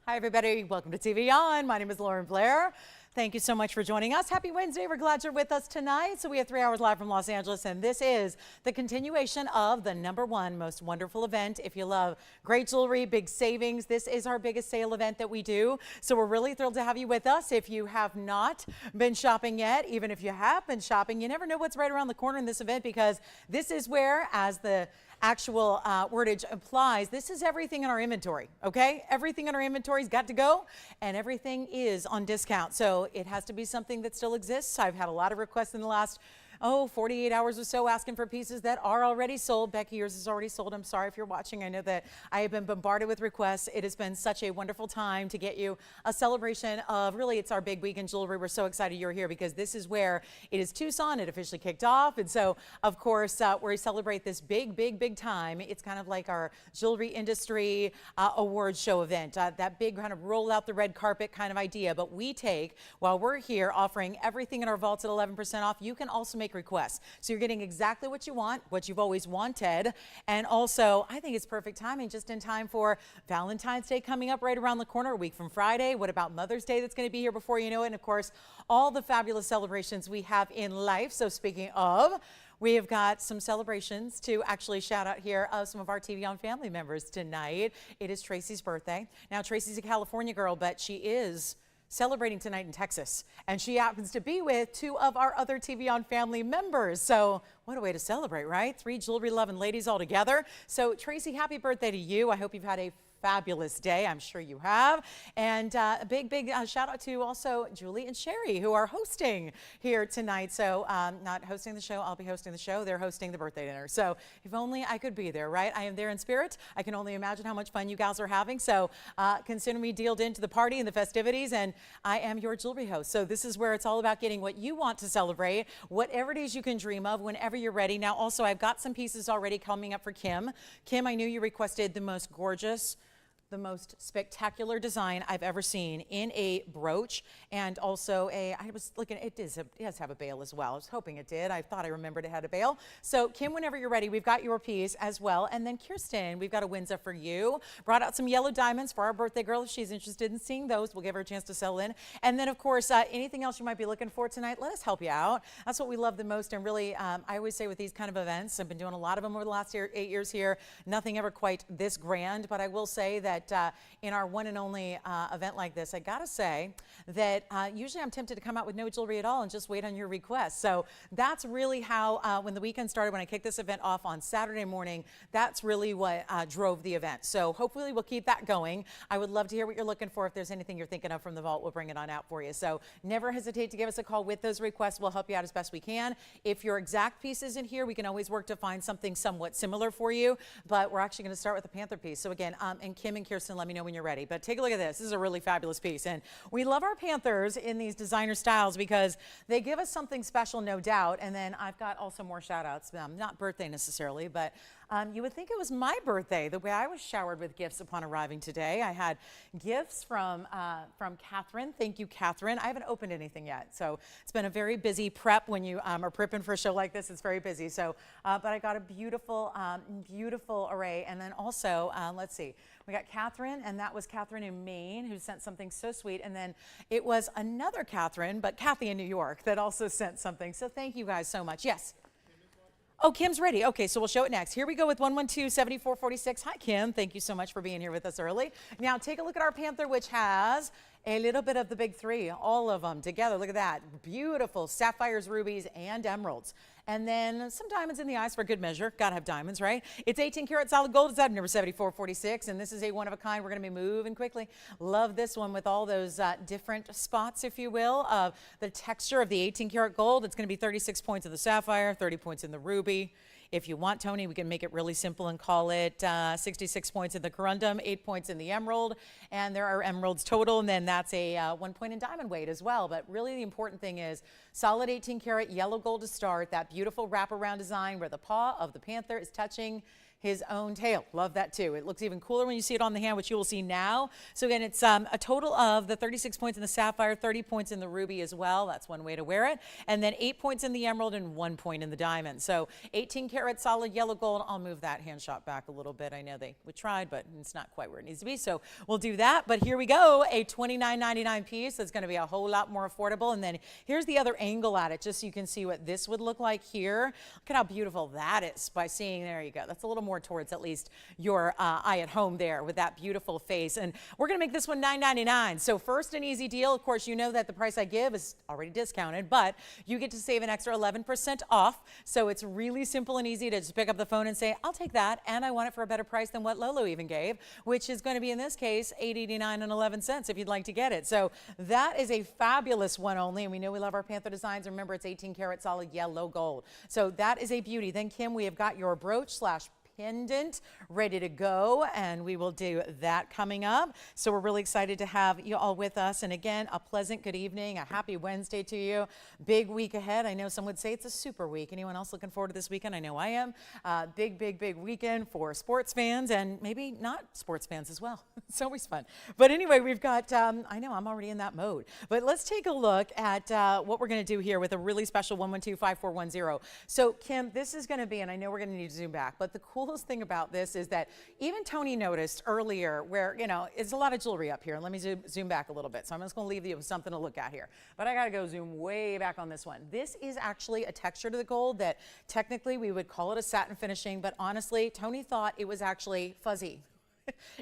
Hi, everybody. Welcome to TVON. My name is Blair. Thank you so much for joining us. Happy Wednesday. We're glad you're with us tonight. So we have 3 hours live from Los Angeles, and this is the continuation of the #1 most wonderful event. If you love great jewelry, big savings, this is our biggest sale event that we do. So we're really thrilled to have you with us. If you have not been shopping yet, even if you have been shopping, you never know what's right around the corner in this event, because this is where, as the actual wordage implies, this is everything in our inventory, okay? Everything in our inventory's got to go, and everything is on discount. So it has to be something that still exists. I've had a lot of requests in the last 48 hours or so asking for pieces that are already sold. Becky, yours is already sold. I'm sorry if you're watching. I know that I have been bombarded with requests. It has been such a wonderful time to get you a celebration of, really, it's our big week in jewelry. We're so excited you're here, because this is where it is Tucson. It officially kicked off. And so, of course, we celebrate this big time. It's kind of like our jewelry industry awards show event, that big kind of roll out the red carpet kind of idea. But we take, while we're here offering everything in our vaults at 11% off, you can also make requests. So you're getting exactly what you want, what you've always wanted. And also, I think it's perfect timing, just in time for Valentine's Day coming up right around the corner, a week from Friday. What about Mother's Day that's going to be here before you know it? And of course, all the fabulous celebrations we have in life. So speaking of, we have got some celebrations to actually shout out here of some of our TVON family members tonight. It is Tracy's birthday. Now, Tracy's a California girl, but she is celebrating tonight in Texas, and she happens to be with 2 of our other TVON family members. So what a way to celebrate, right? 3 jewelry-loving ladies all together. So Tracy, happy birthday to you. I hope you've had a fabulous day. I'm sure you have. And a big shout out to also Julie and Sherry, who are hosting here tonight. So not hosting the show, I'll be hosting the show. They're hosting the birthday dinner. So if only I could be there, right? I am there in spirit. I can only imagine how much fun you gals are having. So consider me dealed into the party and the festivities, and I am your jewelry host. So this is where it's all about getting what you want to celebrate, whatever it is you can dream of, whenever you're ready. Now, also, I've got some pieces already coming up for Kim. Kim, I knew you requested the most gorgeous, the most spectacular design I've ever seen in a brooch, and also I was looking, it does have a bail as well. I was hoping it did. I thought I remembered it had a bail. So Kim, whenever you're ready, we've got your piece as well. And then Kirsten, we've got a Winza for you. Brought out some yellow diamonds for our birthday girl. If she's interested in seeing those, we'll give her a chance to settle in. And then, of course, anything else you might be looking for tonight, let us help you out. That's what we love the most. And really, I always say with these kind of events, I've been doing a lot of them over the last 8 years here. Nothing ever quite this grand, but I will say that in our one and only event like this, I gotta say that usually I'm tempted to come out with no jewelry at all and just wait on your requests. So that's really how, when the weekend started, when I kicked this event off on Saturday morning, that's really what drove the event. So hopefully we'll keep that going. I would love to hear what you're looking for. If there's anything you're thinking of from the vault, we'll bring it on out for you. So never hesitate to give us a call with those requests. We'll help you out as best we can. If your exact piece isn't here, we can always work to find something somewhat similar for you. But we're actually going to start with the Panther piece. So again, and Kim and Kirsten, let me know when you're ready. But take a look at this. This is a really fabulous piece. And we love our Panthers in these designer styles because they give us something special, no doubt. And then I've got also more shout outs, not birthday necessarily, but you would think it was my birthday, the way I was showered with gifts upon arriving today. I had gifts from Catherine. Thank you, Catherine. I haven't opened anything yet, so it's been a very busy prep. When you are prepping for a show like this, it's very busy. So, but I got a beautiful, beautiful array. And then also, let's see, we got Catherine, and that was Catherine in Maine, who sent something so sweet. And then it was another Catherine, but Kathy in New York, that also sent something. So thank you guys so much. Yes. Oh, Kim's ready. Okay, so we'll show it next. Here we go with 112-7446. Hi, Kim. Thank you so much for being here with us early. Now, take a look at our Panther, which has a little bit of the big 3, all of them together. Look at that. Beautiful sapphires, rubies, and emeralds. And then some diamonds in the eyes for good measure. Gotta have diamonds, right? It's 18 karat solid gold. It's item number 7446, and this is a one of a kind. We're gonna be moving quickly. Love this one with all those different spots, if you will, of the texture of the 18 karat gold. It's gonna be 36 points in the sapphire, 30 points in the ruby. If you want, Tony, we can make it really simple and call it 66 points in the corundum, 8 points in the emerald, and there are emeralds total, and then that's a 1 point in diamond weight as well. But really the important thing is solid 18 karat yellow gold to start, that beautiful wraparound design where the paw of the Panther is touching his own tail. Love that too. It looks even cooler when you see it on the hand, which you will see now. So again, it's a total of the 36 points in the sapphire, 30 points in the ruby as well. That's one way to wear it. And then 8 points in the emerald and 1 point in the diamond. So 18 karat solid yellow gold. I'll move that hand shot back a little bit. I know they tried, but it's not quite where it needs to be. So we'll do that. But here we go, a $29.99 piece. That's going to be a whole lot more affordable. And then here's the other angle at it, just so you can see what this would look like here. Look at how beautiful that is by seeing, there you go. That's a little more towards at least your eye at home there with that beautiful face. And we're going to make this one $9.99. So first, an easy deal. Of course, you know that the price I give is already discounted, but you get to save an extra 11% off. So it's really simple and easy to just pick up the phone and say, I'll take that, and I want it for a better price than what Lolo even gave, which is going to be, in this case, $8.89 if you'd like to get it. So that is a fabulous one only, and we know we love our Panther designs. Remember, it's 18 karat solid yellow gold. So that is a beauty. Then, Kim, we have got your brooch / pendant ready to go, and we will do that coming up. So we're really excited to have you all with us. And again, a pleasant good evening, a happy Wednesday to you. Big week ahead. I know some would say it's a super week. Anyone else looking forward to this weekend? I know I am. Big weekend for sports fans and maybe not sports fans as well. It's always fun. But anyway, we've got, I know I'm already in that mode, but let's take a look at what we're going to do here with a really special 112-5410. So Kim, this is going to be, and I know we're going to need to zoom back, but the coolest thing about this is that even Tony noticed earlier where, you know, it's a lot of jewelry up here. And let me zoom back a little bit. So I'm just going to leave you with something to look at here. But I got to go zoom way back on this one. This is actually a texture to the gold that technically we would call it a satin finishing. But honestly, Tony thought it was actually fuzzy.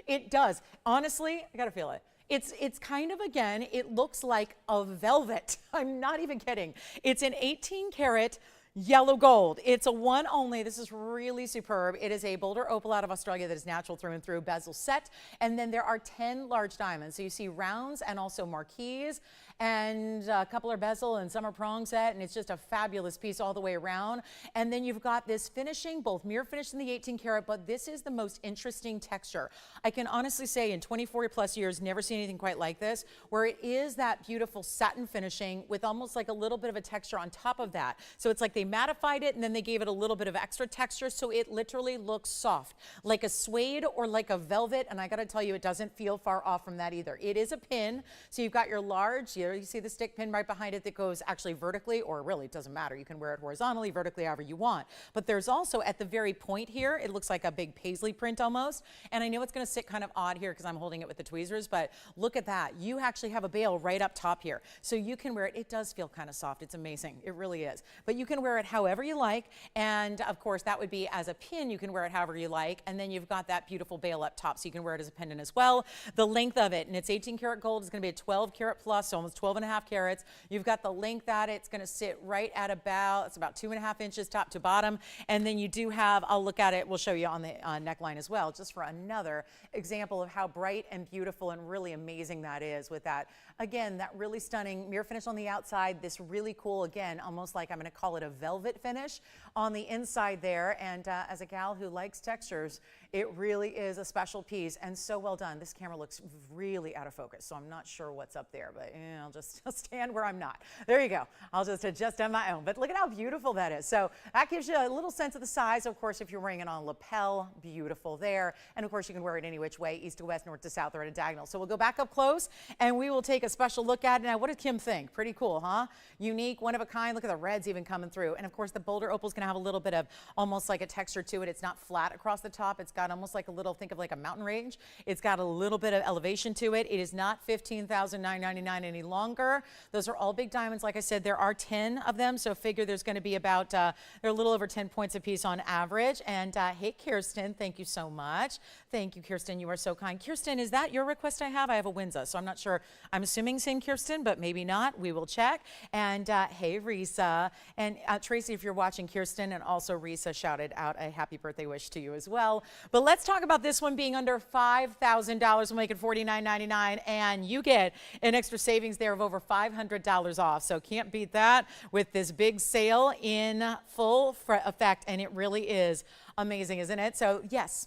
It does. Honestly, I got to feel it. It's kind of, again, it looks like a velvet. I'm not even kidding. It's an 18 karat yellow gold. It's a one only. This is really superb. It is a Boulder opal out of Australia that is natural through and through, bezel set. And then there are 10 large diamonds. So you see rounds and also marquise, and a couple are bezel and some are prong set. And it's just a fabulous piece all the way around. And then you've got this finishing, both mirror finish in the 18 karat, but this is the most interesting texture. I can honestly say in 24 plus years, never seen anything quite like this, where it is that beautiful satin finishing with almost like a little bit of a texture on top of that. So it's like they mattified it and then they gave it a little bit of extra texture, so it literally looks soft, like a suede or like a velvet. And I got to tell you, it doesn't feel far off from that either. It is a pin, so you've got your large, you see the stick pin right behind it that goes actually vertically, or really it doesn't matter, you can wear it horizontally, vertically, however you want. But there's also at the very point here, it looks like a big paisley print almost. And I know it's going to sit kind of odd here because I'm holding it with the tweezers, but look at that. You actually have a bail right up top here, so you can wear it. It does feel kind of soft. It's amazing. It really is. But you can wear it however you like, and of course that would be as a pin. You can wear it however you like, and then you've got that beautiful bail up top, so you can wear it as a pendant as well. The length of it, and it's 18 karat gold, is going to be a 12 karat plus, so almost 12 and a half carats. You've got the length at it. It's going to sit right at about, it's about 2.5 inches top to bottom. And then you do have, I'll look at it, we'll show you on the neckline as well, just for another example of how bright and beautiful and really amazing that is, with that, again, that really stunning mirror finish on the outside, this really cool, again, almost like I'm going to call it a velvet finish on the inside there. And as a gal who likes textures, it really is a special piece and so well done. This camera looks really out of focus, so I'm not sure what's up there, but I'll just stand where I'm not. There you go. I'll just adjust on my own. But look at how beautiful that is. So that gives you a little sense of the size. Of course, if you're wearing it on a lapel, beautiful there. And of course, you can wear it any which way, east to west, north to south, or at a diagonal. So we'll go back up close and we will take a special look at it. Now, what did Kim think? Pretty cool, huh? Unique, one of a kind. Look at the reds even coming through. And of course, the Boulder opal is going to have a little bit of almost like a texture to it. It's not flat across the top. It's got almost like a little, think of like a mountain range. It's got a little bit of elevation to it. It is not $15,999 any longer. Those are all big diamonds. Like I said, there are 10 of them. So figure there's going to be about, they're a little over 10 points a piece on average. And hey, Kirsten, thank you so much. Thank you, Kirsten. You are so kind. Kirsten, is that your request I have? I have a Winza, so I'm not sure. I'm assuming same Kirsten, but maybe not. We will check. And hey, Risa. And Tracy, if you're watching, Kirsten, and also Risa shouted out a happy birthday wish to you as well. But let's talk about this one being under $5,000. We'll make it $49.99, and you get an extra savings there of over $500 off. So can't beat that with this big sale in full effect, and it really is amazing, isn't it? So yes,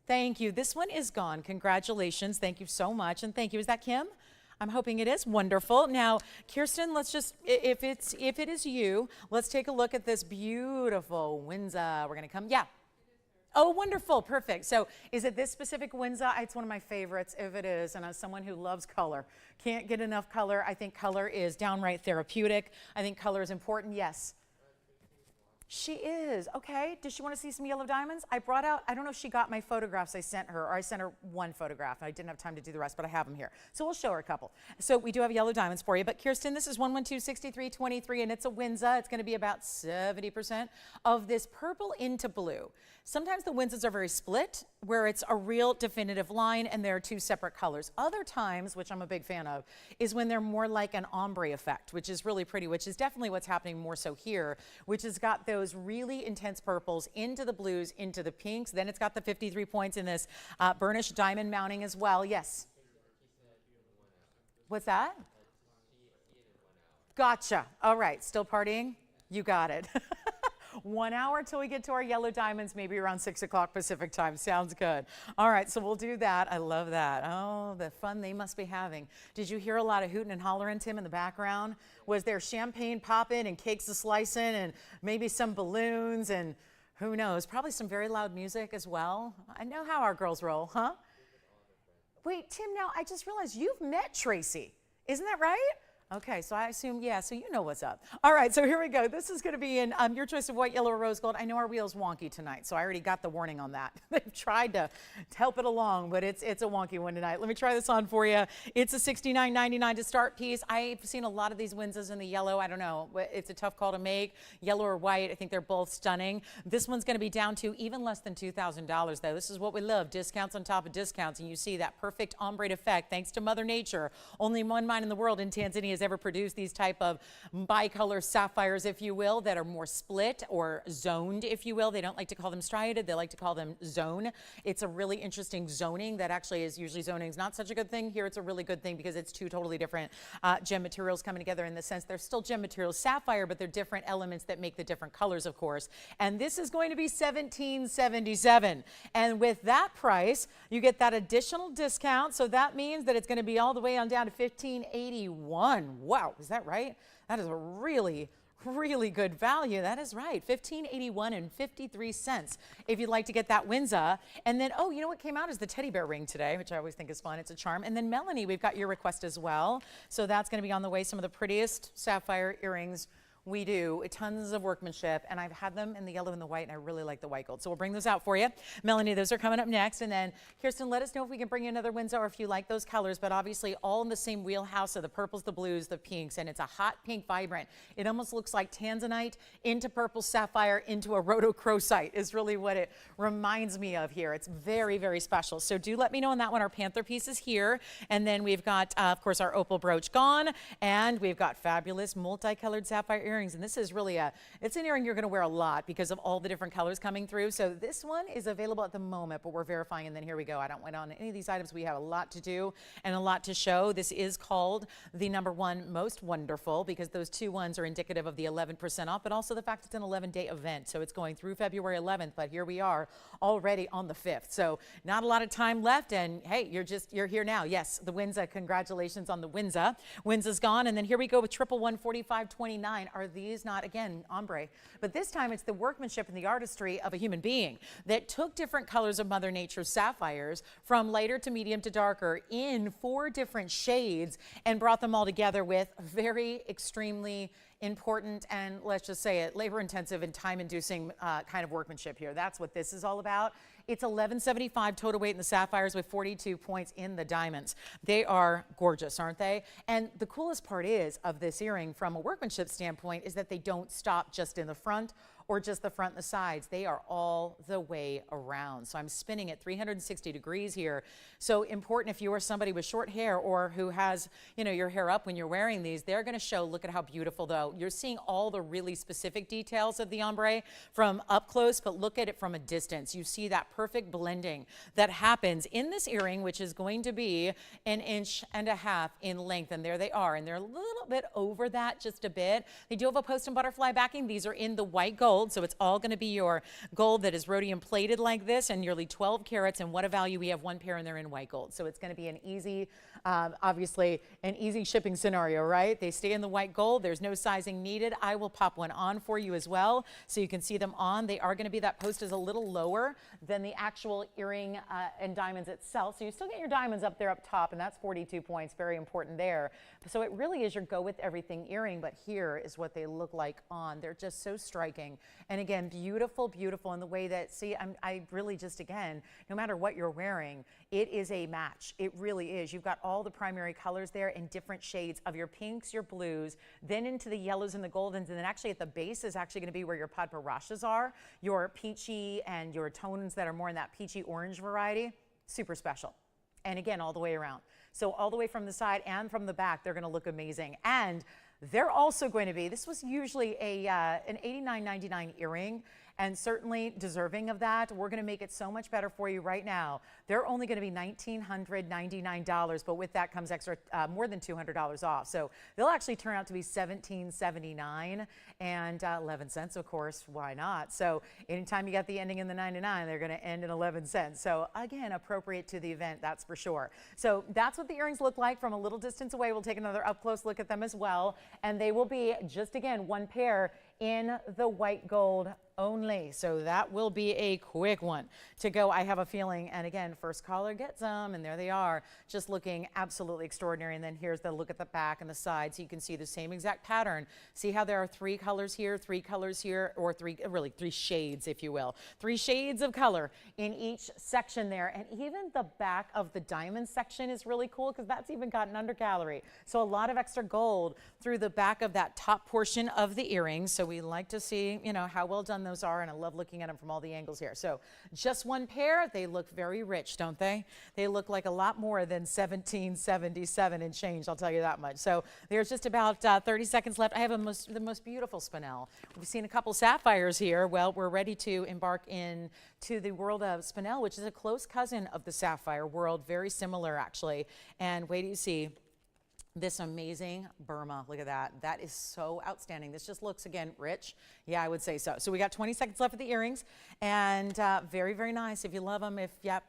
thank you. This one is gone. Congratulations. Thank you so much, and thank you. Is that Kim? I'm hoping it is. Wonderful. Now, Kirsten, let's just, if it is you, let's take a look at this beautiful Winza. We're going to come, yeah. Oh, wonderful. Perfect. So is it this specific Winza? It's one of my favorites if it is. And as someone who loves color, can't get enough color. I think color is downright therapeutic. I think color is important. Yes. She is. Okay. Does she want to see some yellow diamonds? I brought out, I don't know if she got my photographs I sent her, or I sent her one photograph. I didn't have time to do the rest, but I have them here. So we'll show her a couple. So we do have yellow diamonds for you. But Kirsten, this is 112-6323, and it's a Winza. It's going to be about 70% of this purple into blue. Sometimes the Winzas are very split, where it's a real definitive line and there are two separate colors. Other times, which I'm a big fan of, is when they're more like an ombre effect, which is really pretty, which is definitely what's happening more so here, which has got those really intense purples into the blues, into the pinks. Then it's got the 53 points in this burnished diamond mounting as well. Yes. What's that? Gotcha. All right. Still partying? You got it. 1 hour till we get to our yellow diamonds, maybe around 6 o'clock Pacific time. Sounds good. All right, so we'll do that. I love that. Oh, the fun they must be having. Did you hear a lot of hooting and hollering, Tim, in the background? Was there champagne popping and cakes a slicing and maybe some balloons and who knows? Probably some very loud music as well. I know how our girls roll, huh? Wait, Tim, now I just realized you've met Tracy. Isn't that right? Okay, so I assume, yeah, so you know what's up. All right, so here we go. This is going to be in your choice of white, yellow, or rose gold. I know our wheel's wonky tonight, so I already got the warning on that. They've tried to help it along, but it's a wonky one tonight. Let me try this on for you. It's a $69.99 to start piece. I've seen a lot of these Winzas in the yellow. I don't know. It's a tough call to make. Yellow or white, I think they're both stunning. This one's going to be down to even less than $2,000, though. This is what we love, discounts on top of discounts, and you see that perfect ombre effect thanks to Mother Nature. Only one mine in the world in Tanzania has ever produced these type of bicolor sapphires, if you will, that are more split or zoned, if you will. They don't like to call them striated. They like to call them zone. It's a really interesting zoning that actually is usually zoning is not such a good thing. Here it's a really good thing because it's two totally different gem materials coming together in the sense they're still gem materials, sapphire, but they're different elements that make the different colors, of course. And this is going to be $17.77. And with that price, you get that additional discount. So that means that it's going to be all the way on down to $15.81. Wow, is that right? That is a really good value. That is right. $15.81 and 53 cents if you'd like to get that Winza. And then, oh, you know what came out is the teddy bear ring today, which I always think is fun. It's a charm. And then Melanie, we've got your request as well. So that's going to be on the way. Some of the prettiest sapphire earrings we do. Tons of workmanship, and I've had them in the yellow and the white, and I really like the white gold. So we'll bring those out for you. Melanie, those are coming up next. And then, Kirsten, let us know if we can bring you another Winza or if you like those colors, but obviously all in the same wheelhouse of the purples, the blues, the pinks, and it's a hot pink vibrant. It almost looks like Tanzanite into purple sapphire into a rhodochrosite is really what it reminds me of here. It's very special. So do let me know on that one. Our Panther piece is here. And then we've got, of course, our opal brooch gone, and we've got fabulous multicolored sapphire earrings. And this is really it's an earring you're going to wear a lot because of all the different colors coming through. So this one is available at the moment, but we're verifying, and then here we go. I don't went on any of these items. We have a lot to do and a lot to show. This is called the #1 most wonderful because those two ones are indicative of the 11% off, but also the fact it's an 11-day event. So it's going through February 11th, but here we are already on the 5th. So not a lot of time left, and hey, you're here now. Yes, the Winza, congratulations on the Winza. Winza's gone, and then here we go with 1114529. Are these not, again, ombre, but this time it's the workmanship and the artistry of a human being that took different colors of Mother Nature's sapphires from lighter to medium to darker in 4 different shades and brought them all together with very extremely important and, let's just say it, labor intensive and time inducing kind of workmanship here. That's what this is all about. It's $11.75 total weight in the sapphires with 42 points in the diamonds. They are gorgeous, aren't they? And the coolest part is of this earring from a workmanship standpoint is that they don't stop just in the front or just the front and the sides. They are all the way around. So I'm spinning at 360 degrees here. So important if you are somebody with short hair or who has, you know, your hair up when you're wearing these, they're going to show, look at how beautiful though. You're seeing all the really specific details of the ombre from up close, but look at it from a distance. You see that perfect blending that happens in this earring, which is going to be 1.5 inches in length. And there they are. And they're a little bit over that just a bit. They do have a post and butterfly backing. These are in the white gold. So it's all going to be your gold that is rhodium plated like this and nearly 12 carats. And what a value. We have one pair and they're in white gold. So it's going to be an easy Obviously, an easy shipping scenario, right? They stay in the white gold. There's no sizing needed. I will pop one on for you as well so you can see them on. They are going to be, that post is a little lower than the actual earring and diamonds itself. So you still get your diamonds up there up top, and that's 42 points. Very important there. So it really is your go with everything earring, but here is what they look like on. They're just so striking. And again, beautiful, beautiful in the way that, see, I really just, again, no matter what you're wearing, it is a match. It really is. You've got all the primary colors there in different shades of your pinks, your blues, then into the yellows and the goldens, and then actually at the base is actually going to be where your padparashas are, your peachy and your tones that are more in that peachy orange variety. Super special. And again, all the way around. So all the way from the side and from the back, they're going to look amazing. And they're also going to be, this was usually an $89.99 earring, and certainly deserving of that. We're going to make it so much better for you right now. They're only going to be $1,999, but with that comes extra more than $200 off. So they'll actually turn out to be $1,779 and 11 cents, of course. Why not? So anytime you got the ending in the 99, they're going to end in 11 cents. So again, appropriate to the event, that's for sure. So that's what the earrings look like from a little distance away. We'll take another up close look at them as well. And they will be just, again, one pair in the white gold only. So that will be a quick one to go, I have a feeling. And again, first caller gets them, and there they are, just looking absolutely extraordinary. And then here's the look at the back and the side, so you can see the same exact pattern. See how there are three colors here, or three shades, if you will. Three shades of color in each section there. And even the back of the diamond section is really cool because that's even got an undergallery. So a lot of extra gold through the back of that top portion of the earrings. So we like to see, you know, how well done those are, and I love looking at them from all the angles here. So just one pair, they look very rich, don't they? They look like a lot more than $17.77 and change, I'll tell you that much. So there's just about 30 seconds left. I have the most beautiful spinel. We've seen a couple sapphires here. Well, we're ready to embark into the world of spinel, which is a close cousin of the sapphire world, very similar actually. And wait till you see this amazing Burma. Look at that. That is so outstanding. This just looks, again, rich. Yeah, I would say so. So we got 20 seconds left of the earrings, and very, very nice. If you love them,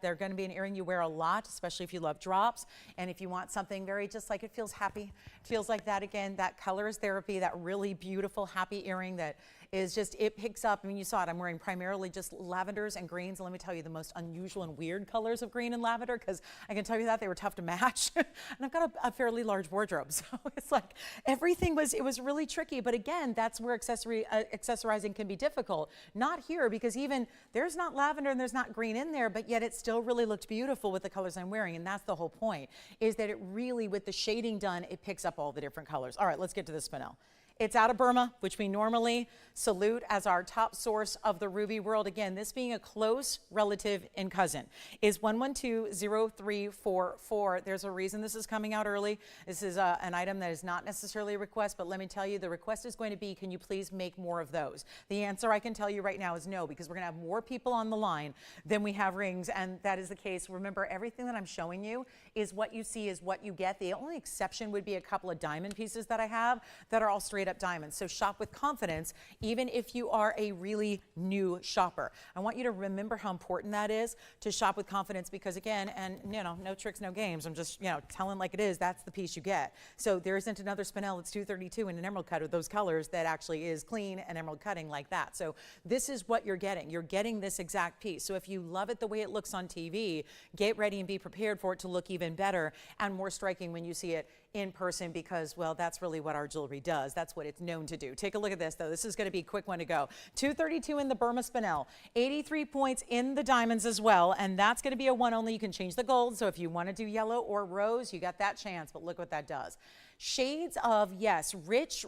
they're going to be an earring you wear a lot, especially if you love drops. And if you want something very just like it feels happy, feels like that again, that color is therapy, that really beautiful, happy earring that is just, it picks up. I mean, you saw it. I'm wearing primarily just lavenders and greens. And let me tell you the most unusual and weird colors of green and lavender, because I can tell you that they were tough to match. And I've got a fairly large wardrobe. So it's like everything it was really tricky. But again, that's where accessorizing can be difficult. Not here, because even there's not lavender and there's not green in there, but yet it still really looked beautiful with the colors I'm wearing. And that's the whole point, is that it really, with the shading done, it picks up all the different colors. All right, let's get to the spinel. It's out of Burma, which we normally salute as our top source of the ruby world. Again, this being a close relative and cousin is 1120344. There's a reason this is coming out early. This is an item that is not necessarily a request, but let me tell you, the request is going to be, can you please make more of those? The answer I can tell you right now is no, because we're going to have more people on the line than we have rings, and that is the case. Remember, everything that I'm showing you is what you see is what you get. The only exception would be a couple of diamond pieces that I have that are all straight up diamonds. So shop with confidence, even if you are a really new shopper. I want you to remember how important that is, to shop with confidence, because again, and you know, no tricks, no games. I'm just, you know, telling like it is, that's the piece you get. So there isn't another spinel that's 232 in an emerald cut of those colors that actually is clean and emerald cutting like that. So this is what you're getting. You're getting this exact piece. So if you love it the way it looks on TV, get ready and be prepared for it to look even better and more striking when you see it in person, because, well, that's really what our jewelry does. That's what it's known to do. Take a look at this, though. This is going to be a quick one to go. 232 in the Burma spinel, 83 points in the diamonds as well, and that's going to be a one only. You can change the gold, so if you want to do yellow or rose, you got that chance, but look what that does. Shades of, yes, rich,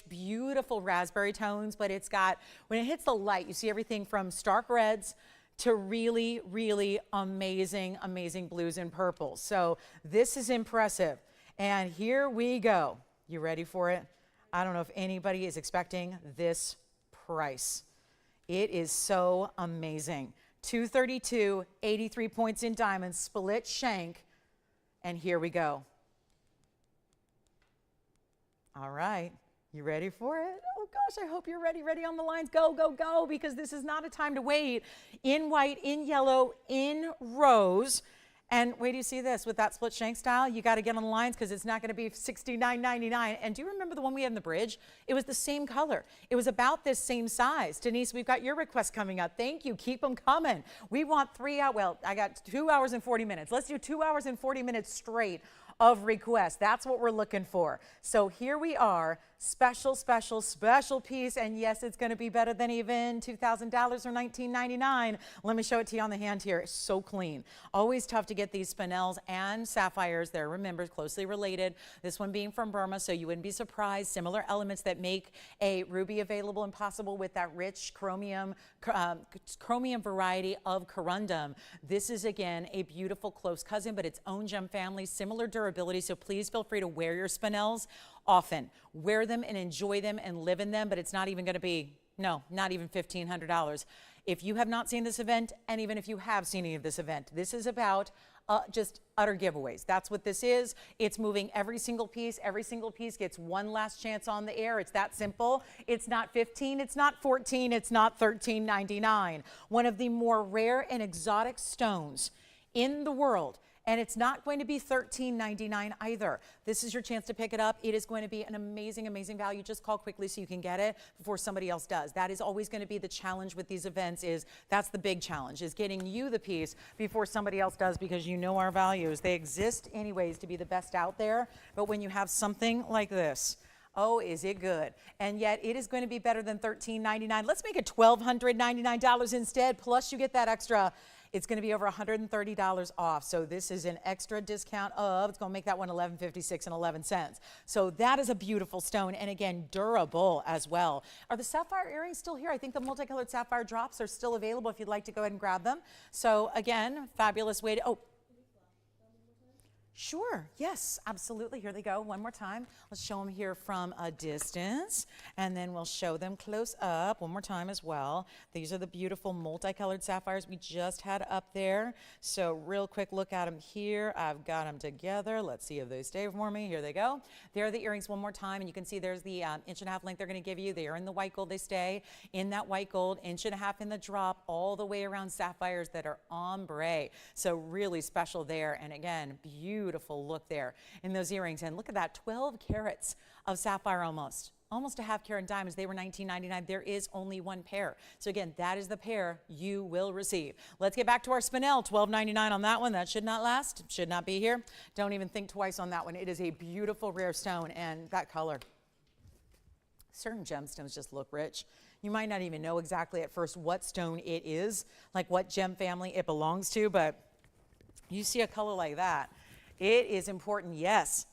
beautiful raspberry tones, but it's got, when it hits the light, you see everything from stark reds to really, really amazing blues and purples. So this is impressive. And here we go. You ready for it? I don't know if anybody is expecting this price. It is so amazing. 232, 83 points in diamonds, split shank, and here we go. All right, you ready for it? Oh gosh, I hope you're ready. Ready on the lines. Go, go, go, because this is not a time to wait. In white, in yellow, in rose. And wait, do you see this with that split shank style? You got to get on the lines because it's not going to be $69.99. And do you remember the one we had in the bridge? It was the same color. It was about this same size. Denise, we've got your request coming up. Thank you. Keep them coming. We want 3 hours. Well, I got 2 hours and 40 minutes. Let's do 2 hours and 40 minutes straight of requests. That's what we're looking for. So here we are, special, special, special piece. And yes, it's going to be better than even $2,000 or $19.99. Let me show it to you on the hand here. It's so clean. Always tough to get these spinels and sapphires. They're, remember, closely related. This one being from Burma, so you wouldn't be surprised. Similar elements that make a ruby available and possible with that rich chromium variety of corundum. This is, again, a beautiful close cousin, but its own gem family, similar durability. So please feel free to wear your spinels often. Wear them and enjoy them and live in them, but it's not even going to be, no, not even $1,500. If you have not seen this event, and even if you have seen any of this event, this is about just utter giveaways. That's what this is. It's moving every single piece. Every single piece gets one last chance on the air. It's that simple. It's not 15, it's not 14, it's not $13.99. One of the more rare and exotic stones in the world. And it's not going to be $13.99 either. This is your chance to pick it up. It is going to be an amazing, amazing value. Just call quickly so you can get it before somebody else does. That is always going to be the challenge with these events. That's the big challenge, is getting you the piece before somebody else does, because you know our values. They exist anyways to be the best out there. But when you have something like this, oh, is it good? And yet it is going to be better than $13.99. Let's make it $1,299 instead. Plus you get that extra. It's going to be over $130 off. So this is an extra discount of, it's going to make that one $11.56 and 11 cents. So that is a beautiful stone. And again, durable as well. Are the sapphire earrings still here? I think the multicolored sapphire drops are still available if you'd like to go ahead and grab them. So again, fabulous way to, oh. Sure, yes, absolutely. Here they go one more time. Let's show them here from a distance, and then we'll show them close up one more time as well. These are the beautiful multicolored sapphires we just had up there. So real quick look at them here. I've got them together. Let's see if they stay for me. Here they go. There are the earrings one more time, and you can see there's the 1.5 inch length they're going to give you. They are in the white gold. They stay in that white gold, 1.5 inch in the drop, all the way around sapphires that are ombre. So really special there, and again, beautiful look there in those earrings. And look at that, 12 carats of sapphire almost a half carat in diamonds. They were $19.99. There is only one pair. So again, that is the pair you will receive. Let's get back to our spinel. $12.99 on that one. That should not last, should not be here. Don't even think twice on that one. It is a beautiful rare stone, and that color. Certain gemstones just look rich. You might not even know exactly at first what stone it is, like what gem family it belongs to, but you see a color like that, it is important, yes.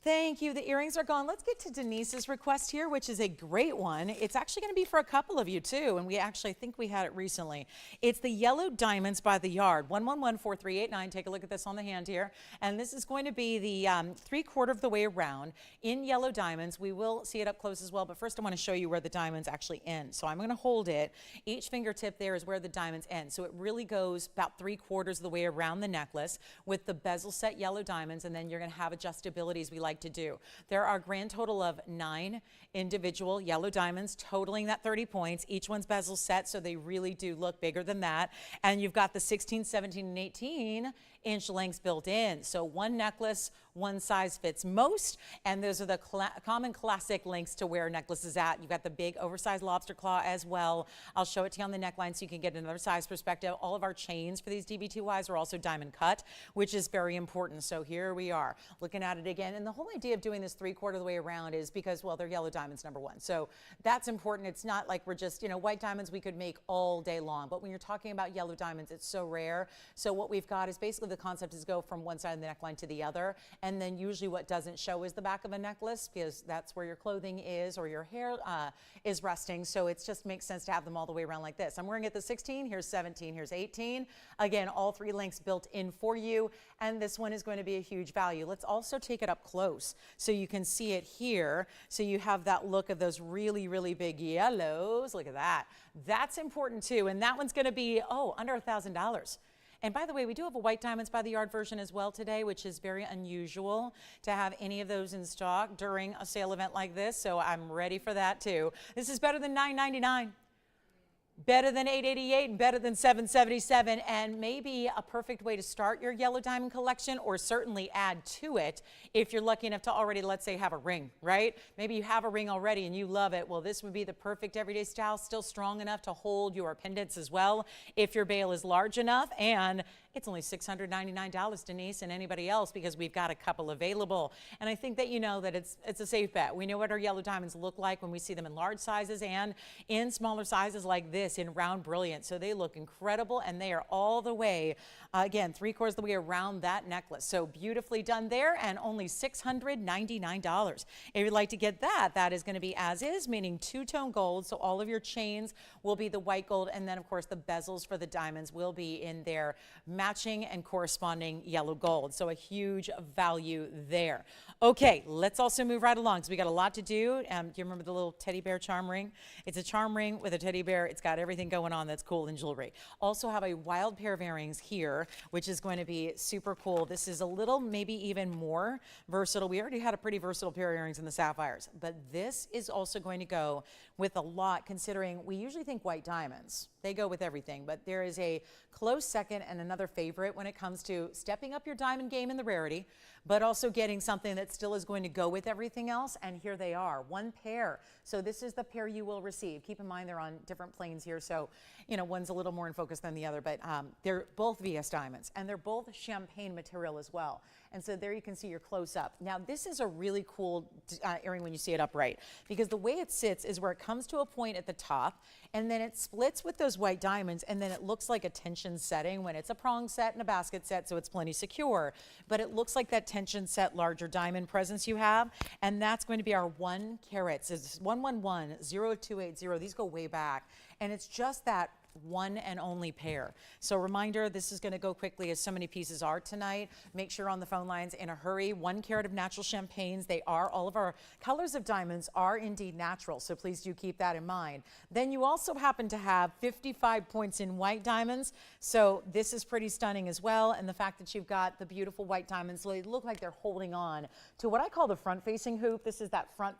Thank you. The earrings are gone. Let's get to Denise's request here, which is a great one. It's actually going to be for a couple of you too, and we actually think we had it recently. It's the yellow diamonds by the yard, 1114389. Take a look at this on the hand here. And this is going to be the 3/4 of the way around in yellow diamonds. We will see it up close as well, but first I want to show you where the diamonds actually end. So I'm going to hold it. Each fingertip there is where the diamonds end. So it really goes about 3/4 of the way around the necklace with the bezel set yellow diamonds, and then you're going to have adjustability as we like to do. There are a grand total of 9 individual yellow diamonds totaling that 30 points. Each one's bezel set, so they really do look bigger than that. And you've got the 16, 17, and 18 inch lengths built in. So one necklace, one size fits most, and those are the common classic lengths to wear necklaces at. You've got the big oversized lobster claw as well. I'll show it to you on the neckline so you can get another size perspective. All of our chains for these DB2Ys are also diamond cut, which is very important. So here we are looking at it again. And the whole idea of doing this 3/4 of the way around is because, well, they're yellow diamonds, number one. So that's important. It's not like we're just, you know, white diamonds we could make all day long. But when you're talking about yellow diamonds, it's so rare. So what we've got is basically the concept is go from one side of the neckline to the other. And then usually what doesn't show is the back of a necklace, because that's where your clothing is or your hair is resting. So it just makes sense to have them all the way around like this. I'm wearing it the 16, here's 17, here's 18. Again, all 3 lengths built in for you. And this one is going to be a huge value. Let's also take it up close so you can see it here. So you have that look of those really, really big yellows. Look at that. That's important too. And that one's going to be, oh, under $1,000. And by the way, we do have a white diamonds by the yard version as well today, which is very unusual to have any of those in stock during a sale event like this. So I'm ready for that too. This is better than $9.99. better than $888 and better than $777, and maybe a perfect way to start your yellow diamond collection, or certainly add to it if you're lucky enough to already, let's say, have a ring, right? Maybe you have a ring already and you love it. Well, this would be the perfect everyday style, still strong enough to hold your pendants as well if your bail is large enough. And it's only $699, Denise, and anybody else, because we've got a couple available. And I think that you know that it's a safe bet. We know what our yellow diamonds look like when we see them in large sizes and in smaller sizes like this in round brilliant. So they look incredible, and they are all the way, again, 3/4 of the way around that necklace. So beautifully done there, and only $699. If you'd like to get that, that is going to be as is, meaning two-tone gold. So all of your chains will be the white gold, and then of course the bezels for the diamonds will be in their matching and corresponding yellow gold. So a huge value there. Okay, let's also move right along because we got a lot to do. Do you remember the little teddy bear charm ring? It's a charm ring with a teddy bear. It's got everything going on that's cool in jewelry. Also have a wild pair of earrings here, which is going to be super cool. This is a little, maybe even more versatile. We already had a pretty versatile pair of earrings in the sapphires, but this is also going to go with a lot, considering we usually think white diamonds. They go with everything, but there is a close second and another favorite when it comes to stepping up your diamond game in the rarity, but also getting something that still is going to go with everything else. And here they are, one pair. So this is the pair you will receive. Keep in mind they're on different planes here, so you know one's a little more in focus than the other, but they're both VS diamonds, and they're both champagne material as well. And so there you can see your close up. Now this is a really cool earring when you see it upright, because the way it sits is where it comes to a point at the top, and then it splits with those white diamonds, and then it looks like a tension setting when it's a prong set and a basket set, so it's plenty secure. But it looks like that tension set larger diamond presence you have, and that's going to be our 1 carat. It's 1110280. These go way back, and it's just that one and only pair. So reminder, this is going to go quickly as so many pieces are tonight. Make sure on the phone lines in a hurry. 1 carat of natural champagnes. They are, all of our colors of diamonds are indeed natural, so please do keep that in mind. Then you also happen to have 55 points in white diamonds, so this is pretty stunning as well. And the fact that you've got the beautiful white diamonds, they look like they're holding on to what I call the front facing hoop. This is that front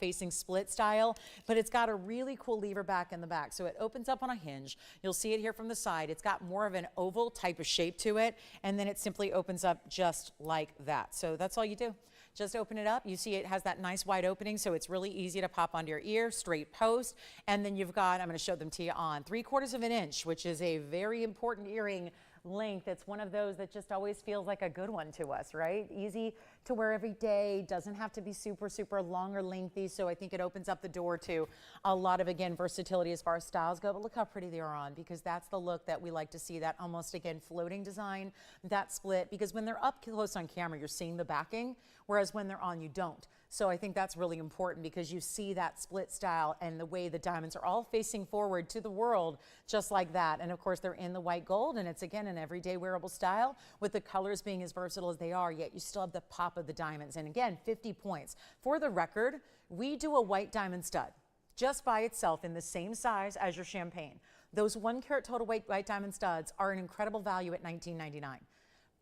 facing split style, but it's got a really cool lever back in the back, so it opens up on a hinge. You'll see it here from the side. It's got more of an oval type of shape to it, and then it simply opens up just like that. So that's all you do. Just open it up. You see it has that nice wide opening, so it's really easy to pop onto your ear, straight post. And then you've got, I'm going to show them to you on 3/4 of an inch, which is a very important earring length. It's one of those that just always feels like a good one to us, right? Easy to wear every day, doesn't have to be super, super long or lengthy. So I think it opens up the door to a lot of, again, versatility as far as styles go. But look how pretty they are on, because that's the look that we like to see, that almost, again, floating design, that split. Because when they're up close on camera, you're seeing the backing, whereas when they're on, you don't. So I think that's really important, because you see that split style and the way the diamonds are all facing forward to the world, just like that. And of course, they're in the white gold, and it's, again, an everyday wearable style, with the colors being as versatile as they are, yet you still have the pop of the diamonds. And again, 50 points. For the record, we do a white diamond stud just by itself in the same size as your champagne. Those 1 carat total weight white diamond studs are an incredible value at $19.99.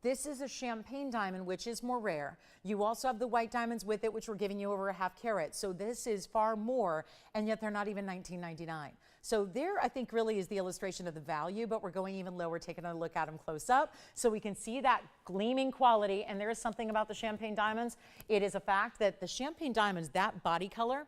This is a champagne diamond, which is more rare. You also have the white diamonds with it, which we're giving you over a 1/2 carat. So this is far more, and yet they're not even $19.99. So there, I think, really is the illustration of the value, but we're going even lower, taking a look at them close up so we can see that gleaming quality. And there is something about the champagne diamonds. It is a fact that the champagne diamonds, that body color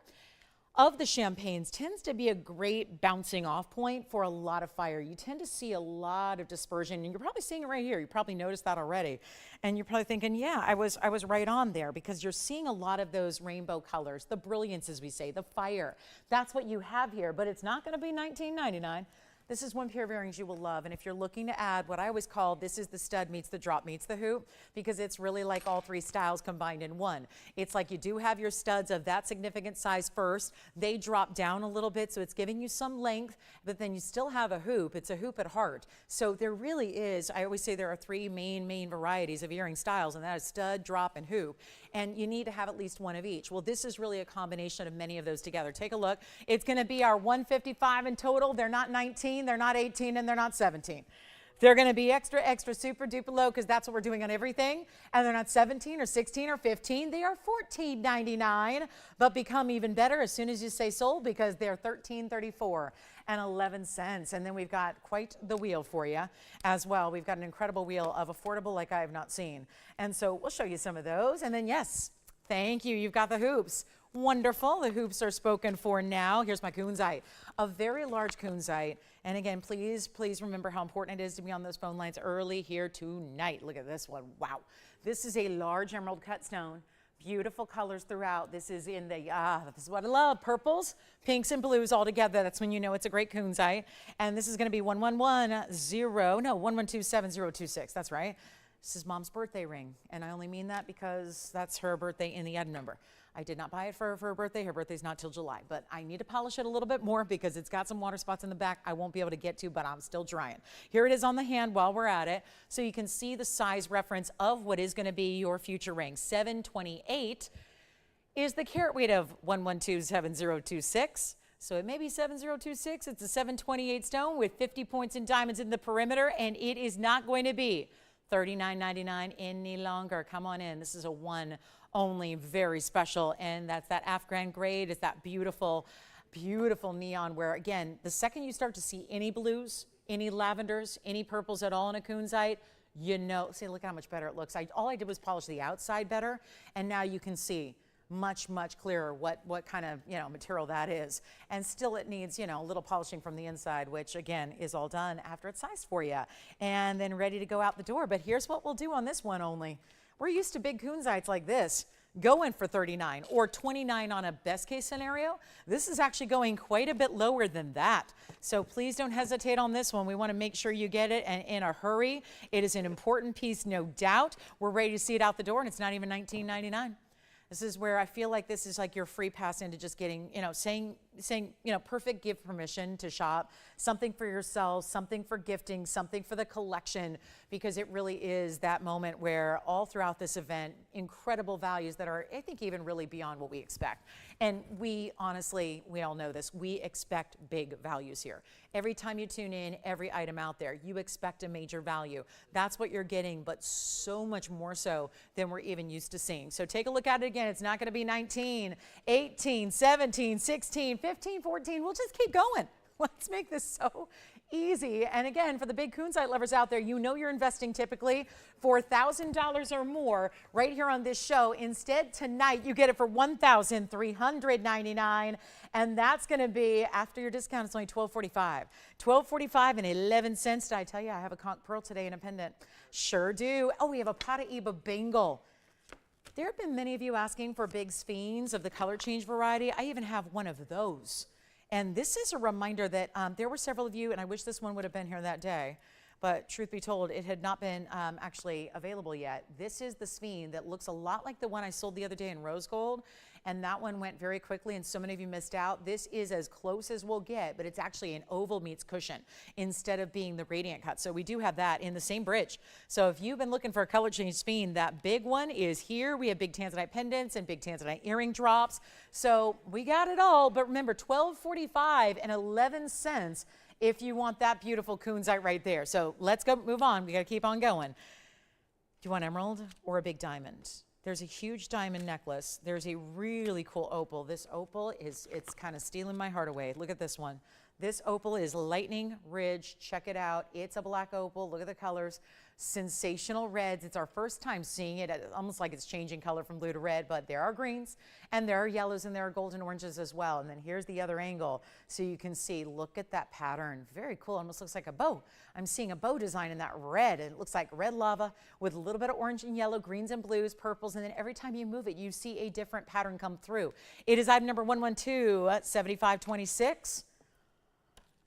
of the champagnes, tends to be a great bouncing off point for a lot of fire. You tend to see a lot of dispersion, and you're probably seeing it right here. You probably noticed that already. And you're probably thinking, yeah, I was right on there, because you're seeing a lot of those rainbow colors, the brilliance, as we say, the fire. That's what you have here, but it's not going to be $19.99. This is one pair of earrings you will love. And if you're looking to add what I always call, this is the stud meets the drop meets the hoop, because it's really like all 3 styles combined in one. It's like you do have your studs of that significant size first. They drop down a little bit, so it's giving you some length, but then you still have a hoop. It's a hoop at heart. So there really is, I always say there are 3 main varieties of earring styles, and that is stud, drop, and hoop. And you need to have at least one of each. Well, this is really a combination of many of those together. Take a look. It's going to be our 155 in total. They're not 19, they're not 18, and they're not 17. They're going to be extra, extra, super duper low because that's what we're doing on everything. And they're not 17 or 16 or 15. They are $14.99, but become even better as soon as you say sold because they're $13.34 and 11 cents. And then we've got quite the wheel for you as well. We've got an incredible wheel of affordable like I have not seen. And so we'll show you some of those. And then, yes, thank you. You've got the hoops. Wonderful. The hoops are spoken for now. Here's my Kunzite, a very large Kunzite. And again, please remember how important it is to be on those phone lines early here tonight. Look at this one. Wow. This is a large emerald cut stone. Beautiful colors throughout. This is in the, this is what I love, purples, pinks, and blues all together. That's when you know it's a great Kunzite. And this is going to be 1127026. That's right. This is Mom's birthday ring. And I only mean that because that's her birthday in the item number. I did not buy it for her birthday. Her birthday's not till July, but I need to polish it a little bit more because it's got some water spots in the back I won't be able to get to, but I'm still trying. Here it is on the hand while we're at it. So you can see the size reference of what is going to be your future ring. 728 is the carat weight of 1127026. So it may be 7026. It's a 728 stone with 50 points in diamonds in the perimeter, and it is not going to be $39.99 any longer. Come on in. This is a one only, very special, and that's that Afghan grade. It's that beautiful, beautiful neon where, again, the second you start to see any blues, any lavenders, any purples at all in a Kunzite, you know, see, look how much better it looks. All I did was polish the outside better, and now you can see much, much clearer what kind of, you know, material that is. And still it needs, you know, a little polishing from the inside, which again is all done after it's sized for you and then ready to go out the door. But here's what we'll do on this one only. We're used to big Kunzites like this going for 39 or 29 on a best case scenario. This is actually going quite a bit lower than that. So please don't hesitate on this one. We want to make sure you get it and in a hurry. It is an important piece, no doubt. We're ready to see it out the door, and it's not even $19.99. This is where I feel like this is like your free pass into just getting, you know, saying, you know, perfect gift permission to shop, something for yourself, something for gifting, something for the collection, because it really is that moment where all throughout this event, incredible values that are, I think, even really beyond what we expect. And we honestly, we all know this, we expect big values here. Every time you tune in, every item out there, you expect a major value. That's what you're getting, but so much more so than we're even used to seeing. So take a look at it again. It's not going to be 19, 18, 17, 16, 15, 14. We'll just keep going. Let's make this so easy. And again, for the big Kunzite lovers out there, you know you're investing typically for $1,000 or more right here on this show. Instead, tonight, you get it for $1,399. And that's going to be, after your discount, it's only $12.45. $12.45 and 11 cents. Did I tell you I have a conch pearl today in a pendant? Sure do. Oh, we have a Paraiba bangle. There have been many of you asking for big sphenes of the color change variety. I even have one of those. And this is a reminder that there were several of you, and I wish this one would have been here that day, but truth be told, it had not been actually available yet. This is the sphene that looks a lot like the one I sold the other day in rose gold, and that one went very quickly, and so many of you missed out. This is as close as we'll get, but it's actually an oval meets cushion instead of being the radiant cut. So we do have that in the same bridge. So if you've been looking for a color change sphene, that big one is here. We have big Tanzanite pendants and big Tanzanite earring drops. So we got it all, but remember, $12.45 and 11 cents if you want that beautiful Kunzite right there. So let's go, move on. We got to keep on going. Do you want emerald or a big diamond? There's a huge diamond necklace. There's a really cool opal. This opal it's kind of stealing my heart away. Look at this one. This opal is Lightning Ridge. Check it out. It's a black opal. Look at the colors. Sensational reds. It's our first time seeing it. It's almost like it's changing color from blue to red, but there are greens and there are yellows and there are golden oranges as well. And then here's the other angle. So you can see, look at that pattern. Very cool. Almost looks like a bow. I'm seeing a bow design in that red, and it looks like red lava with a little bit of orange and yellow, greens and blues, purples, and then every time you move it, you see a different pattern come through. It is item number 112-7526.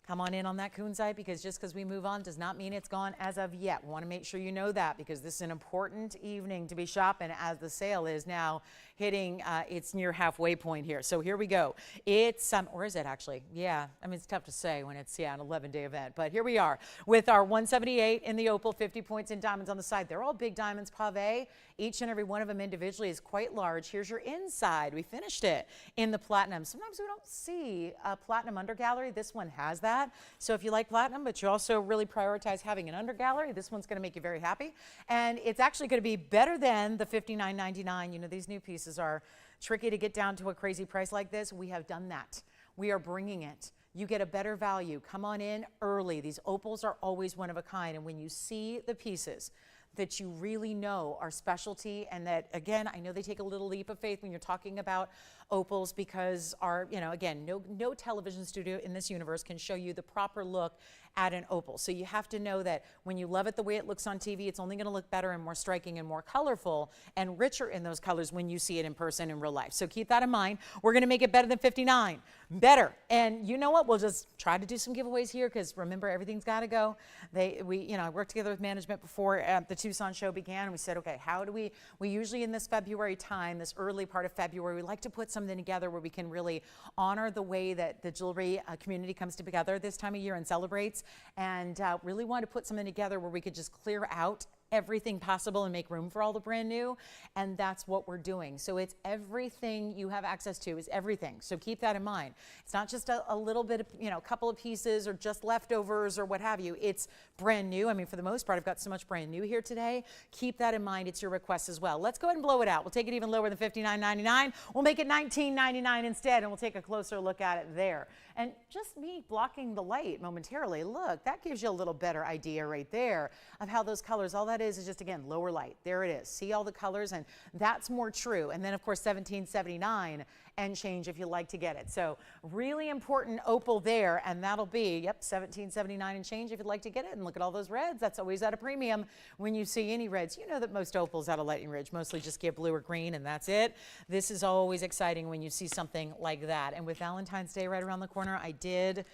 Come on in on that Kunzite, because just because we move on does not mean it's gone as of yet. We want to make sure you know that, because this is an important evening to be shopping as the sale is now hitting its near halfway point here. So here we go. It's, or is it actually? Yeah, I mean, it's tough to say when it's, yeah, an 11-day event. But here we are with our 178 in the opal, 50 points in diamonds on the side. They're all big diamonds pave. Each and every one of them individually is quite large. Here's your inside. We finished it in the platinum. Sometimes we don't see a platinum undergallery. This one has that. that. So if you like platinum, but you also really prioritize having an under gallery, this one's going to make you very happy. And it's actually going to be better than the $59.99. You know, these new pieces are tricky to get down to a crazy price like this. We have done that. We are bringing it. You get a better value. Come on in early. These opals are always one of a kind. And when you see the pieces that you really know are specialty, and that, again, I know they take a little leap of faith when you're talking about opals, because our, you know, again, no television studio in this universe can show you the proper look at an opal. So you have to know that when you love it the way it looks on TV, it's only going to look better and more striking and more colorful and richer in those colors when you see it in person in real life. So keep that in mind. We're going to make it better than 59. Better. And you know what? We'll just try to do some giveaways here, because remember, everything's got to go. I worked together with management before the Tucson show began, and we said, okay, how do we usually in this February time, this early part of February, we like to put something together where we can really honor the way that the jewelry community comes together this time of year and celebrates, and really want to put something together where we could just clear out everything possible and make room for all the brand new, and that's what we're doing. So it's everything you have access to is everything. So keep that in mind. It's not just a little bit of, a couple of pieces or just leftovers or what have you. It's brand new. I mean, for the most part, I've got so much brand new here today. Keep that in mind. It's your request as well. Let's go ahead and blow it out. We'll take it even lower than $59.99. We'll make it $19.99 instead, and we'll take a closer look at it there. And just me blocking the light momentarily, look, that gives you a little better idea right there of how those colors, all that is just, again, lower light. There it is. See all the colors, and that's more true. And then, of course, $17.79 and change if you like to get it. So really important opal there, and that'll be, yep, $17.79 and change if you'd like to get it. And look at all those reds. That's always at a premium when you see any reds. You know that most opals out of Lightning Ridge mostly just give blue or green, and that's it. This is always exciting when you see something like that. And with Valentine's Day right around the corner, I did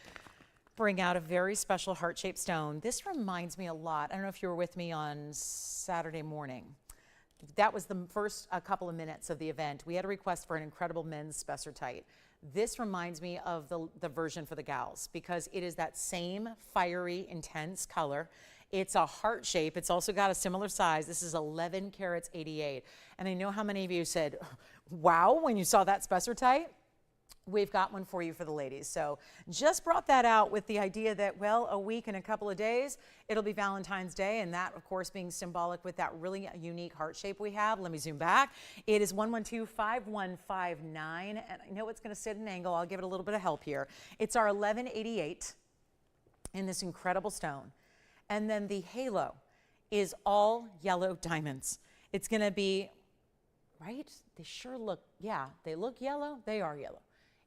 bring out a very special heart-shaped stone. This reminds me a lot. I don't know if you were with me on Saturday morning. That was the first couple of minutes of the event. We had a request for an incredible men's Spessartite. This reminds me of the version for the gals, because it is that same fiery, intense color. It's a heart shape. It's also got a similar size. This is 11 carats 88. And I know how many of you said, wow, when you saw that Spessartite. We've got one for you for the ladies. So just brought that out with the idea that, well, a week and a couple of days, it'll be Valentine's Day, and that, of course, being symbolic with that really unique heart shape we have. Let me zoom back. It is 112-5159, and I know it's going to sit at an angle. I'll give it a little bit of help here. It's our 1188 in this incredible stone. And then the halo is all yellow diamonds. It's going to be, right? They sure look, yeah, they look yellow. They are yellow.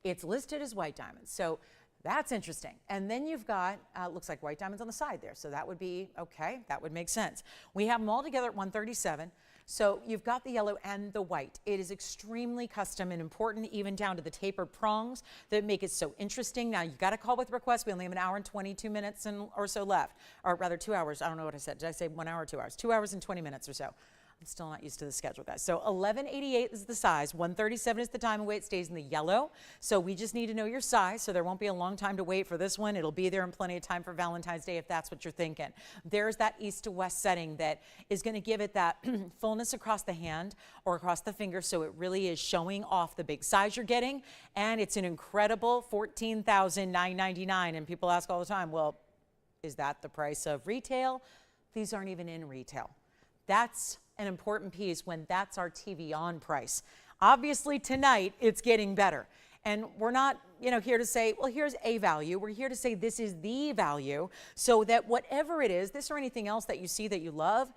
It's listed as white diamonds, so that's interesting. And then you've got, looks like white diamonds on the side there, so that would be, okay, that would make sense. We have them all together at 137, so you've got the yellow and the white. It is extremely custom and important, even down to the tapered prongs that make it so interesting. Now, you've got to call with requests. We only have an hour and 22 minutes or so left, or rather 2 hours. I don't know what I said. Did I say 1 hour or 2 hours? 2 hours and 20 minutes or so. I'm still not used to the schedule, guys. So 1188 is the size. 137 is the diamond weight. Stays in the yellow. So we just need to know your size, so there won't be a long time to wait for this one. It'll be there in plenty of time for Valentine's Day if that's what you're thinking. There's that east to west setting that is going to give it that fullness across the hand or across the finger, so it really is showing off the big size you're getting. And it's an incredible $14,999. And people ask all the time, well, is that the price of retail? These aren't even in retail. That's an important piece when that's our TVON price. Obviously tonight it's getting better, and we're not here to say, well, here's a value. We're here to say this is the value, so that whatever it is, this or anything else that you see that you love,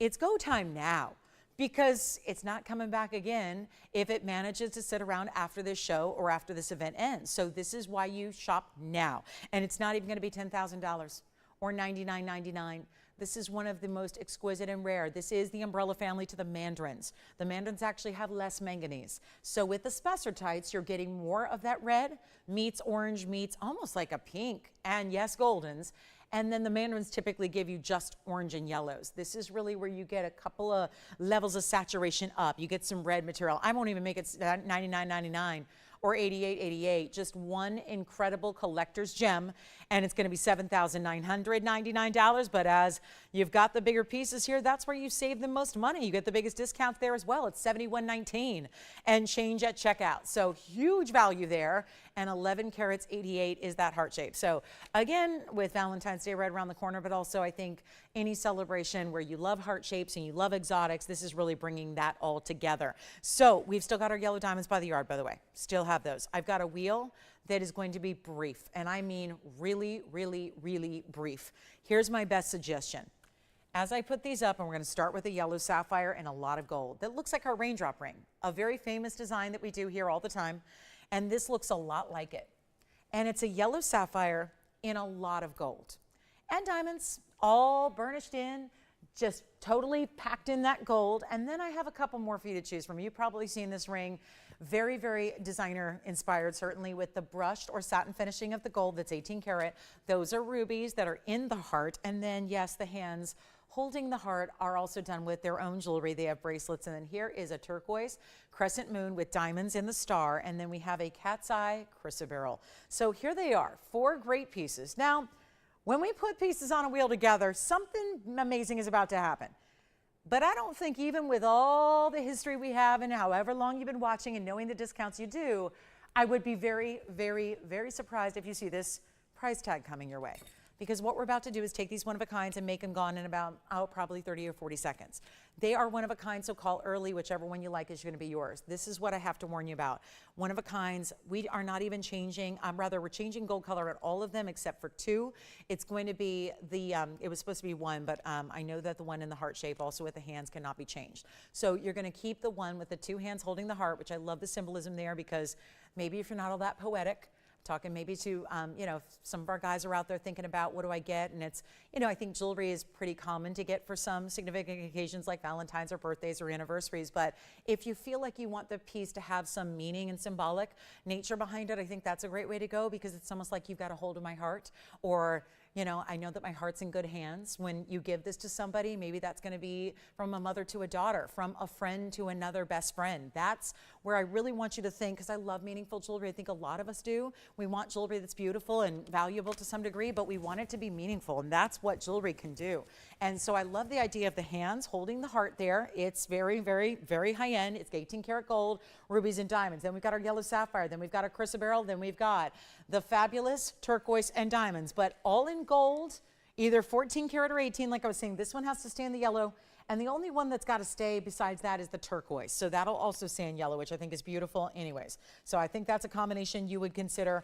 it's go time now, because it's not coming back again if it manages to sit around after this show or after this event ends. So this is why you shop now, and it's not even going to be $10,000 or $99.99. This is one of the most exquisite and rare. This is the umbrella family to the mandarins. The mandarins actually have less manganese. So with the Spessartites, you're getting more of that red, meets orange, meets almost like a pink, and yes, goldens. And then the mandarins typically give you just orange and yellows. This is really where you get a couple of levels of saturation up. You get some red material. I won't even make it $99.99. or $88.88, just one incredible collector's gem, and it's going to be $7,999. But as you've got the bigger pieces here, that's where you save the most money. You get the biggest discounts there as well. It's $71.19 and change at checkout. So huge value there. and 11 carats 88 is that heart shape. So again, with Valentine's Day right around the corner, but also I think any celebration where you love heart shapes and you love exotics, this is really bringing that all together. So we've still got our yellow diamonds by the yard, by the way. Still have those. I've got a wheel that is going to be brief, and I mean really, really, really brief. Here's my best suggestion. As I put these up, and we're going to start with a yellow sapphire and a lot of gold. That looks like our raindrop ring, a very famous design that we do here all the time. And this looks a lot like it. And it's a yellow sapphire in a lot of gold. And diamonds, all burnished in, just totally packed in that gold. And then I have a couple more for you to choose from. You've probably seen this ring. Very, very designer inspired, certainly with the brushed or satin finishing of the gold that's 18 karat. Those are rubies that are in the heart. And then, yes, the hands holding the heart are also done with their own jewelry. They have bracelets. And then here is a turquoise crescent moon with diamonds in the star. And then we have a cat's eye chrysoberyl. So here they are, 4 great pieces. Now, when we put pieces on a wheel together, something amazing is about to happen. But I don't think even with all the history we have and however long you've been watching and knowing the discounts you do, I would be very, very, very surprised if you see this price tag coming your way. Because what we're about to do is take these one-of-a-kinds and make them gone in about, probably 30 or 40 seconds. They are one-of-a-kind, so call early. Whichever one you like is going to be yours. This is what I have to warn you about. One-of-a-kinds, we are not even changing, we're changing gold color at all of them except for 2. It's going to be the, it was supposed to be 1, but I know that the one in the heart shape also with the hands cannot be changed. So you're going to keep the one with the 2 hands holding the heart, which I love the symbolism there because maybe if you're not all that poetic, talking maybe to, some of our guys are out there thinking about what do I get, and it's, I think jewelry is pretty common to get for some significant occasions like Valentine's or birthdays or anniversaries, but if you feel like you want the piece to have some meaning and symbolic nature behind it, I think that's a great way to go because it's almost like you've got a hold of my heart, or I know that my heart's in good hands. When you give this to somebody, maybe that's going to be from a mother to a daughter, from a friend to another best friend. That's where I really want you to think, because I love meaningful jewelry. I think a lot of us do. We want jewelry that's beautiful and valuable to some degree, but we want it to be meaningful, and that's what jewelry can do. And so I love the idea of the hands holding the heart there. It's very, very, very high end. It's 18 karat gold, rubies and diamonds. Then we've got our yellow sapphire. Then we've got our chrysoberyl. Then we've got the fabulous turquoise and diamonds, but all in gold, either 14 karat or 18. Like I was saying, this one has to stay in the yellow, and the only one that's got to stay besides that is the turquoise. So that'll also stay in yellow, which I think is beautiful anyways. So I think that's a combination you would consider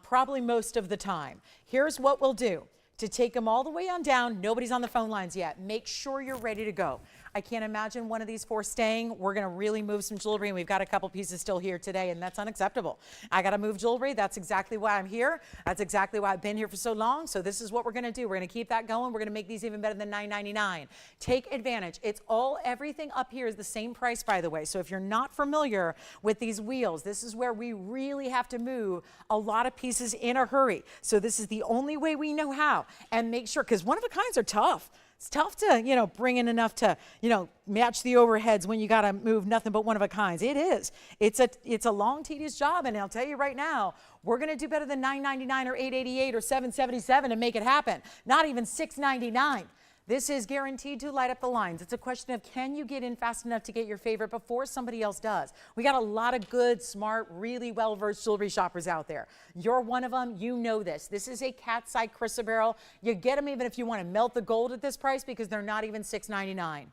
probably most of the time. Here's what we'll do. To take them all the way on down, nobody's on the phone lines yet. Make sure you're ready to go. I can't imagine one of these 4 staying. We're going to really move some jewelry, and we've got a couple pieces still here today, and that's unacceptable. I got to move jewelry. That's exactly why I'm here. That's exactly why I've been here for so long. So this is what we're going to do. We're going to keep that going. We're going to make these even better than $9.99. Take advantage. Everything up here is the same price, by the way. So if you're not familiar with these wheels, this is where we really have to move a lot of pieces in a hurry. So this is the only way we know how. And make sure, because one-of-a-kinds are tough. It's tough to, bring in enough to, match the overheads when you got to move nothing but one-of-a-kinds. It is. It's a long, tedious job, and I'll tell you right now, we're going to do better than $9.99 or $8.88 or $7.77 to make it happen. Not even $6.99. This is guaranteed to light up the lines. It's a question of, can you get in fast enough to get your favorite before somebody else does? We got a lot of good, smart, really well-versed jewelry shoppers out there. You're one of them. You know this. This is a cat's eye chrysoberyl. You get them even if you want to melt the gold at this price because they're not even $6.99.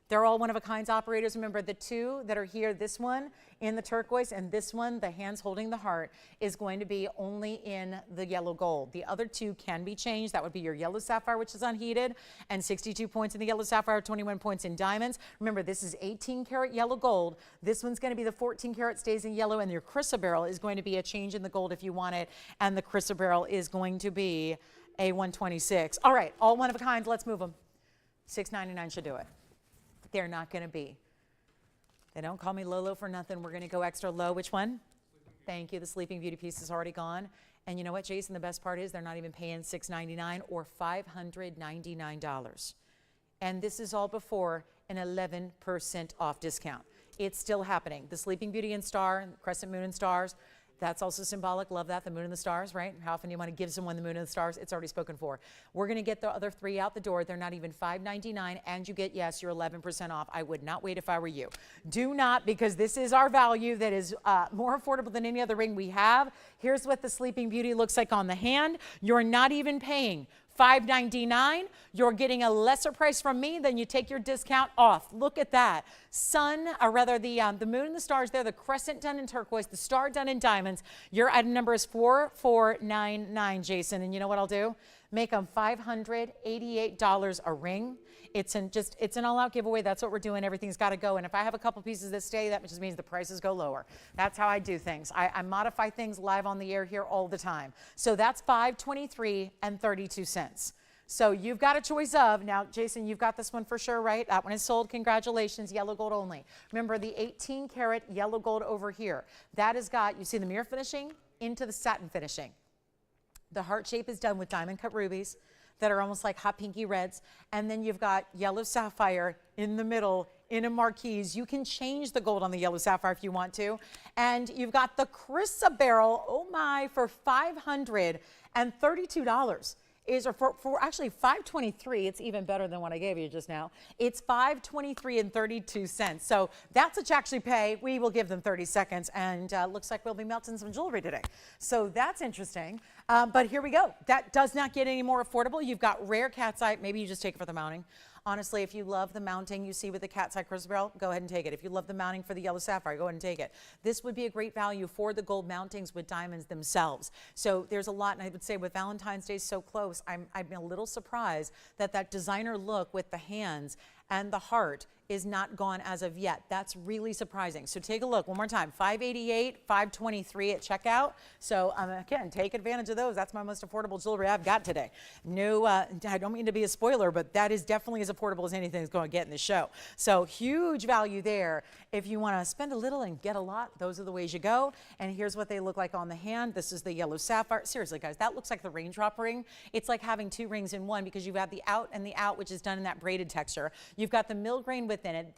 They're all one-of-a-kinds operators. Remember, the 2 that are here, this one in the turquoise and this one, the hands holding the heart, is going to be only in the yellow gold. The other 2 can be changed. That would be your yellow sapphire, which is unheated, and 62 points in the yellow sapphire, 21 points in diamonds. Remember, this is 18 karat yellow gold. This one's going to be the 14 karat stays in yellow, and your chrysoberyl is going to be a change in the gold if you want it, and the chrysoberyl is going to be a 126. All right, all one-of-a-kind. Let's move them. $6.99 should do it. They're not going to be. They don't call me Lolo for nothing. We're going to go extra low. Which one? Thank you. The Sleeping Beauty piece is already gone. And you know what, Jason? The best part is they're not even paying $6.99 or $599. And this is all before an 11% off discount. It's still happening. The Sleeping Beauty and Star, Crescent Moon and Stars, That's also symbolic. Love that. The moon and the stars, right? How often do you want to give someone the moon and the stars? It's already spoken for. We're going to get the other 3 out the door. They're not even $5.99, and you get, yes, your 11% off. I would not wait if I were you. Do not, because this is our value that is more affordable than any other ring we have. Here's what the Sleeping Beauty looks like on the hand. You're not even paying $5.99. You're getting a lesser price from me, then you take your discount off. Look at that. Sun, or rather the moon and the stars there, the crescent done in turquoise, the star done in diamonds. Your item number is 4499, Jason. And you know what I'll do? Make them $588 a ring. It's an all-out giveaway. That's what we're doing. Everything's got to go. And if I have a couple pieces that stay, that just means the prices go lower. That's how I do things. I modify things live on the air here all the time. So that's $523 and 32 cents. So you've got a choice of, now, Jason, you've got this one for sure, right? That one is sold. Congratulations, yellow gold only. Remember the 18 karat yellow gold over here. That has got, you see the mirror finishing into the satin finishing. The heart shape is done with diamond cut rubies that are almost like hot pinky reds. And then you've got yellow sapphire in the middle in a marquise. You can change the gold on the yellow sapphire if you want to. And you've got the chrysoberyl, oh my, for $532. Or for actually $523. It's even better than what I gave you just now. It's $523 and 32 cents. So that's what you actually pay. We will give them 30 seconds, and looks like we'll be melting some jewelry today. So that's interesting. But here we go. That does not get any more affordable. You've got rare cat's eye. Maybe you just take it for the mounting. Honestly, if you love the mounting you see with the cat's eye chrysoberyl, go ahead and take it. If you love the mounting for the yellow sapphire, go ahead and take it. This would be a great value for the gold mountings with diamonds themselves. So there's a lot, and I would say with Valentine's Day so close, I'm a little surprised that designer look with the hands and the heart is not gone as of yet. That's really surprising. So take a look one more time. $588, $523 at checkout. So again, take advantage of those. That's my most affordable jewelry I've got today. No, I don't mean to be a spoiler, but that is definitely as affordable as anything is going to get in the show. So huge value there. If you want to spend a little and get a lot, those are the ways you go. And here's what they look like on the hand. This is the yellow sapphire. Seriously, guys, that looks like the raindrop ring. It's like having 2 rings in one because you've got the out and the out, which is done in that braided texture. You've got the mill grain within it.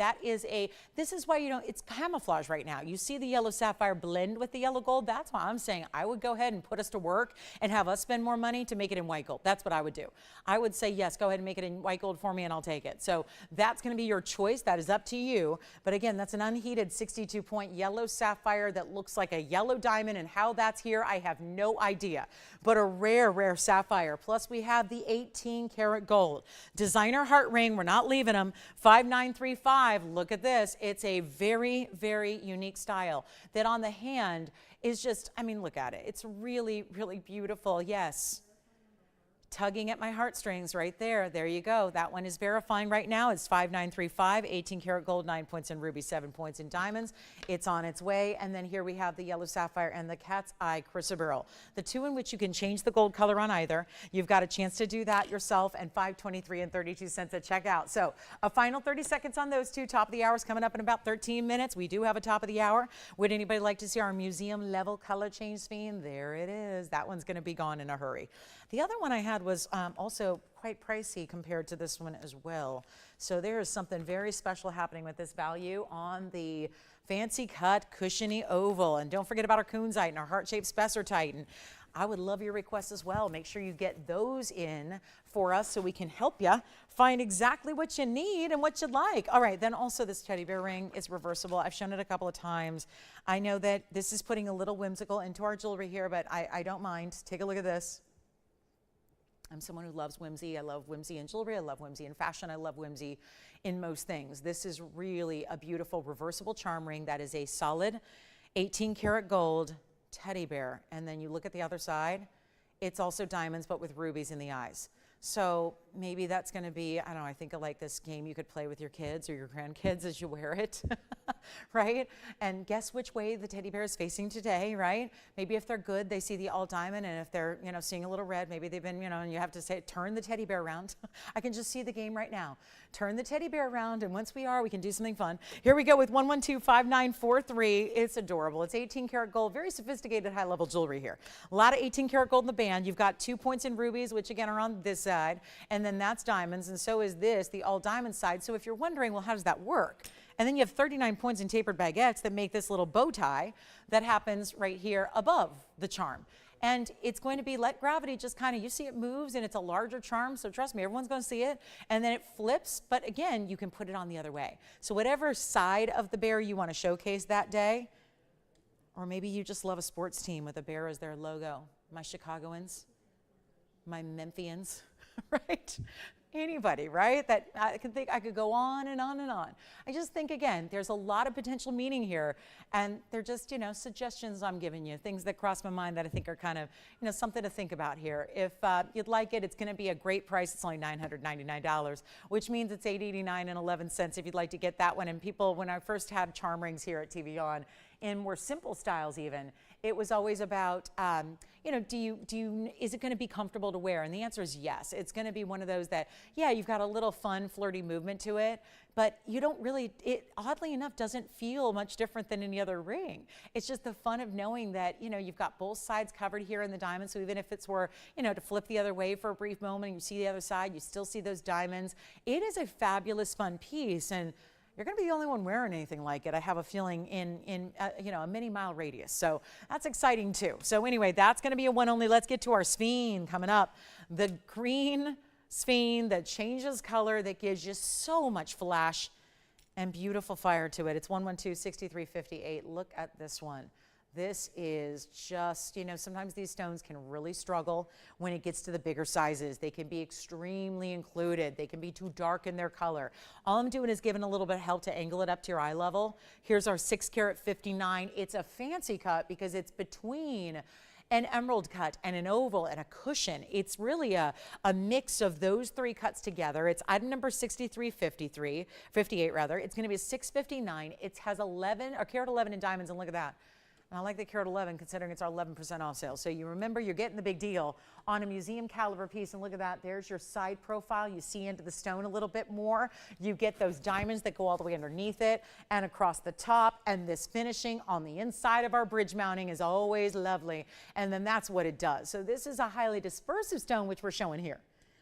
This is why it's camouflage right now. You see the yellow sapphire blend with the yellow gold. That's why I'm saying I would go ahead and put us to work and have us spend more money to make it in white gold. That's what I would do. I would say, yes, go ahead and make it in white gold for me and I'll take it. So that's going to be your choice. That is up to you. But again, that's an unheated 62-point yellow sapphire that looks like a yellow diamond, and how that's here, I have no idea. But a rare, rare sapphire. Plus we have the 18 karat gold. Designer heart ring. We're not leaving them. $5,935. Look at this. It's a very, very unique style that on the hand is just, I mean, look at it. It's really, really beautiful. Yes. Tugging at my heartstrings right there. There you go. That one is verifying right now. It's $5,935, 18 karat gold, 9 points in ruby, 7 points in diamonds. It's on its way. And then here we have the yellow sapphire and the cat's eye chrysoberyl. The 2 in which you can change the gold color on either. You've got a chance to do that yourself, and $523 and 32 cents at checkout. So a final 30 seconds on those 2. Top of the hour is coming up in about 13 minutes. We do have a top of the hour. Would anybody like to see our museum level color change sphene? There it is. That one's going to be gone in a hurry. The other one I had was also quite pricey compared to this one as well. So there is something very special happening with this value on the fancy cut cushiony oval. And don't forget about our Kunzite and our heart-shaped Spessartite. And I would love your requests as well. Make sure you get those in for us so we can help you find exactly what you need and what you like. All right, then also this teddy bear ring is reversible. I've shown it a couple of times. I know that this is putting a little whimsical into our jewelry here, but I don't mind. Take a look at this. I'm someone who loves whimsy. I love whimsy in jewelry. I love whimsy in fashion. I love whimsy in most things. This is really a beautiful reversible charm ring that is a solid 18 karat gold teddy bear. And then you look at the other side, it's also diamonds, but with rubies in the eyes. So maybe that's going to be, I don't know, I think I like this game you could play with your kids or your grandkids as you wear it, right? And guess which way the teddy bear is facing today, right? Maybe if they're good, they see the all diamond, and if they're, seeing a little red, maybe they've been, and you have to say, turn the teddy bear around. I can just see the game right now. Turn the teddy bear around, and once we can do something fun. Here we go with 1125943. It's adorable. It's 18 karat gold, very sophisticated high-level jewelry here. A lot of 18 karat gold in the band. You've got 2 points in rubies, which again are on this side, and then that's diamonds, and so is this, the all diamond side. So if you're wondering, well, how does that work? And then you have 39 points in tapered baguettes that make this little bow tie that happens right here above the charm. And it's going to be let gravity just kind of, you see it moves and it's a larger charm. So trust me, everyone's going to see it. And then it flips. But again, you can put it on the other way. So whatever side of the bear you want to showcase that day, or maybe you just love a sports team with a bear as their logo. My Chicagoans, my Memphians, right? Anybody, right? That I can think I could go on and on and on. I just think, again, there's a lot of potential meaning here, and they're just, suggestions I'm giving you, things that cross my mind that I think are kind of, something to think about here. If you'd like it, it's going to be a great price. It's only $999, which means it's $889.11 if you'd like to get that one. And people, when I first had charm rings here at TVON, in more simple styles even, it was always about, is it going to be comfortable to wear? And the answer is yes. It's going to be one of those that, yeah, you've got a little fun, flirty movement to it, but you don't really, it oddly enough doesn't feel much different than any other ring. It's just the fun of knowing that, you've got both sides covered here in the diamond. So even if it's were, to flip the other way for a brief moment and you see the other side, you still see those diamonds. It is a fabulous, fun piece. And you're going to be the only one wearing anything like it, I have a feeling, in a mini-mile radius. So that's exciting, too. So anyway, that's going to be a one only. Let's get to our sphene coming up. The green sphene that changes color, that gives you so much flash and beautiful fire to it. It's 112-6358. Look at this one. This is just, sometimes these stones can really struggle when it gets to the bigger sizes. They can be extremely included. They can be too dark in their color. All I'm doing is giving a little bit of help to angle it up to your eye level. Here's our 6 carat 59. It's a fancy cut because it's between an emerald cut and an oval and a cushion. It's really a mix of those three cuts together. It's item number 58 rather. It's going to be a 659. It has carat 11 in diamonds, and look at that. And I like the carat 11 considering it's our 11% off sale. So you remember you're getting the big deal on a museum caliber piece. And look at that. There's your side profile. You see into the stone a little bit more. You get those diamonds that go all the way underneath it and across the top. And this finishing on the inside of our bridge mounting is always lovely. And then that's what it does. So this is a highly dispersive stone, which we're showing here.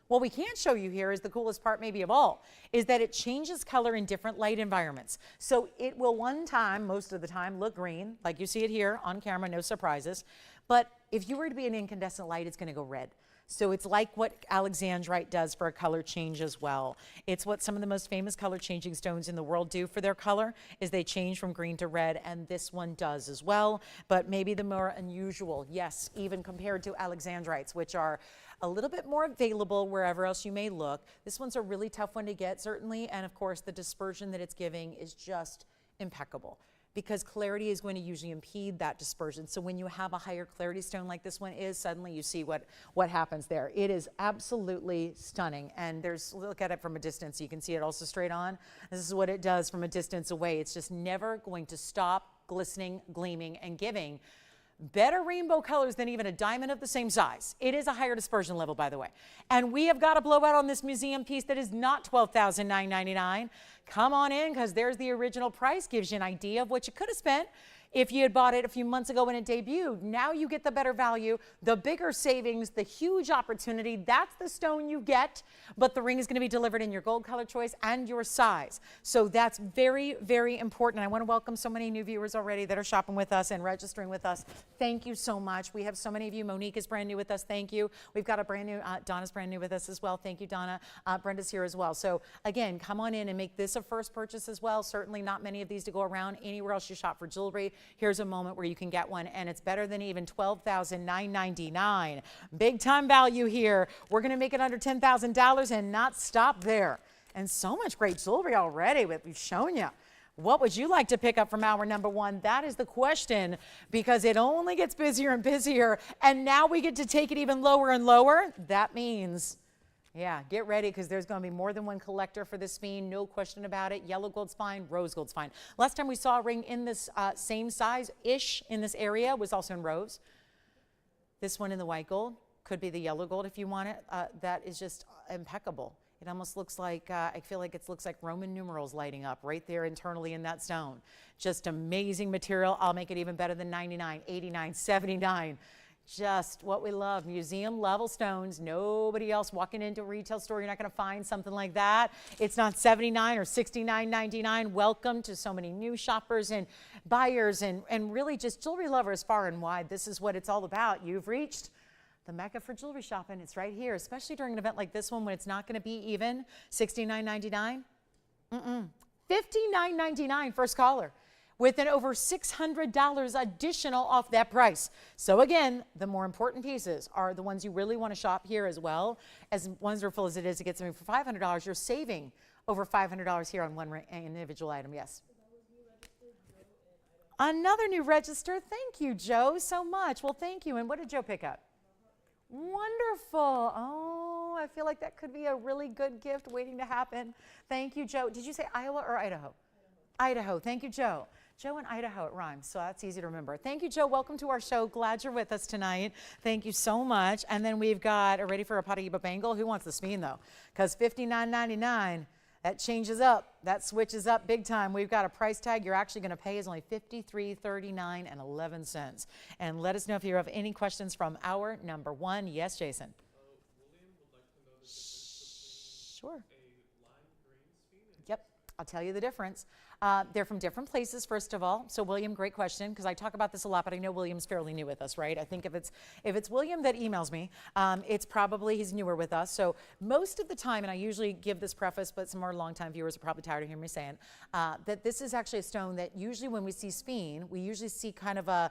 What we can't show you here is the coolest part maybe of all, is that it changes color in different light environments. So it will most of the time, look green, like you see it here on camera, no surprises. But if you were to be an incandescent light, it's going to go red. So it's like what Alexandrite does for a color change as well. It's what some of the most famous color changing stones in the world do for their color, is they change from green to red, and this one does as well. But maybe the more unusual, yes, even compared to Alexandrites, which are a little bit more available wherever else you may look. This one's a really tough one to get, certainly, and of course the dispersion that it's giving is just impeccable, because clarity is going to usually impede that dispersion. So when you have a higher clarity stone like this one is, suddenly you see what happens there. It is absolutely stunning. And look at it from a distance. You can see it also straight on. This is what it does from a distance away. It's just never going to stop glistening, gleaming, and giving better rainbow colors than even a diamond of the same size. It is a higher dispersion level, by the way. And we have got a blowout on this museum piece that is not $12,999. Come on in, because there's the original price. Gives you an idea of what you could have spent if you had bought it a few months ago when it debuted. Now you get the better value, the bigger savings, the huge opportunity. That's the stone you get, but the ring is going to be delivered in your gold color choice and your size. So that's very, very important. I want to welcome so many new viewers already that are shopping with us and registering with us. Thank you so much. We have so many of you. Monique is brand new with us. Thank you. We've got a brand new, Donna's brand new with us as well. Thank you, Donna. Brenda's here as well. So again, come on in and make this a first purchase as well. Certainly not many of these to go around anywhere else you shop for jewelry. Here's a moment where you can get one, and it's better than even $12,999. Big time value here. We're going to make it under $10,000 and not stop there. And so much great jewelry already we've shown you. What would you like to pick up from hour number one? That is the question, because it only gets busier and busier, and now we get to take it even lower and lower. That means, yeah, get ready, because there's going to be more than one collector for this sphene, no question about it. Yellow gold's fine, rose gold's fine. Last time we saw a ring in this same size-ish in this area was also in rose. This one in the white gold, could be the yellow gold if you want it. That is just impeccable. It almost looks like, I feel like it looks like Roman numerals lighting up right there internally in that stone. Just amazing material. I'll make it even better than 99, 89, 79. Just what we love, museum level stones. Nobody else walking into a retail store, you're not going to find something like that. It's not $79 or $69.99. Welcome to so many new shoppers and buyers and really just jewelry lovers far and wide. This is what it's all about. You've reached the mecca for jewelry shopping. It's right here, especially during an event like this one when it's not going to be even $69.99. $59.99 first caller, with an over $600 additional off that price. So again, the more important pieces are the ones you really want to shop here as well. As wonderful as it is to get something for $500, you're saving over $500 here on one individual item. Yes. Another new register. Thank you, Joe, so much. Well, thank you. And what did Joe pick up? Wonderful. Oh, I feel like that could be a really good gift waiting to happen. Thank you, Joe. Did you say Iowa or Idaho? Idaho. Thank you, Joe. Joe and Idaho, it rhymes, so that's easy to remember. Thank you, Joe. Welcome to our show. Glad you're with us tonight. Thank you so much. And then we've got, ready for a Paraiba bangle? Who wants the spine, though? Because $59.99, that changes up. That switches up big time. We've got a price tag you're actually going to pay is only $53.39.11. And let us know if you have any questions from our number one. Yes, Jason. William would like to know the difference Sure. between a lime green spine and Yep, I'll tell you the difference. They're from different places, first of all. So William, great question, because I talk about this a lot, but I know William's fairly new with us, right? I think if it's William that emails me, it's probably he's newer with us. So most of the time, and I usually give this preface, but some more longtime viewers are probably tired of hearing me saying, that this is actually a stone that usually when we see spine, we usually see kind of I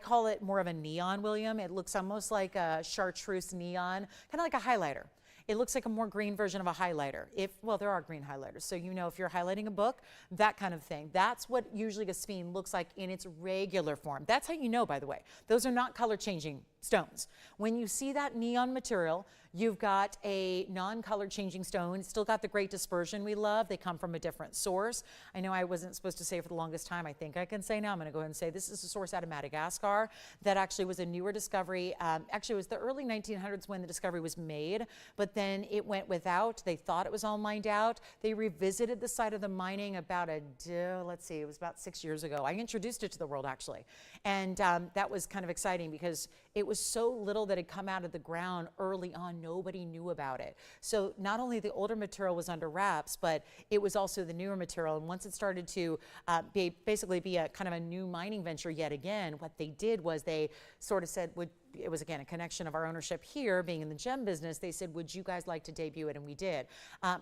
call it more of a neon, William. It looks almost like a chartreuse neon, kind of like a highlighter. It looks like a more green version of a highlighter. Well, there are green highlighters. So you know if you're highlighting a book, that kind of thing. That's what usually a spine looks like in its regular form. That's how you know, by the way. Those are not color changing stones. When you see that neon material, you've got a non-color changing stone. It's still got the great dispersion we love. They come from a different source. I know I wasn't supposed to say for the longest time. I think I can say now. I'm going to go ahead and say this is a source out of Madagascar that actually was a newer discovery. Actually, it was the early 1900s when the discovery was made, but then it went without. They thought it was all mined out. They revisited the site of the mining about let's see, it was about 6 years ago. I introduced it to the world, actually. And that was kind of exciting because it was so little that had come out of the ground early on. Nobody knew about it. So not only the older material was under wraps, but it was also the newer material. And once it started to basically be a kind of a new mining venture yet again, what they did was they sort of said, it was again a connection of our ownership here being in the gem business. They said, would you guys like to debut it? And we did.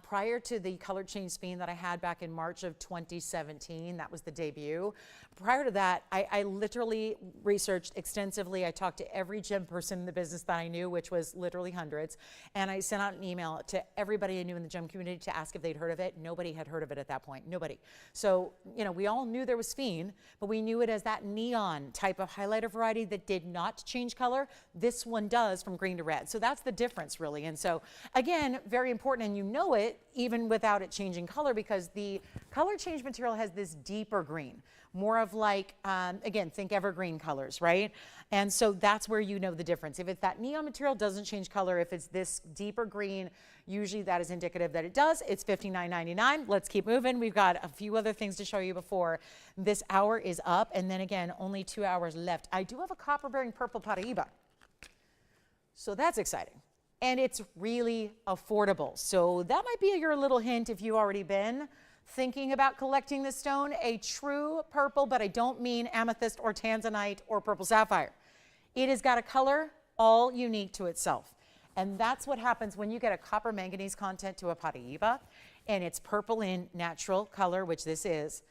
Prior to the color change spine that I had back in March of 2017, that was the debut. Prior to that, I literally researched extensively. I talked to every gem person in the business that I knew, which was literally hundreds. And I sent out an email to everybody I knew in the gem community to ask if they'd heard of it. Nobody had heard of it at that point. Nobody. So, you know, we all knew there was sphene, but we knew it as that neon type of highlighter variety that did not change color. This one does from green to red. So that's the difference, really. And so, again, very important, and you know it even without it changing color because the color change material has this deeper green, more of like, again, think evergreen colors, right? And so that's where you know the difference. If it's that neon material, doesn't change color. If it's this deeper green, usually that is indicative that it does. It's $59.99. Let's keep moving. We've got a few other things to show you before this hour is up. And then again, only 2 hours left. I do have a copper-bearing purple Paraiba. So that's exciting. And it's really affordable. So that might be your little hint if you've already been thinking about collecting this stone. A true purple, but I don't mean amethyst or tanzanite or purple sapphire. It has got a color all unique to itself. And that's what happens when you get a copper manganese content to a Paraiba, and it's purple in natural color, which this is.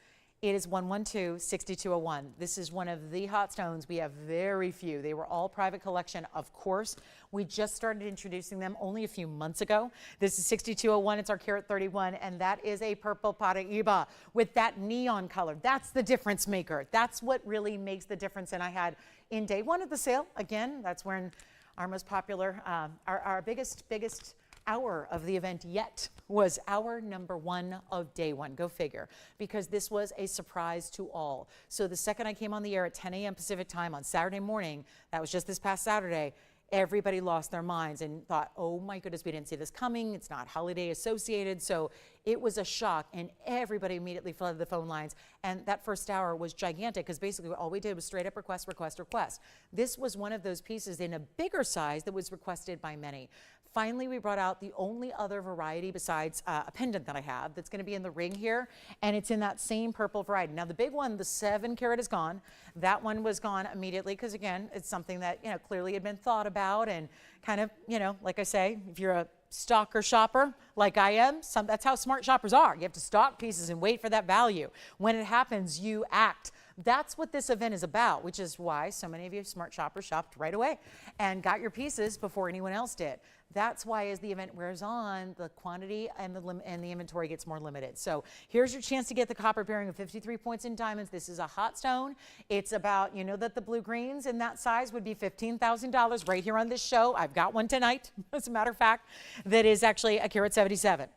It is 112-6201. This is one of the hot stones. We have very few. They were all private collection, of course. We just started introducing them only a few months ago. This is 6201. It's our carat 31, and that is a purple Paraiba with that neon color. That's the difference maker. That's what really makes the difference. And I had in day one of the sale, again, that's when our most popular, our biggest hour of the event yet was our number one of day one. Go figure, because this was a surprise to all. So the second I came on the air at 10 a.m. Pacific time on Saturday morning, that was just this past Saturday, everybody lost their minds and thought, oh my goodness, we didn't see this coming. It's not holiday associated. So it was a shock, and everybody immediately flooded the phone lines. And that first hour was gigantic because basically all we did was straight up request, request, request. This was one of those pieces in a bigger size that was requested by many. Finally, we brought out the only other variety besides a pendant that I have that's going to be in the ring here, and it's in that same purple variety. Now, the big one, the 7 carat, is gone. That one was gone immediately because, again, it's something that, you know, clearly had been thought about and kind of, you know, like I say, if you're a stalker shopper like I am, that's how smart shoppers are. You have to stock pieces and wait for that value. When it happens, you act. That's what this event is about, which is why so many of you smart shoppers shopped right away and got your pieces before anyone else did. That's why as the event wears on, the quantity and the inventory gets more limited. So here's your chance to get the copper bearing of 53 points in diamonds. This is a hot stone. It's about, you know that the blue greens in that size would be $15,000 right here on this show. I've got one tonight, as a matter of fact, that is actually a carat 77.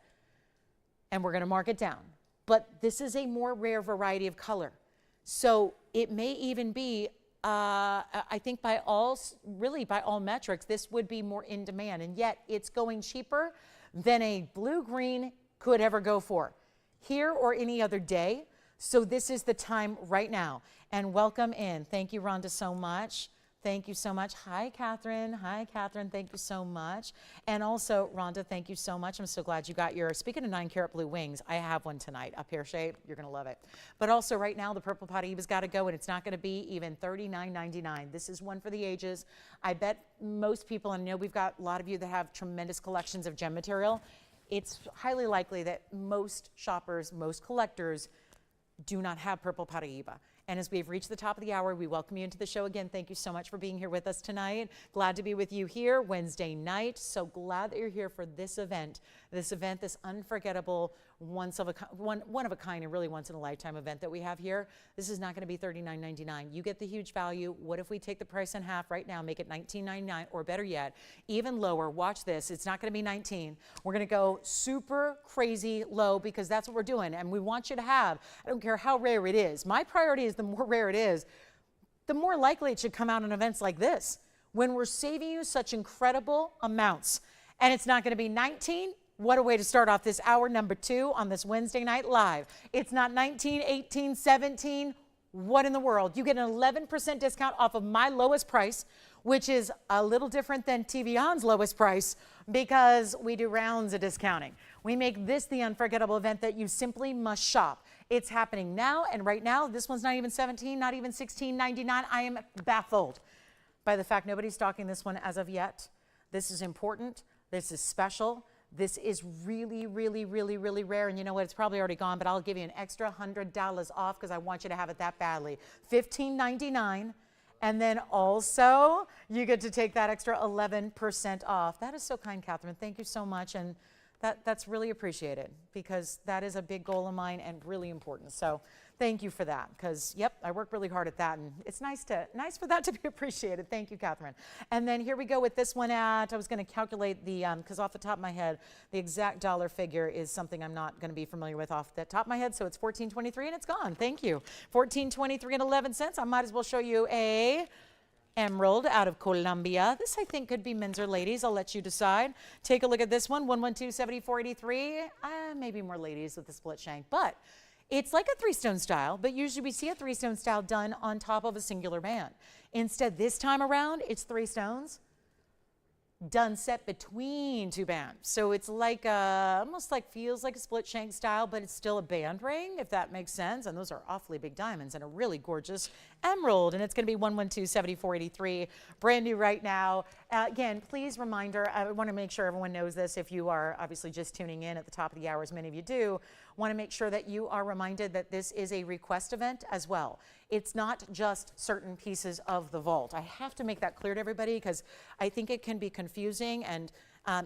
And we're going to mark it down. But this is a more rare variety of color. So it may even be, I think by all metrics, this would be more in demand. And yet it's going cheaper than a blue-green could ever go for here or any other day. So this is the time right now. And welcome in. Thank you, Rhonda, so much. Thank you so much. Hi, Catherine. Hi, Catherine. Thank you so much. And also, Rhonda, thank you so much. I'm so glad you got your, speaking of 9 carat blue wings, I have one tonight, a pear shape. You're going to love it. But also right now, the purple Paraiba's got to go, and it's not going to be even $39.99. This is one for the ages. I bet most people, and I know we've got a lot of you that have tremendous collections of gem material, it's highly likely that most shoppers, most collectors do not have purple Paraiba. And as we've reached the top of the hour, we welcome you into the show again. Thank you so much for being here with us tonight. Glad to be with you here Wednesday night. So glad that you're here for this event, this unforgettable, one of a kind and really once in a lifetime event that we have here. This is not going to be $39.99. You get the huge value. What if we take the price in half right now, make it $19.99, or better yet, even lower? Watch this. It's not going to be $19. We're going to go super crazy low because that's what we're doing. And we want you to have, I don't care how rare it is. My priority is the more rare it is, the more likely it should come out in events like this when we're saving you such incredible amounts. And it's not going to be 19. What a way to start off this hour number 2 on this Wednesday night live. It's not 19, 18, 17. What in the world? You get an 11% discount off of my lowest price, which is a little different than TVON's lowest price because we do rounds of discounting. We make this the unforgettable event that you simply must shop. It's happening now, and right now, this one's not even 17, not even 16.99. I am baffled by the fact nobody's stocking this one as of yet. This is important. This is special. This is really, really, really, really rare. And you know what? It's probably already gone, but I'll give you an extra $100 off because I want you to have it that badly. $15.99. And then also, you get to take that extra 11% off. That is so kind, Catherine. Thank you so much. And that's really appreciated because that is a big goal of mine and really important. So thank you for that because, yep, I work really hard at that. And it's nice for that to be appreciated. Thank you, Catherine. And then here we go with this one at, I was going to calculate the, because off the top of my head, the exact dollar figure is something I'm not going to be familiar with off the top of my head. So it's $14.23 and it's gone. Thank you. $14.23 and 11 cents. I might as well show you a emerald out of Colombia. This I think could be men's or ladies. I'll let you decide. Take a look at this one, 112-7483. Maybe more ladies with the split shank, but it's like a 3-stone style, but usually we see a 3-stone style done on top of a singular band. Instead, this time around, it's 3 stones done set between 2 bands. So it's like almost like feels like a split shank style, but it's still a band ring, if that makes sense. And those are awfully big diamonds and a really gorgeous emerald. And it's going to be 112-7483, brand new right now. Again, please reminder, I want to make sure everyone knows this. If you are obviously just tuning in at the top of the hour, as many of you do, want to make sure that you are reminded that this is a request event as well. It's not just certain pieces of the vault. I have to make that clear to everybody because I think it can be confusing and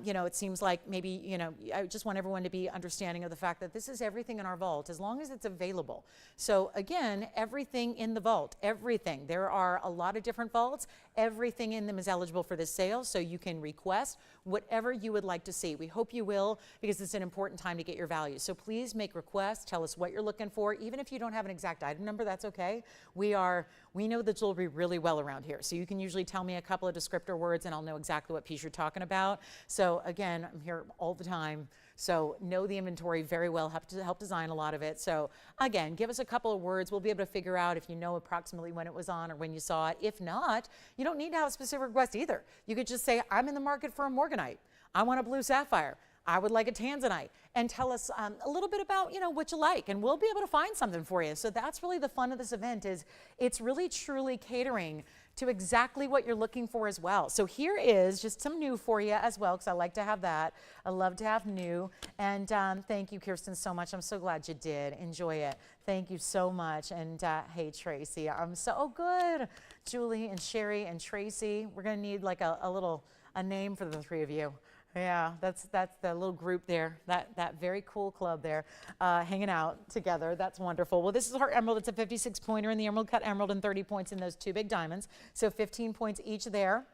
you know, it seems like maybe, you know, I just want everyone to be understanding of the fact that this is everything in our vault as long as it's available. So again, everything in the vault, everything. There are a lot of different vaults. Everything in them is eligible for this sale, so you can request whatever you would like to see. We hope you will, because it's an important time to get your value. So please make requests, tell us what you're looking for. Even if you don't have an exact item number, that's okay. We know the jewelry really well around here, so you can usually tell me a couple of descriptor words and I'll know exactly what piece you're talking about. So again, I'm here all the time, so know the inventory very well, have to help design a lot of it. So again, give us a couple of words. We'll be able to figure out if you know approximately when it was on or when you saw it. If not, you don't need to have a specific request either. You could just say, I'm in the market for a morganite. I want a blue sapphire. I would like a Tanzanite, and tell us a little bit about, what you like, and we'll be able to find something for you. So that's really the fun of this event, is it's really truly catering to exactly what you're looking for as well. So here is just some new for you as well, because I like to have that. I love to have new. And thank you, Kirsten, so much. I'm so glad you did. Enjoy it. Thank you so much. And hey, Tracy, I'm so good. Julie and Sherry and Tracy, we're going to need like a name for the three of you. Yeah, that's the little group there, that very cool club there, hanging out together. That's wonderful. Well, this is our emerald. It's a 56 pointer in the emerald cut emerald, and 30 points in those two big diamonds. So 15 points each there.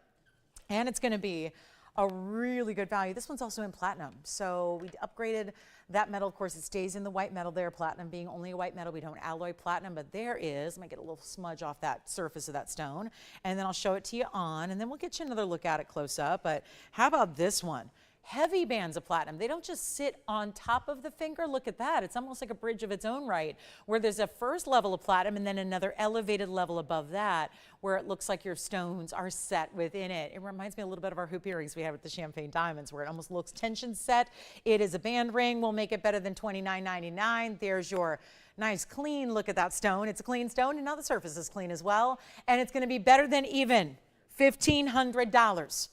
And it's going to be a really good value. This one's also in platinum. So we upgraded that metal. Of course, it stays in the white metal there. Platinum being only a white metal. We don't alloy platinum, but there is, let me get a little smudge off that surface of that stone. And then I'll show it to you on, and then we'll get you another look at it close up. But how about this one? Heavy bands of platinum. They don't just sit on top of the finger. Look at that. It's almost like a bridge of its own right, where there's a first level of platinum and then another elevated level above that, where it looks like your stones are set within it. It reminds me a little bit of our hoop earrings we have with the champagne diamonds, where it almost looks tension set. It is a band ring. We'll make it better than $29.99. There's your nice clean look at that stone. It's a clean stone, and now the surface is clean as well. And it's going to be better than even $1,500.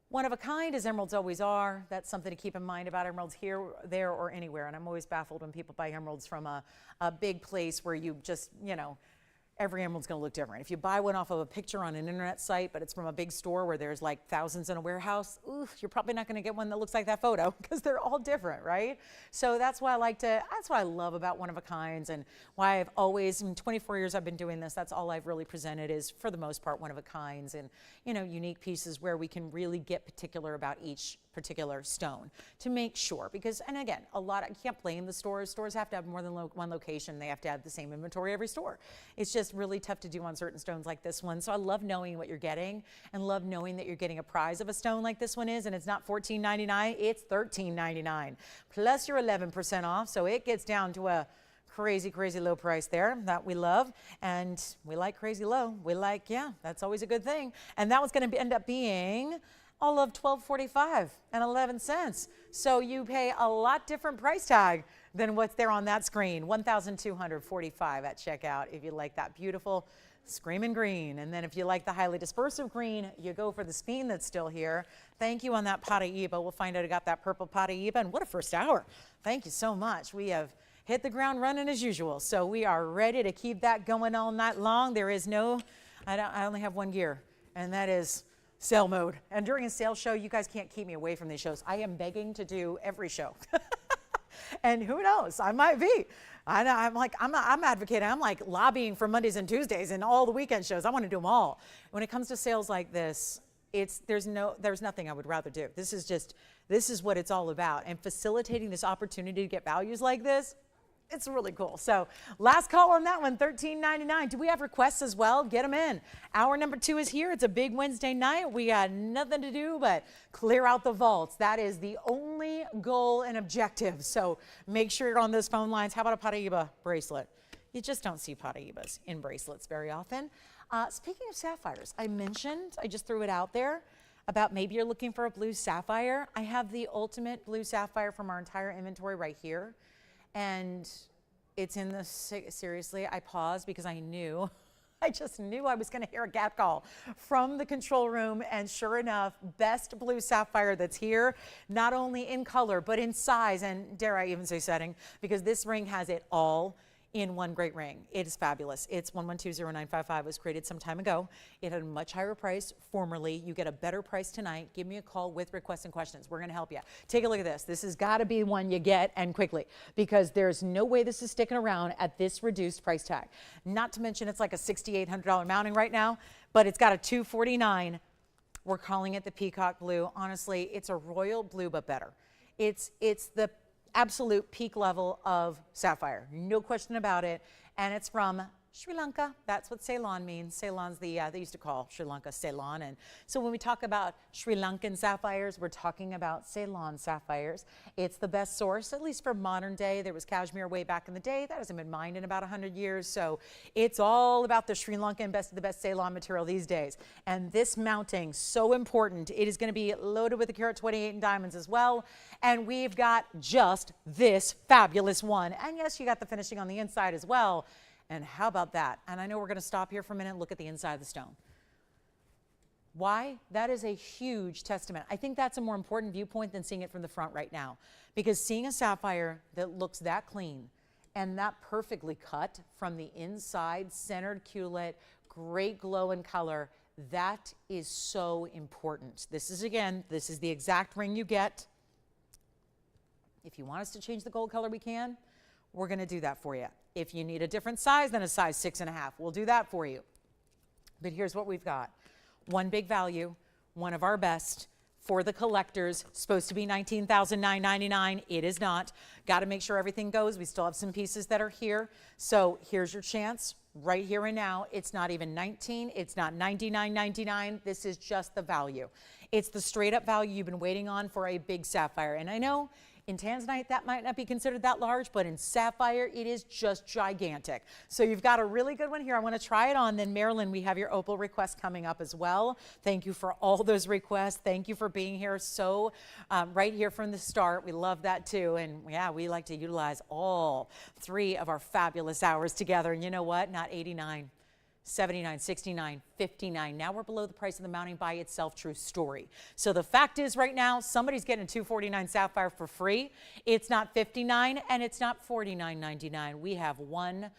One of a kind, as emeralds always are. That's something to keep in mind about emeralds here, there, or anywhere. And I'm always baffled when people buy emeralds from a big place where you just, every emerald's going to look different. If you buy one off of a picture on an internet site, but it's from a big store where there's like thousands in a warehouse, you're probably not going to get one that looks like that photo, because they're all different, right? So that's why that's what I love about one of a kinds, and why I've always, in 24 years I've been doing this, that's all I've really presented is, for the most part, one of a kinds, and unique pieces where we can really get particular about each particular stone to make sure, because, and again, you can't blame the stores. Stores have to have more than one location. They have to have the same inventory every store. It's just really tough to do on certain stones like this one. So I love knowing what you're getting, and love knowing that you're getting a prize of a stone like this one is, and it's not $14.99, it's $13.99 plus your 11% off. So it gets down to a crazy, crazy low price there that we love, and we like crazy low. We like, that's always a good thing. And that was going to end up being all of $12.45 and 11 cents. So you pay a lot different price tag than what's there on that screen. $1,245 at checkout if you like that beautiful screaming green. And then if you like the highly dispersive green, you go for the spine that's still here. Thank you on that Paraiba. We'll find out I got that purple Paraiba, and what a first hour. Thank you so much. We have hit the ground running as usual. So we are ready to keep that going all night long. There is I only have one gear, and that is sale mode. And during a sale show, you guys can't keep me away from these shows. I am begging to do every show. And who knows, I might be. I'm advocating, I'm like lobbying for Mondays and Tuesdays and all the weekend shows. I want to do them all. When it comes to sales like this, there's nothing I would rather do. This is what it's all about. And facilitating this opportunity to get values like this, it's really cool. So last call on that one, $13.99. Do we have requests as well? Get them in. Hour number 2 is here. It's a big Wednesday night. We got nothing to do but clear out the vaults. That is the only goal and objective. So make sure you're on those phone lines. How about a Paraiba bracelet? You just don't see Paraibas in bracelets very often. Speaking of sapphires, I just threw it out there about maybe you're looking for a blue sapphire. I have the ultimate blue sapphire from our entire inventory right here. And it's in the, seriously, I paused because I just knew I was going to hear a cat call from the control room. And sure enough, best blue sapphire that's here, not only in color, but in size, and dare I even say setting, because this ring has it all. in one great ring. It is fabulous. It's 1120955. It was created some time ago. It had a much higher price formerly. You get a better price tonight. Give me a call with requests and questions. We're going to help you. Take a look at this. This has got to be one you get, and quickly, because there's no way this is sticking around at this reduced price tag. Not to mention it's like a $6,800 mounting right now, but it's got a $249. We're calling it the peacock blue. Honestly, it's a royal blue, but better. It's the absolute peak level of sapphire, no question about it, and it's from Sri Lanka. That's what Ceylon means. Ceylon's they used to call Sri Lanka Ceylon, and so when we talk about Sri Lankan sapphires, we're talking about Ceylon sapphires. It's the best source, at least for modern day. There was cashmere way back in the day. That hasn't been mined in about 100 years, so it's all about the Sri Lankan best of the best Ceylon material these days. And this mounting, so important. It is going to be loaded with a carat 28 in diamonds as well, and we've got just this fabulous one. And yes, you got the finishing on the inside as well. And how about that? And I know we're going to stop here for a minute and look at the inside of the stone. Why? That is a huge testament. I think that's a more important viewpoint than seeing it from the front right now. Because seeing a sapphire that looks that clean and that perfectly cut from the inside, centered culet, great glow and color, that is so important. This is the exact ring you get. If you want us to change the gold color, we can. We're going to do that for you. If you need a different size than a size 6.5, we'll do that for you. But here's what we've got. One big value, one of our best for the collectors, supposed to be $19,999. It is not. Got to make sure everything goes. We still have some pieces that are here. So here's your chance right here and now. It's not even $19. It's not $99.99. This is just the value. It's the straight up value you've been waiting on for a big sapphire. And I know in Tanzanite, that might not be considered that large, but in sapphire, it is just gigantic. So you've got a really good one here. I want to try it on. Then, Marilyn, we have your opal request coming up as well. Thank you for all those requests. Thank you for being here so right here from the start. We love that too. And yeah, we like to utilize all three of our fabulous hours together. And you know what? Not 89. 79, 69, 59. Now we're below the price of the mounting by itself. True story. So the fact is right now, somebody's getting a $249 sapphire for free. It's not $59 and it's not $49.99. We have one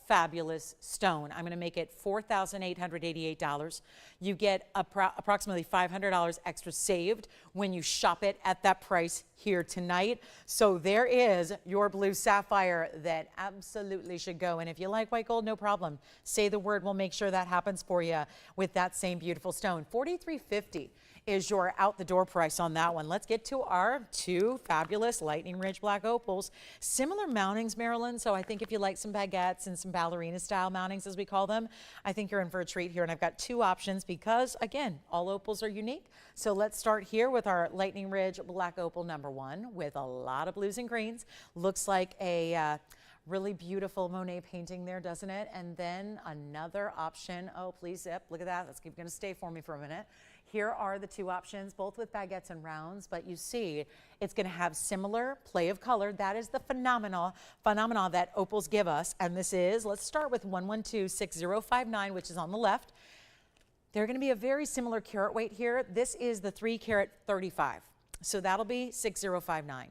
fabulous stone. I'm going to make it $4,888. You get approximately $500 extra saved when you shop it at that price here tonight. So there is your blue sapphire that absolutely should go. And if you like white gold, no problem. Say the word. We'll make sure that happens for you with that same beautiful stone. $43.50 is your out the door price on that one. Let's get to our two fabulous Lightning Ridge black opals. Similar mountings, Marilyn. So I think if you like some baguettes and some ballerina style mountings, as we call them, I think you're in for a treat here. And I've got two options because, again, all opals are unique. So let's start here with our Lightning Ridge black opal #1 with a lot of blues and greens. Looks like a really beautiful Monet painting there, doesn't it? And then another option. Oh, please zip. Look at that. That's going to stay for me for a minute. Here are the two options, both with baguettes and rounds, but you see it's going to have similar play of color. That is the phenomenon that opals give us. And this is, let's start with 1126059, which is on the left. They're going to be a very similar carat weight here. This is the 3 carat 35. So that'll be 6059.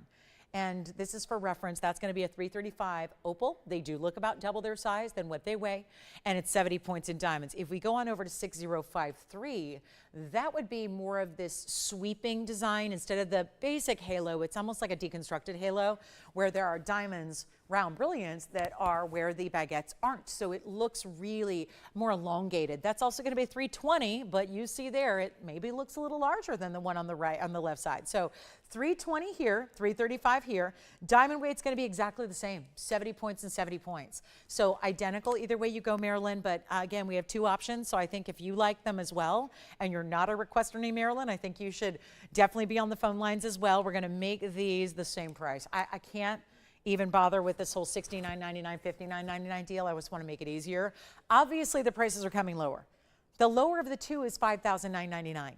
And this is for reference. That's going to be a 335 opal. They do look about double their size than what they weigh, and it's 70 points in diamonds. If we go on over to 6053, that would be more of this sweeping design instead of the basic halo. It's almost like a deconstructed halo where there are diamonds, round brilliants, that are where the baguettes aren't. So it looks really more elongated. That's also going to be 320, but you see there, it maybe looks a little larger than the one on the right, on the left side. So 320 here, 335 here. Diamond weight's going to be exactly the same, 70 points and 70 points. So identical either way you go, Marilyn, but again, we have two options. So I think if you like them as well, and you're not a requester named Marilyn, I think you should definitely be on the phone lines as well. We're going to make these the same price. I can't even bother with this whole $69.99, $59.99 deal. I just want to make it easier. Obviously, the prices are coming lower. The lower of the two is $5,999.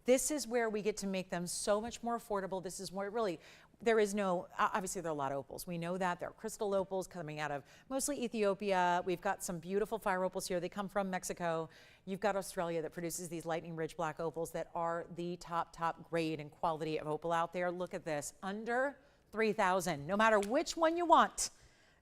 This is where we get to make them so much more affordable. This is where really, there is no, obviously there are a lot of opals. We know that. There are crystal opals coming out of mostly Ethiopia. We've got some beautiful fire opals here. They come from Mexico. You've got Australia that produces these Lightning Ridge black opals that are the top grade and quality of opal out there. Look at this, under 3,000. No matter which one you want,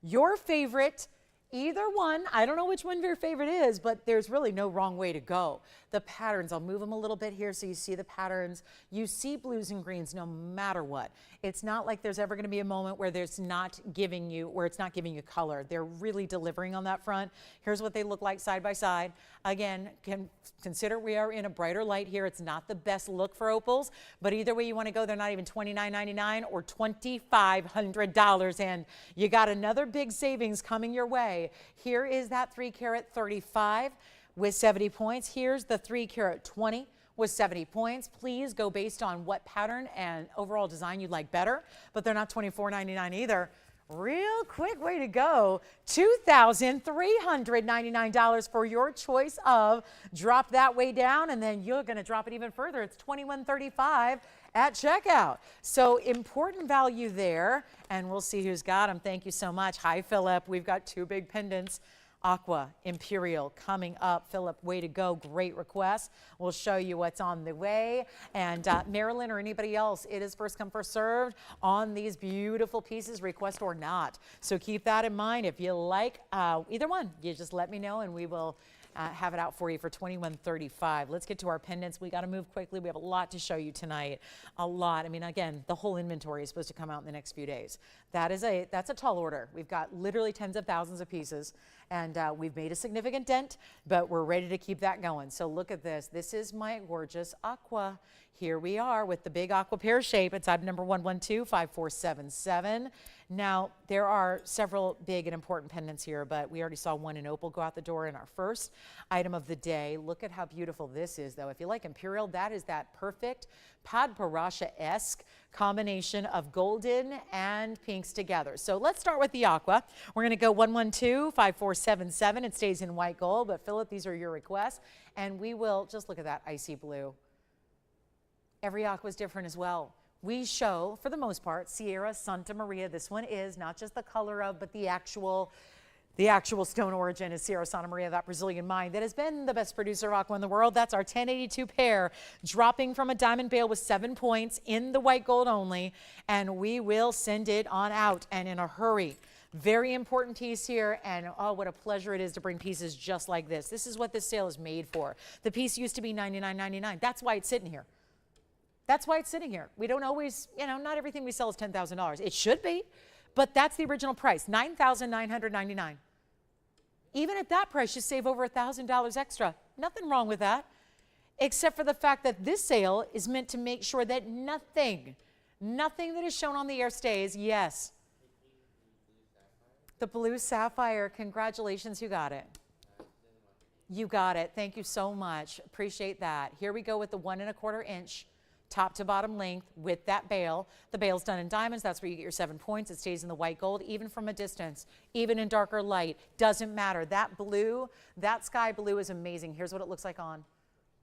Your favorite, either one. I don't know which one your favorite is, but there's really no wrong way to go. The patterns, I'll move them a little bit here so you see the patterns. You see blues and greens no matter what. It's not like there's ever going to be a moment where it's not giving you color. They're really delivering on that front. Here's what they look like side by side. Again, consider we are in a brighter light here. It's not the best look for opals, but either way you want to go, they're not even $29.99 or $2,500, and you got another big savings coming your way. Here is that 3 carat 35 with 70 points. Here's the 3 carat 20 with 70 points. Please go based on what pattern and overall design you'd like better, but they're not $24.99 either. Real quick way to go, $2,399 for your choice of drop that way down, and then you're going to drop it even further. It's $21.35 at checkout. So important value there, and we'll see who's got them. Thank you so much. Hi, Philip. We've got 2 big pendants. Aqua Imperial coming up. Philip, way to go. Great request. We'll show you what's on the way. And Marilyn or anybody else, it is first come, first served on these beautiful pieces, request or not. So keep that in mind. If you like either one, you just let me know and we will have it out for you for $21.35. Let's get to our pendants. We got to move quickly. We have a lot to show you tonight. A lot. I mean, again, the whole inventory is supposed to come out in the next few days. That's a tall order. We've got literally tens of thousands of pieces, and we've made a significant dent, but we're ready to keep that going. So look at this. This is my gorgeous aqua. Here we are with the big aqua pear shape. It's item number 1125477. Now, there are several big and important pendants here, but we already saw one in opal go out the door in our first item of the day. Look at how beautiful this is, though. If you like imperial, that is that perfect Padparasha-esque combination of golden and pinks together. So let's start with the aqua. We're going to go 1125477. It stays in white gold, but Philip, these are your requests, and we will just look at that icy blue. Every aqua is different as well. We show, for the most part, Sierra Santa Maria. This one is not just the color of, but the actual stone origin is Sierra Santa Maria, that Brazilian mine that has been the best producer of aqua in the world. That's our 1082 pair, dropping from a diamond bale with 7 points in the white gold only, and we will send it on out and in a hurry. Very important piece here, and oh, what a pleasure it is to bring pieces just like this. This is what this sale is made for. The piece used to be $99.99. That's why it's sitting here. That's why it's sitting here. We don't always, not everything we sell is $10,000. It should be, but that's the original price, $9,999. Even at that price, you save over $1,000 extra. Nothing wrong with that, except for the fact that this sale is meant to make sure that nothing that is shown on the air stays. Yes. The blue sapphire. Congratulations, you got it. You got it. Thank you so much. Appreciate that. Here we go with the 1 1/4 inch. Top to bottom length with that bale. The bale's done in diamonds. That's where you get your 7 points. It stays in the white gold, even from a distance, even in darker light. Doesn't matter. That blue, that sky blue is amazing. Here's what it looks like on.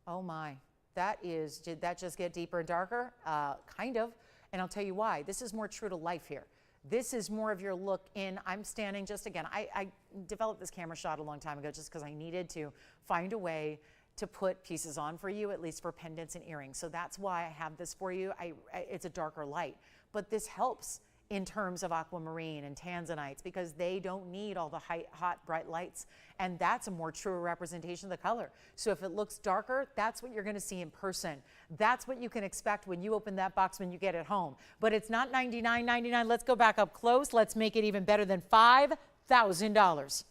Oh my. Did that just get deeper and darker? Kind of. And I'll tell you why. This is more true to life here. This is more of your look in. I'm standing just again. I developed this camera shot a long time ago just because I needed to find a way to put pieces on for you, at least for pendants and earrings. So that's why I have this for you. It's a darker light, but this helps in terms of aquamarine and tanzanites because they don't need all the hot, bright lights, and that's a more truer representation of the color. So if it looks darker, that's what you're gonna see in person. That's what you can expect when you open that box when you get it home. But it's not $99.99. Let's go back up close. Let's make it even better than $5,000.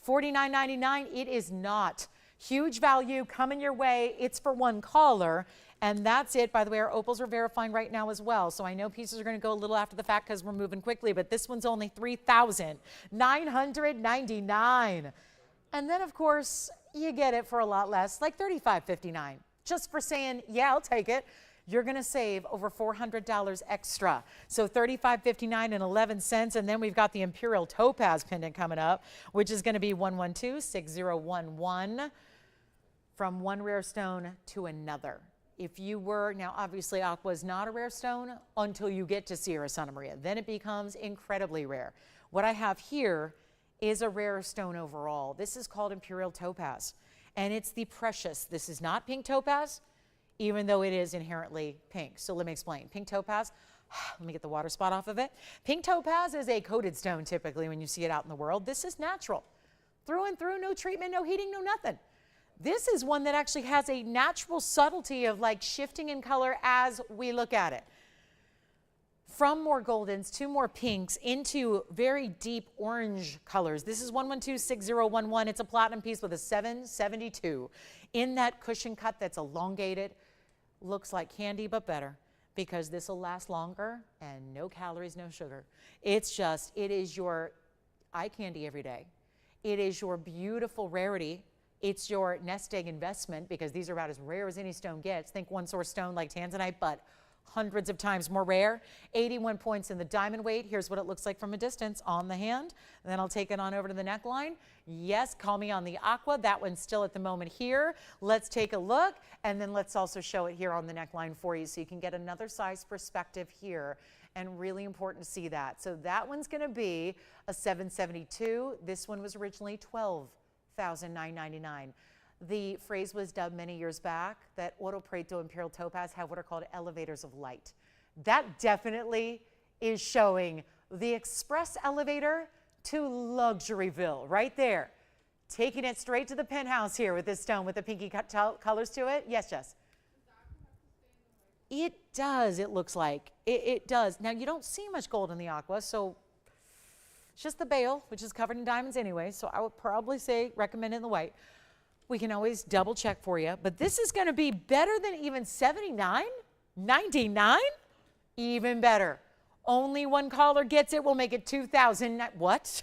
$49.99, it is not. Huge value coming your way. It's for one caller, and that's it. By the way, our opals are verifying right now as well, so I know pieces are going to go a little after the fact because we're moving quickly, but this one's only $3,999. And then, of course, you get it for a lot less, like $35.59. Just for saying, yeah, I'll take it. You're going to save over $400 extra. So $35.59 and 11 cents. And then we've got the Imperial Topaz pendant coming up, which is going to be 1126011 from one rare stone to another. If you were, now obviously aqua is not a rare stone until you get to Sierra Santa Maria. Then it becomes incredibly rare. What I have here is a rare stone overall. This is called Imperial Topaz, and it's the precious. This is not pink topaz, even though it is inherently pink. So let me explain. Pink topaz, Let me get the water spot off of it. Pink topaz is a coated stone typically when you see it out in the world. This is natural. Through and through, no treatment, no heating, no nothing. This is one that actually has a natural subtlety of like shifting in color as we look at it. From more goldens to more pinks into very deep orange colors. This is 1126011. It's a platinum piece with a 772 in that cushion cut that's elongated. Looks like candy, but better, because this will last longer and no calories, no sugar. It's just, it is your eye candy every day. It is your beautiful rarity. It's your nest egg investment, because these are about as rare as any stone gets. Think one source stone like Tanzanite, but hundreds of times more rare. 81 points in the diamond weight. Here's what it looks like from a distance on the hand. And then I'll take it on over to the neckline. Yes, call me on the aqua. That one's still at the moment here. Let's take a look, and then let's also show it here on the neckline for you so you can get another size perspective here. And really important to see that. So that one's going to be a 772. This one was originally $12,999. The phrase was dubbed many years back that Oro Preto and Imperial Topaz have what are called elevators of light. That definitely is showing the express elevator to Luxuryville right there. Taking it straight to the penthouse here with this stone with the pinky colors to it. Yes, Jess? It does, it looks like. It does. Now, you don't see much gold in the aqua, so it's just the bail, which is covered in diamonds anyway, so I would probably say recommend it in the white. We can always double check for you, but this is going to be better than even 79, 99, even better. Only one caller gets it. We'll make it 2,000. What?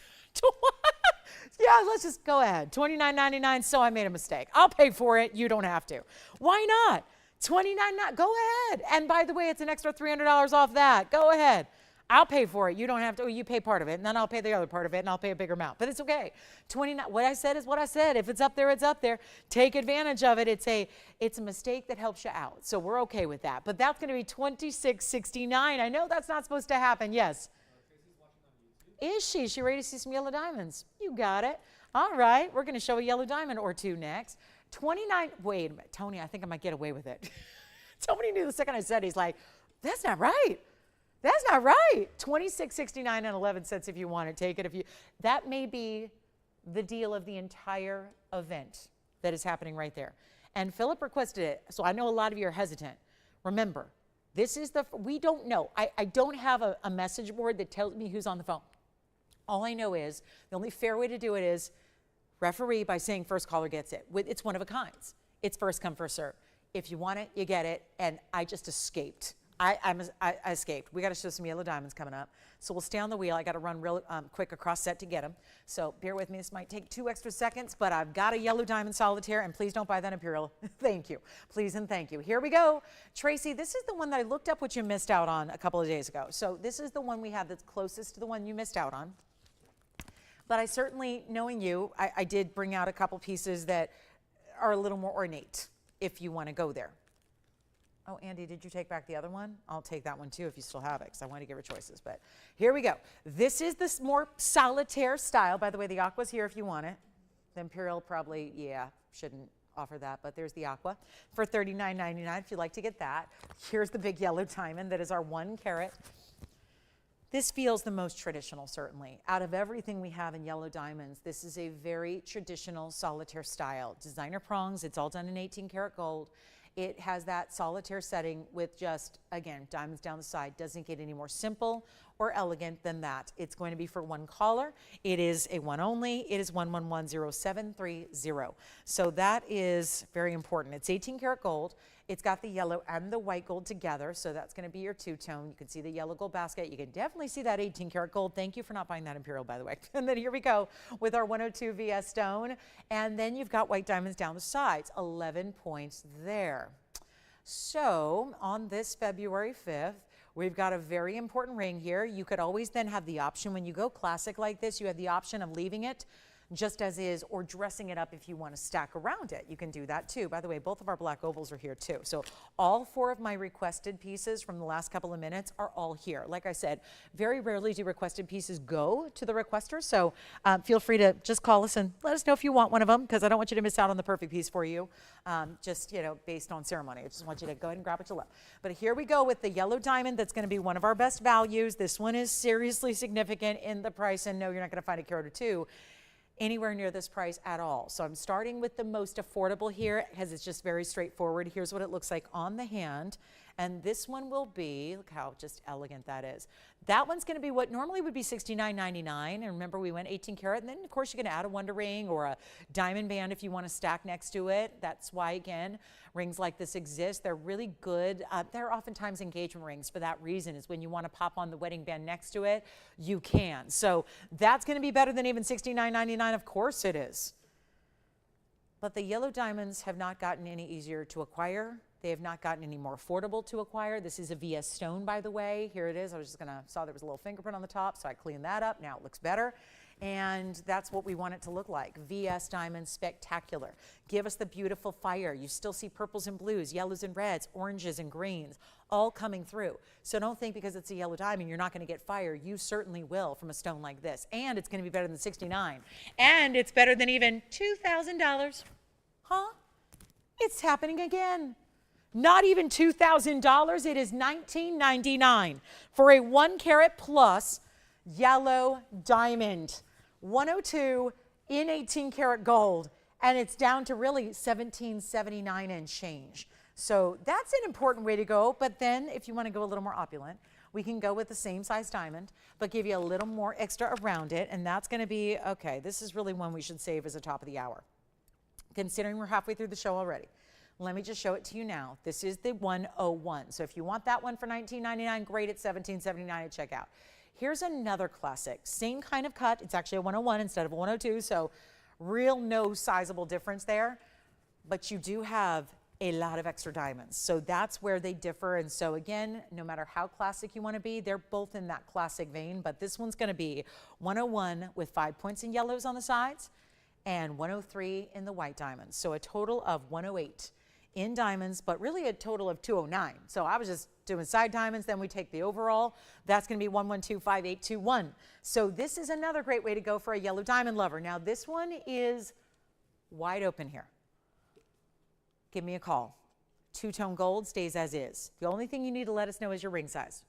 Yeah, let's just go ahead. $29.99. So I made a mistake. I'll pay for it. You don't have to. Why not? $29.99. Go ahead. And by the way, it's an extra $300 off that. Go ahead. I'll pay for it. You don't have to. You pay part of it, and then I'll pay the other part of it, and I'll pay a bigger amount. But it's okay. 29. What I said is what I said. If it's up there, it's up there. Take advantage of it. It's a mistake that helps you out. So we're okay with that. But that's going to be $26.69. I know that's not supposed to happen. Yes. Is she? She ready to see some yellow diamonds? You got it. All right. We're going to show a yellow diamond or two next. 29. Wait a minute, Tony. I think I might get away with it. Tony knew the second I said. He's like, that's not right. That's not right. $26.69 and 11 cents if you want it. Take it if you. That may be the deal of the entire event that is happening right there. And Philip requested it, so I know a lot of you are hesitant. Remember, this is we don't know. I don't have a message board that tells me who's on the phone. All I know is the only fair way to do it is referee by saying first caller gets it. It's one of a kinds. It's first come, first serve. If you want it, you get it. And I just escaped. I escaped. We got to show some yellow diamonds coming up. So we'll stay on the wheel. I got to run real quick across set to get them. So bear with me. This might take 2 extra seconds, but I've got a yellow diamond solitaire, and please don't buy that Imperial. Thank you. Please and thank you. Here we go. Tracy, this is the one that I looked up what you missed out on a couple of days ago. So this is the one we have that's closest to the one you missed out on. But I certainly, knowing you, I did bring out a couple pieces that are a little more ornate if you want to go there. Oh, Andy, did you take back the other one? I'll take that one too if you still have it, because I want to give her choices. But here we go. This is this more solitaire style. By the way, the aqua's here if you want it. The Imperial probably, yeah, shouldn't offer that, but there's the aqua for $39.99 if you'd like to get that. Here's the big yellow diamond that is our 1 carat. This feels the most traditional, certainly. Out of everything we have in yellow diamonds, this is a very traditional solitaire style. Designer prongs, it's all done in 18 karat gold. It has that solitaire setting with just, again, diamonds down the side. Doesn't get any more simple or elegant than that. It's going to be for 1 caller. It is a 1 only. It is 1110-730. So that is very important. It's 18 karat gold. It's got the yellow and the white gold together, so that's going to be your 2-tone. You can see the yellow gold basket. You can definitely see that 18 karat gold. Thank you for not buying that Imperial, by the way. And then here we go with our 102 VS stone. And then you've got white diamonds down the sides, 11 points there. So on this February 5th, we've got a very important ring here. You could always then have the option when you go classic like this, you have the option of leaving it just as is, or dressing it up if you want to stack around it. You can do that too. By the way, both of our black opals are here too. So all 4 of my requested pieces from the last couple of minutes are all here. Like I said, very rarely do requested pieces go to the requester. So feel free to just call us and let us know if you want one of them, because I don't want you to miss out on the perfect piece for you. Just, you know, based on ceremony. I just want you to go ahead and grab what you love. But here we go with the yellow diamond. That's going to be one of our best values. This one is seriously significant in the price, and no, you're not going to find a carat or 2 anywhere near this price at all. So I'm starting with the most affordable here, because it's just very straightforward. Here's what it looks like on the hand. And this one will be, look how just elegant that is. That one's going to be what normally would be $69.99. And remember, we went 18 karat. And then, of course, you can add a wonder ring or a diamond band if you want to stack next to it. That's why, again, rings like this exist. They're really good. They're oftentimes engagement rings for that reason, is when you want to pop on the wedding band next to it, you can. So that's going to be better than even $69.99. Of course it is. But the yellow diamonds have not gotten any easier to acquire. They have not gotten any more affordable to acquire. This is a VS stone, by the way. Here it is. I was just saw there was a little fingerprint on the top, so I cleaned that up. Now it looks better. And that's what we want it to look like. VS diamond, spectacular. Give us the beautiful fire. You still see purples and blues, yellows and reds, oranges and greens, all coming through. So don't think because it's a yellow diamond you're not going to get fire. You certainly will from a stone like this. And it's going to be better than $69. And it's better than even $2,000. Huh? It's happening again. Not even $2,000. It is $19.99 for a 1 carat plus yellow diamond. 102 in 18 karat gold. And it's down to really $17.79 and change. So that's an important way to go. But then if you want to go a little more opulent, we can go with the same size diamond, but give you a little more extra around it. And that's going to be, okay, this is really one we should save as a top of the hour, considering we're halfway through the show already. Let me just show it to you now. This is the 101. So if you want that one for $19.99, great, at $17.79 at checkout. Here's another classic. Same kind of cut. It's actually a 101 instead of a 102, so real no sizable difference there. But you do have a lot of extra diamonds. So that's where they differ. And so again, no matter how classic you want to be, they're both in that classic vein. But this one's going to be 101 with 5 points in yellows on the sides and 103 in the white diamonds. So a total of 108 in diamonds, but really a total of 209. So I was just doing side diamonds, then we take the overall. That's going to be 1125821. So this is another great way to go for a yellow diamond lover. Now this one is wide open here. Give me a call. Two-tone gold stays as is. The only thing you need to let us know is your ring size.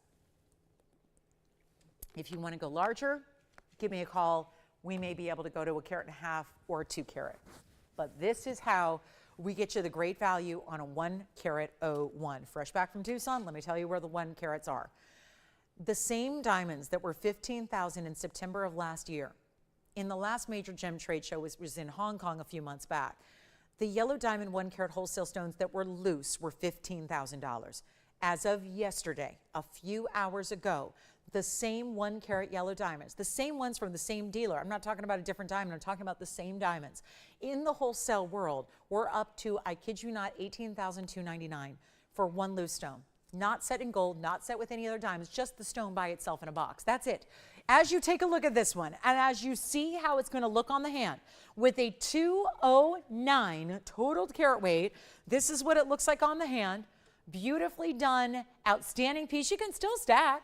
If you want to go larger, give me a call. We may be able to go to 1.5 carat or 2 carat. But this is how we get you the great value on a 1 carat 01. Fresh back from Tucson, let me tell you where the 1 carats are. The same diamonds that were $15,000 in September of last year, in the last major gem trade show, was in Hong Kong a few months back. The yellow diamond 1 carat wholesale stones that were loose were $15,000. As of yesterday, a few hours ago, the same 1 carat yellow diamonds, the same ones from the same dealer. I'm not talking about a different diamond. I'm talking about the same diamonds. In the wholesale world, we're up to, I kid you not, $18,299 for 1 loose stone. Not set in gold, not set with any other diamonds, just the stone by itself in a box. That's it. As you take a look at this one, and as you see how it's going to look on the hand, with a 209 total carat weight, this is what it looks like on the hand. Beautifully done, outstanding piece. You can still stack.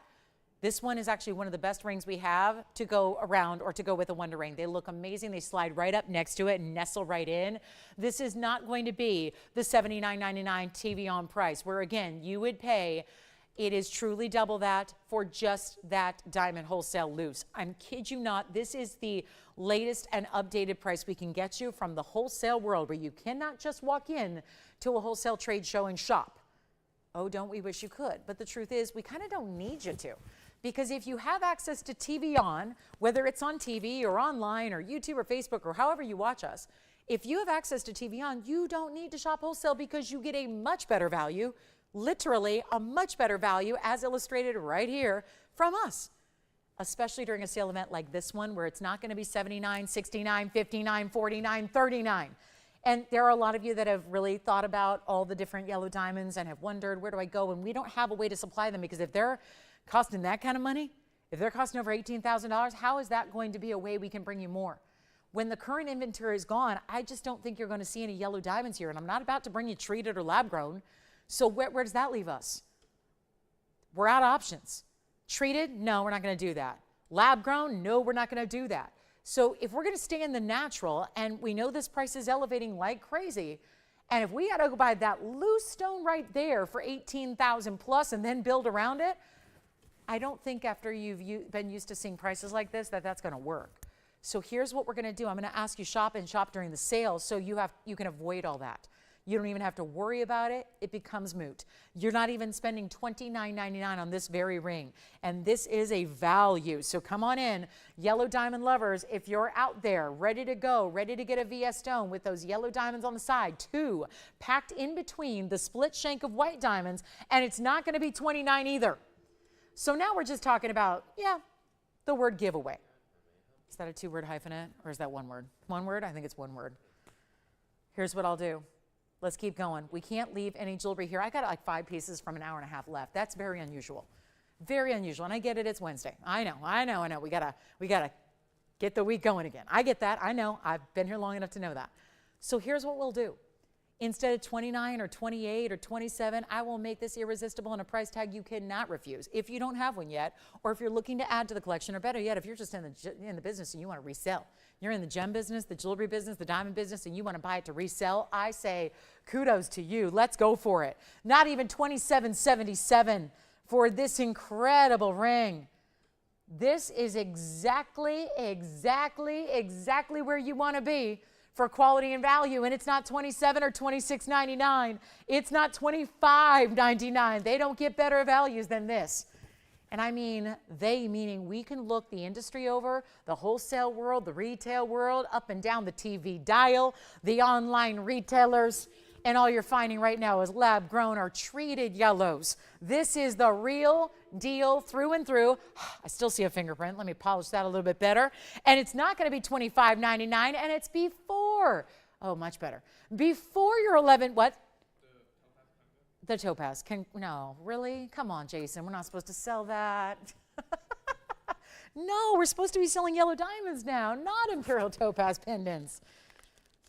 This one is actually one of the best rings we have to go around or to go with a wonder ring. They look amazing. They slide right up next to it and nestle right in. This is not going to be the $79.99 TVON price, where again, you would pay, it is truly double that for just that diamond wholesale loose. I'm kid you not, this is the latest and updated price we can get you from the wholesale world, where you cannot just walk in to a wholesale trade show and shop. Oh, don't we wish you could? But the truth is, we kind of don't need you to. Because if you have access to TVON, whether it's on TV or online or YouTube or Facebook or however you watch us, if you have access to TVON, you don't need to shop wholesale, because you get a much better value, literally a much better value, as illustrated right here from us. Especially during a sale event like this one, where it's not going to be $79, $69, $59, $49, $39. And there are a lot of you that have really thought about all the different yellow diamonds and have wondered, where do I go? And we don't have a way to supply them, because if they're costing that kind of money, if they're costing over $18,000, how is that going to be a way we can bring you more? When the current inventory is gone, I just don't think you're going to see any yellow diamonds here. And I'm not about to bring you treated or lab grown. So where does that leave us? We're out of options. Treated? No, we're not going to do that. Lab grown? No, we're not going to do that. So if we're going to stay in the natural, and we know this price is elevating like crazy, and if we got to go buy that loose stone right there for $18,000 plus and then build around it, I don't think after you've been used to seeing prices like this that that's going to work. So here's what we're going to do. I'm going to ask you shop during the sale so you can avoid all that. You don't even have to worry about it. It becomes moot. You're not even spending $29.99 on this very ring. And this is a value. So come on in, yellow diamond lovers. If you're out there ready to go, ready to get a VS stone with those yellow diamonds on the side, 2 packed in between the split shank of white diamonds, and it's not going to be $29 either. So now we're just talking about, the word giveaway. Is that a 2-word hyphenate or is that 1 word? 1 word? I think it's 1 word. Here's what I'll do. Let's keep going. We can't leave any jewelry here. I got like 5 pieces from an hour and a half left. That's very unusual. Very unusual. And I get it, it's Wednesday. I know. We gotta get the week going again. I get that. I know. I've been here long enough to know that. So here's what we'll do. Instead of 29 or 28 or 27, I will make this irresistible and a price tag you cannot refuse. If you don't have one yet, or if you're looking to add to the collection, or better yet, if you're just in the business and you want to resell. You're in the gem business, the jewelry business, the diamond business, and you want to buy it to resell, I say kudos to you. Let's go for it. Not even $27.77 for this incredible ring. This is exactly where you want to be for quality and value, and it's not $27 or $26.99. It's not $25.99. They don't get better values than this. And I mean they, meaning we can look the industry over, the wholesale world, the retail world, up and down the TV dial, the online retailers, and all you're finding right now is lab grown or treated yellows. This is the real deal through and through. I still see a fingerprint. Let me polish that a little bit better. And it's not going to be $25.99, and it's before, much better. Before your 11, what? The topaz. No, really? Come on, Jason. We're not supposed to sell that. No, we're supposed to be selling yellow diamonds now, not imperial topaz pendants.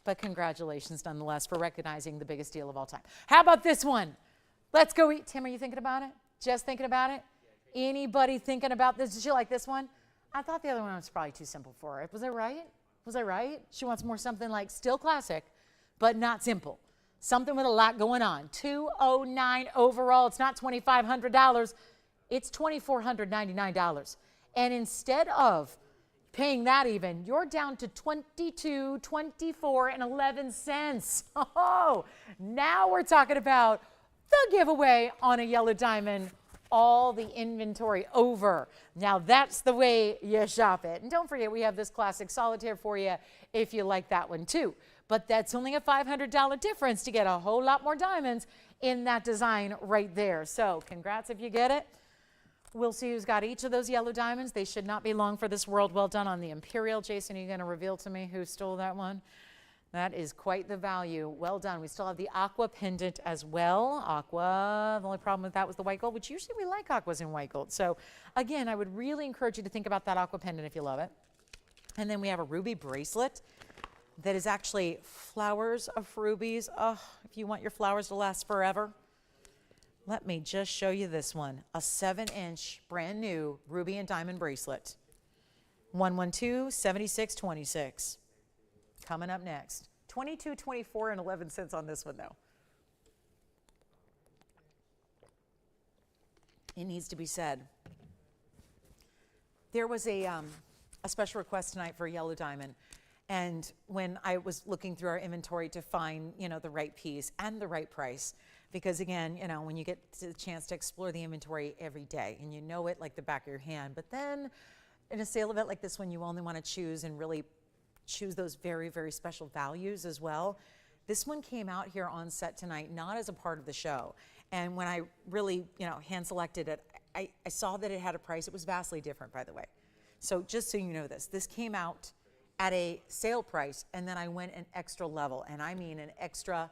But congratulations, nonetheless, for recognizing the biggest deal of all time. How about this one? Let's go eat. Tim, are you thinking about it? Just thinking about it? Anybody thinking about this? Did you like this one? I thought the other one was probably too simple for her. Was I right? Was I right? She wants more something like still classic, but not simple. Something with a lot going on. $209 overall. It's not $2,500. It's $2,499. And instead of paying that even, you're down to $22, $24, and 11 cents. Oh, now we're talking about the giveaway on a yellow diamond. All the inventory over. Now that's the way you shop it. And don't forget, we have this classic solitaire for you if you like that one too. But that's only a $500 difference to get a whole lot more diamonds in that design right there. So congrats if you get it. We'll see who's got each of those yellow diamonds. They should not be long for this world. Well done on the Imperial. Jason, are you going to reveal to me who stole that one? That is quite the value. Well done. We still have the aqua pendant as well. Aqua, the only problem with that was the white gold, which usually we like aquas in white gold. So again, I would really encourage you to think about that aqua pendant if you love it. And then we have a ruby bracelet that is actually flowers of rubies. Oh, if you want your flowers to last forever. Let me just show you this one. A 7-inch brand new ruby and diamond bracelet. 112-7626. Coming up next. $22.24 and 11 cents on this one though. It needs to be said. There was a special request tonight for a yellow diamond. And when I was looking through our inventory to find, the right piece and the right price, because again, when you get the chance to explore the inventory every day and you know it like the back of your hand, but then in a sale event like this one, you only want to choose and really choose those very, very special values as well. This one came out here on set tonight, not as a part of the show. And when I really, hand selected it, I saw that it had a price. It was vastly different, by the way. So just so you know this came out at a sale price, and then I went an extra level, and I mean an extra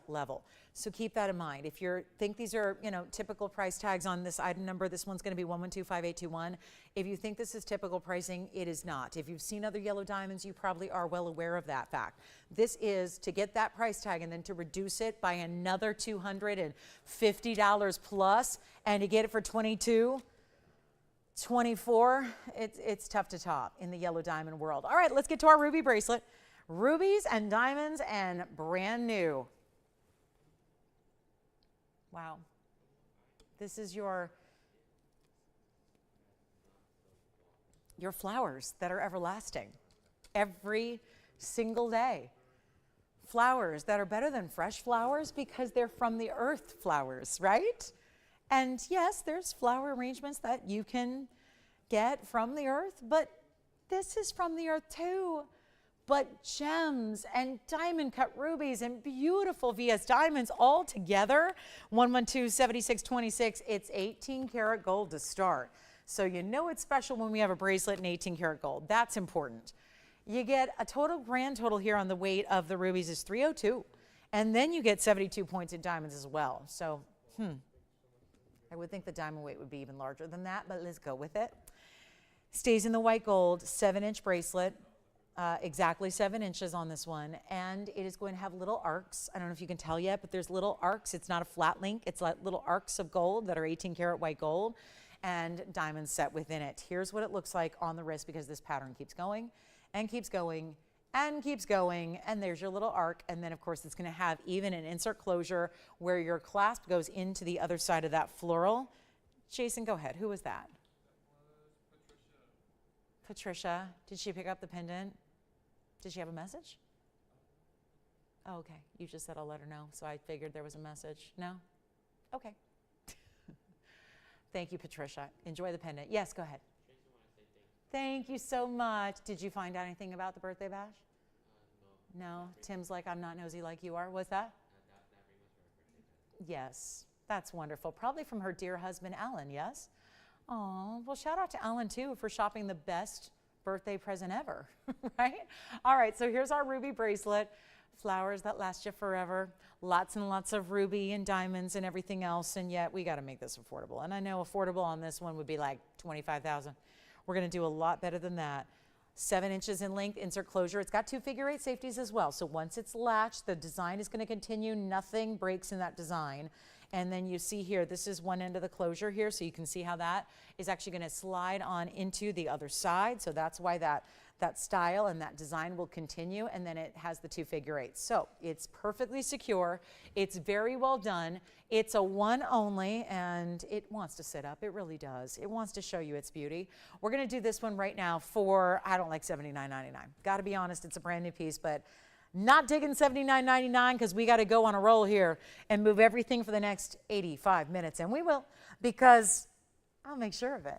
level. So keep that in mind. If you think these are, typical price tags on this item number, this one's going to be 1125821. If you think this is typical pricing, it is not. If you've seen other yellow diamonds, you probably are well aware of that fact. This is to get that price tag and then to reduce it by another $250 plus, and to get it for 22, 24, it's tough to top in the yellow diamond world. All right, let's get to our ruby bracelet. Rubies and diamonds and brand new. Wow. This is your flowers that are everlasting. Every single day. Flowers that are better than fresh flowers because they're from the earth flowers, right? And yes, there's flower arrangements that you can get from the earth, but this is from the earth too. But gems and diamond cut rubies and beautiful VS diamonds all together. 1127626. It's 18 karat gold to start. So you know it's special when we have a bracelet in 18 karat gold. That's important. You get a grand total here on the weight of the rubies is 302. And then you get 72 points in diamonds as well. So, I would think the diamond weight would be even larger than that, but let's go with it. Stays in the white gold, 7-inch bracelet. Exactly 7 inches on this one, and it is going to have little arcs. I don't know if you can tell yet, but there's little arcs. It's not a flat link. It's like little arcs of gold that are 18 karat white gold and diamonds set within it. Here's what it looks like on the wrist because this pattern keeps going and keeps going and keeps going, and there's your little arc, and then of course it's going to have even an insert closure where your clasp goes into the other side of that floral. Jason, go ahead. Who was that? Patricia. Did she pick up the pendant? Did she have a message? Oh, okay. You just said I'll let her know, so I figured there was a message. No? Okay. Thank you, Patricia. Enjoy the pendant. Yes, go ahead. Thank you so much. Did you find out anything about the birthday bash? No. No? Tim's like, I'm not nosy like you are. What's that? Yes. That's wonderful. Probably from her dear husband, Alan, yes? Oh, well, shout out to Alan, too, for shopping the best birthday present ever, right? All right, so here's our ruby bracelet. Flowers that last you forever. Lots and lots of ruby and diamonds and everything else, and yet we got to make this affordable. And I know affordable on this one would be like $25,000. We're going to do a lot better than that. 7 inches in length, insert closure. It's got 2 figure-8 safeties as well. So once it's latched, the design is going to continue. Nothing breaks in that design. And then you see here, this is one end of the closure here, so you can see how that is actually going to slide on into the other side. So that's why that style and that design will continue, and then it has the 2 figure-8s. So it's perfectly secure. It's very well done. It's a one only, and it wants to sit up. It really does. It wants to show you its beauty. We're going to do this one right now for, I don't like $79.99. Got to be honest, it's a brand new piece, but not digging $79.99 because we got to go on a roll here and move everything for the next 85 minutes. And we will, because I'll make sure of it.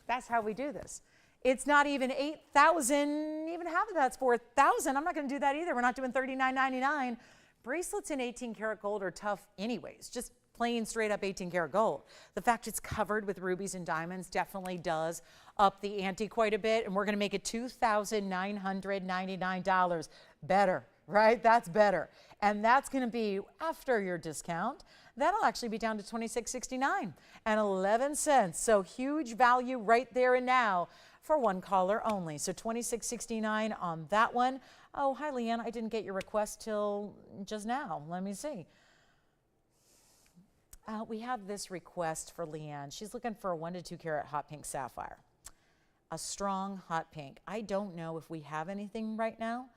That's how we do this. It's not even 8,000, even half of that's 4,000. I'm not going to do that either. We're not doing $39.99. Bracelets in 18 karat gold are tough anyways, just plain straight up 18 karat gold. The fact it's covered with rubies and diamonds definitely does up the ante quite a bit, and we're going to make it $2,999 better. Right? That's better. And that's going to be after your discount. That'll actually be down to $26.69 and 11 cents. So huge value right there and now for one caller only. So $26.69 on that one. Oh, hi, Leanne. I didn't get your request till just now. Let me see. We have this request for Leanne. She's looking for a 1 to 2 karat hot pink sapphire. A strong hot pink. I don't know if we have anything right now.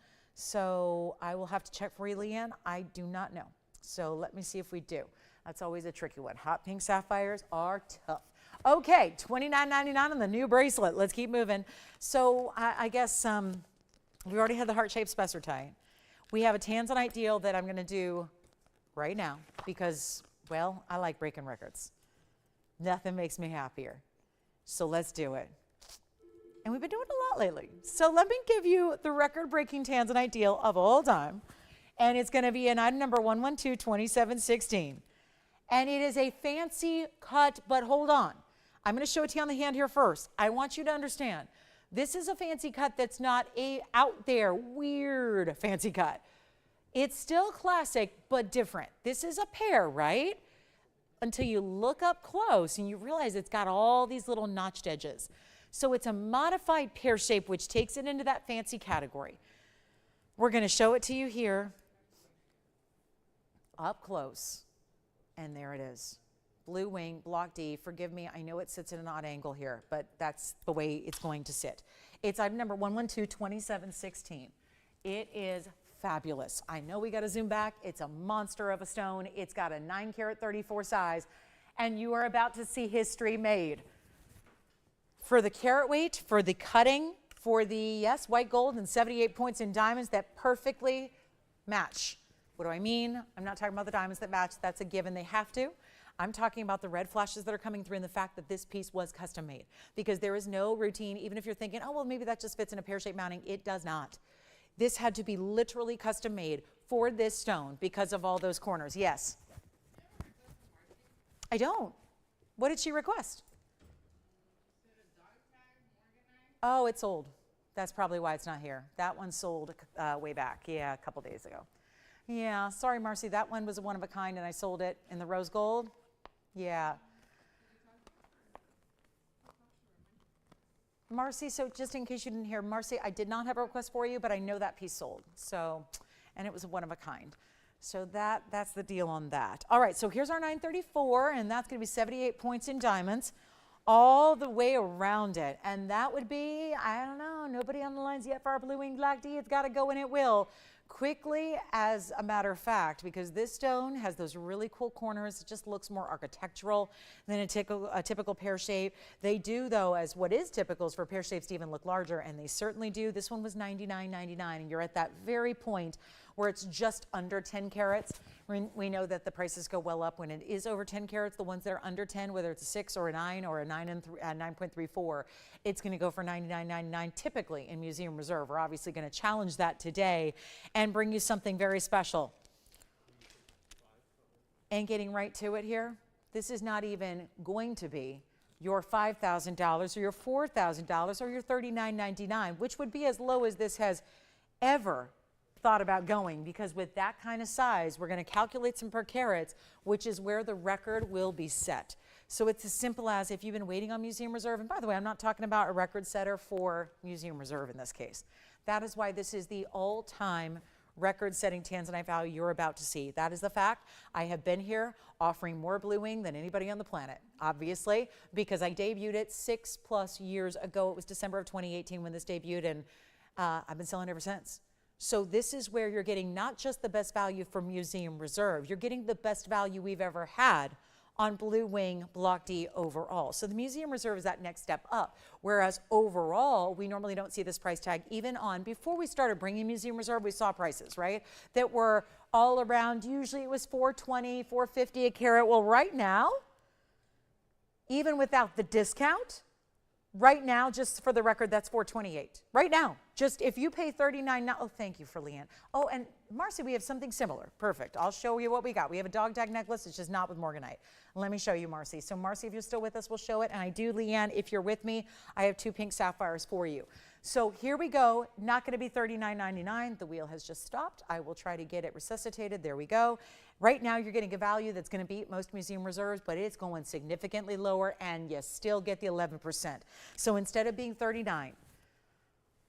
So I will have to check for you, Leanne. I do not know. So let me see if we do. That's always a tricky one. Hot pink sapphires are tough. Okay, $29.99 on the new bracelet. Let's keep moving. So I guess we already had the heart-shaped Spessartite. We have a Tanzanite deal that I'm going to do right now because, well, I like breaking records. Nothing makes me happier. So let's do it. And we've been doing a lot lately. So let me give you the record-breaking Tanzanite deal of all time. And it's going to be an item number 1122716. And it is a fancy cut, but hold on. I'm going to show it to you on the hand here first. I want you to understand. This is a fancy cut that's not a out there, weird fancy cut. It's still classic, but different. This is a pear, right? Until you look up close and you realize it's got all these little notched edges. So it's a modified pear shape, which takes it into that fancy category. We're going to show it to you here up close. And there it is. Blue wing, block D. Forgive me, I know it sits at an odd angle here, but that's the way it's going to sit. It's item number 112-2716. It is fabulous. I know we got to zoom back. It's a monster of a stone. It's got a 9 carat 34 size, and you are about to see history made. For the carat weight, for the cutting, for the, yes, white gold and 78 points in diamonds that perfectly match. What do I mean? I'm not talking about the diamonds that match. That's a given. They have to. I'm talking about the red flashes that are coming through and the fact that this piece was custom made, because there is no routine. Even if you're thinking, oh, well, maybe that just fits in a pear-shaped mounting, it does not. This had to be literally custom made for this stone because of all those corners. Yes? I don't. What did she request? Oh, it's sold. That's probably why it's not here. That one sold way back, yeah, a couple days ago. Yeah, sorry, Marcy, that one was a one of a kind and I sold it in the rose gold. Yeah. Marcy, so just in case you didn't hear, Marcy, I did not have a request for you, but I know that piece sold. So, and it was a one of a kind. So that's the deal on that. All right, so here's our 934, and that's going to be 78 points in diamonds all the way around it. And that would be, I don't know, nobody on the lines yet for our blue wing black D. It's got to go and it will. Quickly, as a matter of fact, because this stone has those really cool corners. It just looks more architectural than a typical pear shape. They do, though, as what is typical is for pear shapes to even look larger, and they certainly do. This one was $99.99, and you're at that very point where it's just under 10 carats. We know that the prices go well up when it is over 10 carats. The ones that are under 10, whether it's a 6 or a 9 or a 9.34, it's going to go for $99.99 typically in Museum Reserve. We're obviously going to challenge that today and bring you something very special. And getting right to it here, this is not even going to be your $5,000 or your $4,000 or your $39.99, which would be as low as this has ever thought about going, because with that kind of size, we're going to calculate some per carats, which is where the record will be set. So it's as simple as, if you've been waiting on Museum Reserve, and by the way, I'm not talking about a record setter for Museum Reserve in this case. That is why this is the all-time record-setting Tanzanite value you're about to see. That is the fact. I have been here offering more blue wing than anybody on the planet, obviously, because I debuted it 6+ years ago. It was December of 2018 when this debuted, and I've been selling ever since. So this is where you're getting not just the best value for Museum Reserve, you're getting the best value we've ever had on Blue Wing Block D overall. So the Museum Reserve is that next step up, whereas overall, we normally don't see this price tag even on, before we started bringing Museum Reserve, we saw prices, right, that were all around, usually it was $420, $450 a carat. Well, right now, even without the discount, right now, just for the record, that's $428. Right now, just if you pay $39 now. Oh, thank you for Leanne. Oh, and Marcy, we have something similar. Perfect. I'll show you what we got. We have a dog tag necklace. It's just not with morganite. Let me show you, Marcy. So Marcy, if you're still with us, we'll show it. And I do, Leanne, if you're with me, I have 2 pink sapphires for you. So here we go. Not going to be $39.99. The wheel has just stopped. I will try to get it resuscitated. There we go. Right now, you're getting a value that's going to beat most Museum Reserves, but it's going significantly lower, and you still get the 11%. So instead of being 39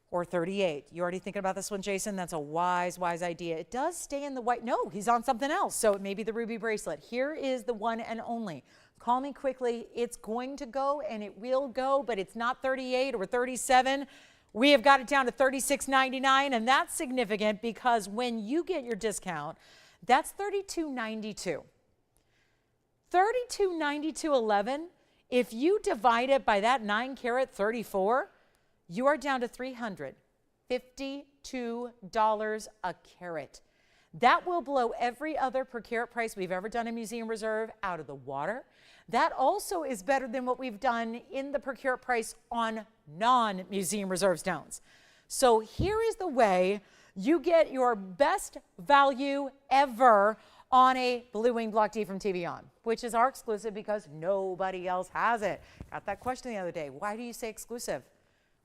or 38, you already thinking about this one, Jason? That's a wise idea. It does stay in the white. No, he's on something else. So it may be the ruby bracelet. Here is the one and only. Call me quickly. It's going to go, and it will go, but it's not 38 or 37. We have got it down to $36.99, and that's significant because when you get your discount, that's $32.92. $32.92.11. If you divide it by that 9 carat 34, you are down to $352 a carat. That will blow every other per carat price we've ever done in Museum Reserve out of the water. That also is better than what we've done in the per carat price on non-Museum Reserve stones. So here is the way you get your best value ever on a Blue Wing Block D from TVON, which is our exclusive because nobody else has it. Got that question the other day. Why do you say exclusive?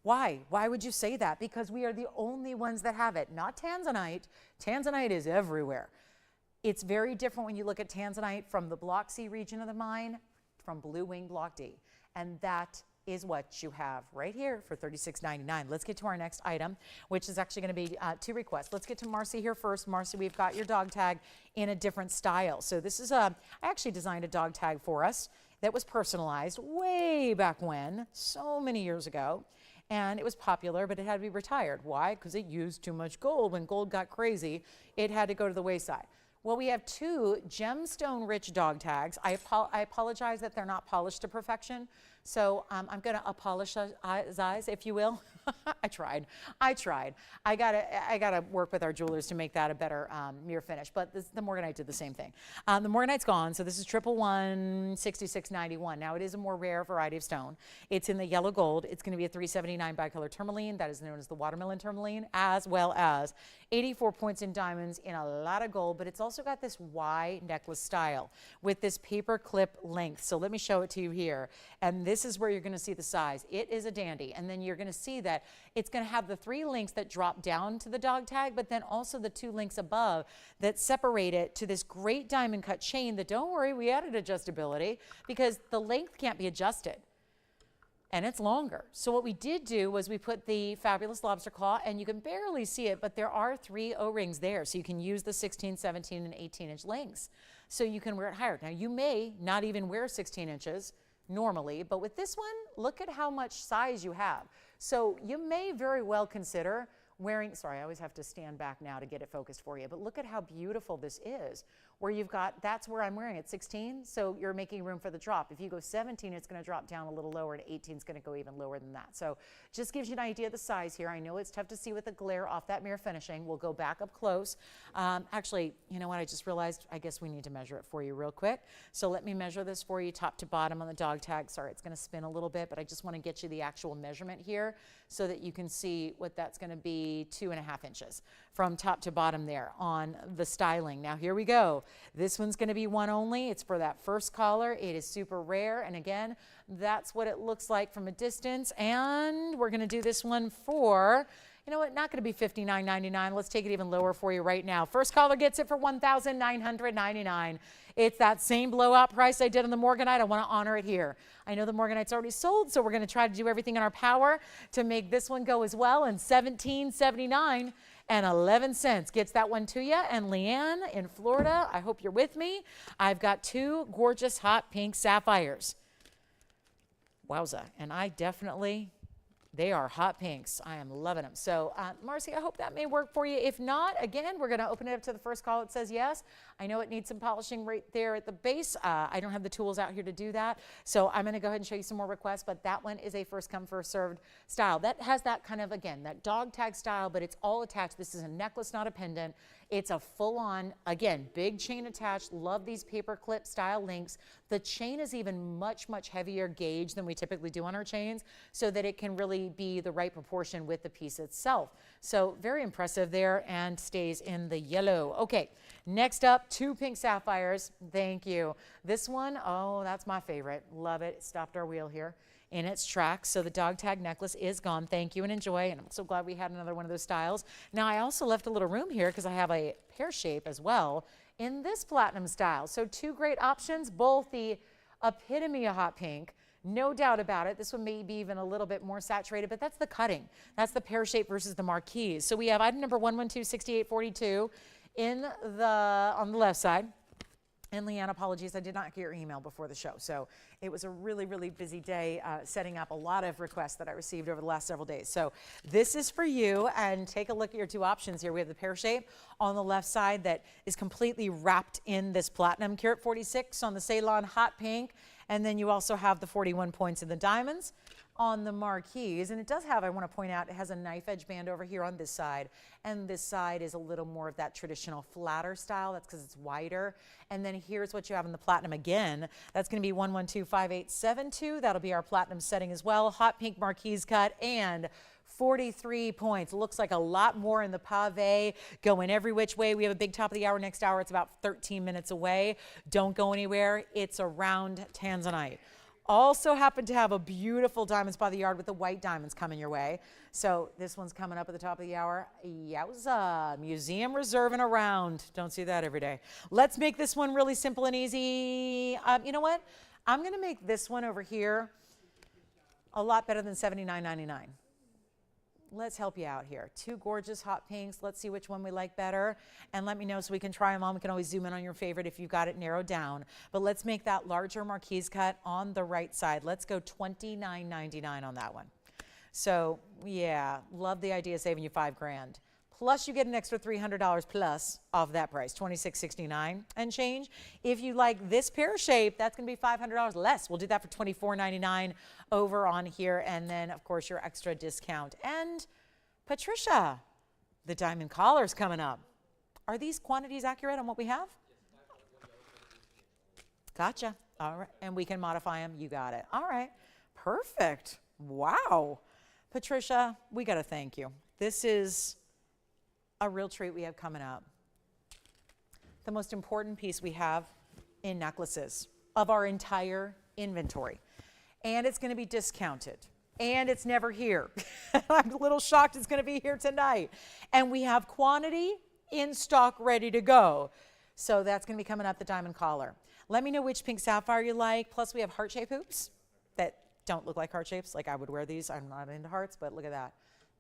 Why? Why would you say that? Because we are the only ones that have it, not Tanzanite. Tanzanite is everywhere. It's very different when you look at Tanzanite from the Block C region of the mine, from Blue Wing Block D. And that is what you have right here for $36.99. Let's get to our next item, which is actually going to be 2 requests. Let's get to Marcy here first. Marcy, we've got your dog tag in a different style. So this is I actually designed a dog tag for us that was personalized way back when, so many years ago. And it was popular, but it had to be retired. Why? Because it used too much gold. When gold got crazy, it had to go to the wayside. Well, we have 2 gemstone-rich dog tags. I apologize that they're not polished to perfection, so I'm going to apologize, if you will. I tried. I gotta work with our jewelers to make that a better mirror finish. But the Morganite did the same thing. The Morganite's gone, so this is 111 6691. Now it is a more rare variety of stone. It's in the yellow gold. It's going to be a 379 bicolor tourmaline, that is known as the watermelon tourmaline, as well as 84 points in diamonds in a lot of gold. But it's also got this Y necklace style with this paper clip length. So let me show it to you here. And this is where you're going to see the size. It is a dandy. And then you're going to see that it's going to have the 3 links that drop down to the dog tag, but then also the 2 links above that separate it to this great diamond cut chain that, don't worry, we added adjustability because the length can't be adjusted. And it's longer. So what we did do was we put the fabulous lobster claw, and you can barely see it, but there are 3 O-rings there. So you can use the 16, 17, and 18-inch links. So you can wear it higher. Now you may not even wear 16 inches normally, but with this one, look at how much size you have. So you may very well consider wearing, sorry, I always have to stand back now to get it focused for you, but look at how beautiful this is, where you've got, that's where I'm wearing it, 16, so you're making room for the drop. If you go 17, it's going to drop down a little lower, and 18 is going to go even lower than that. So just gives you an idea of the size here. I know it's tough to see with the glare off that mirror finishing. We'll go back up close. Actually, you know what, I just realized, I guess we need to measure it for you real quick. So let me measure this for you top to bottom on the dog tag. Sorry, it's going to spin a little bit, but I just want to get you the actual measurement here so that you can see what that's going to be, 2.5 inches from top to bottom there on the styling. Now here we go. This one's going to be one only. It's for that first collar. It is super rare, and again, that's what it looks like from a distance. And we're going to do this one for, you know what, not going to be $59.99. Let's take it even lower for you right now. First caller gets it for $1,999. It's that same blowout price I did on the Morganite. I want to honor it here. I know the Morganite's already sold, so we're going to try to do everything in our power to make this one go as well. And $17.79 and 11 cents gets that one to you. And Leanne in Florida, I hope you're with me. I've got 2 gorgeous hot pink sapphires. Wowza. And I definitely, they are hot pinks. I am loving them. So, Marcy, I hope that may work for you. If not, again, we're going to open it up to the first call. It says yes. I know it needs some polishing right there at the base. I don't have the tools out here to do that. So I'm going to go ahead and show you some more requests, but that one is a first come, first served style. That has that kind of, again, that dog tag style, but it's all attached. This is a necklace, not a pendant. It's a full-on, again, big chain attached. Love these paper clip style links. The chain is even much, much heavier gauge than we typically do on our chains, so that it can really be the right proportion with the piece itself. So very impressive there, and stays in the yellow. Okay, next up, 2 pink sapphires. Thank you. This one, oh, that's my favorite. Love it. It stopped our wheel here in its tracks. So the dog tag necklace is gone. Thank you and enjoy. And I'm so glad we had another one of those styles. Now I also left a little room here because I have a pear shape as well in this platinum style. So 2 great options, both the epitome of hot pink. No doubt about it. This one may be even a little bit more saturated, but that's the cutting. That's the pear shape versus the marquise. So we have item number 112-6842 on the left side. And Leanne, apologies, I did not get your email before the show. So it was a really, really busy day setting up a lot of requests that I received over the last several days. So this is for you, and take a look at your 2 options here. We have the pear shape on the left side that is completely wrapped in this platinum carat 46 on the Ceylon hot pink. And then you also have the 41 points in the diamonds on the marquise. And it does have, I want to point out, it has a knife edge band over here on this side. And this side is a little more of that traditional flatter style. That's because it's wider. And then here's what you have in the platinum again. That's going to be 112-5872. That'll be our platinum setting as well. Hot pink marquise cut and 43 points. Looks like a lot more in the pave, going every which way. We have a big top of the hour. Next hour, it's about 13 minutes away. Don't go anywhere. It's around Tanzanite. Also happen to have a beautiful Diamonds by the Yard with the white diamonds coming your way. So this one's coming up at the top of the hour. Yowza, museum reserve and around. Don't see that every day. Let's make this one really simple and easy. You know what? I'm going to make this one over here a lot better than $79.99. Let's help you out here. Two gorgeous hot pinks. Let's see which one we like better. And let me know so we can try them on. We can always zoom in on your favorite if you've got it narrowed down. But let's make that larger marquise cut on the right side. Let's go $29.99 on that one. So yeah, love the idea of saving you $5,000. Plus you get an extra $300 plus off that price, $26.69 and change. If you like this pear shape, that's going to be $500 less. We'll do that for $24.99 over on here. And then, of course, your extra discount. And Patricia, the diamond collar's coming up. Are these quantities accurate on what we have? Gotcha. All right. And we can modify them. You got it. All right. Perfect. Wow. Patricia, we got to thank you. This is a real treat we have coming up. The most important piece we have in necklaces of our entire inventory. And it's going to be discounted. And it's never here. I'm a little shocked it's going to be here tonight. And we have quantity in stock ready to go. So that's going to be coming up, the diamond collar. Let me know which pink sapphire you like. Plus we have heart-shaped hoops that don't look like heart shapes. Like I would wear these. I'm not into hearts, but look at that.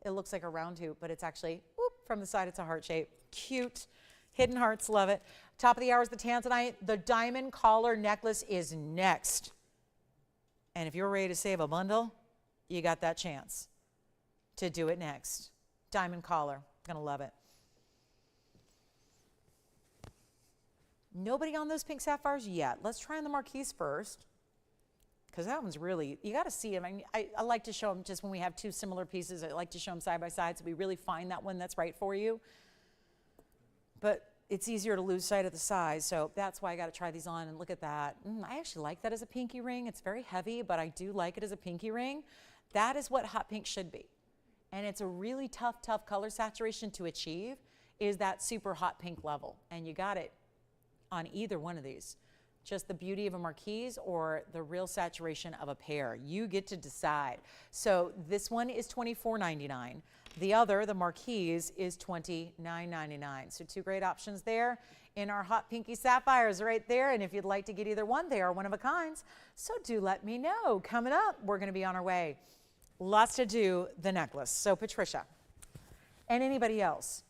It looks like a round hoop, but it's actually, whoop, from the side, it's a heart shape. Cute. Hidden hearts, love it. Top of the hour is the Tanzanite. The diamond collar necklace is next. And if you're ready to save a bundle, you got that chance to do it next. Diamond collar, gonna love it. Nobody on those pink sapphires yet. Let's try on the marquise first. Because that one's really, you got to see them. I mean, I like to show them just when we have two similar pieces. I like to show them side by side so we really find that one that's right for you. But it's easier to lose sight of the size, so that's why I got to try these on and look at that. I actually like that as a pinky ring. It's very heavy, but I do like it as a pinky ring. That is what hot pink should be. And it's a really tough color saturation to achieve, is that super hot pink level. And you got it on either one of these. Just the beauty of a marquise or the real saturation of a pear. You get to decide. So this one is $24.99. The other, the marquise, is $29.99. So two great options there in our hot pinky sapphires right there. And if you'd like to get either one, they are one of a kind. So do let me know. Coming up, we're going to be on our way. Lots to do, the necklace. So Patricia and anybody else,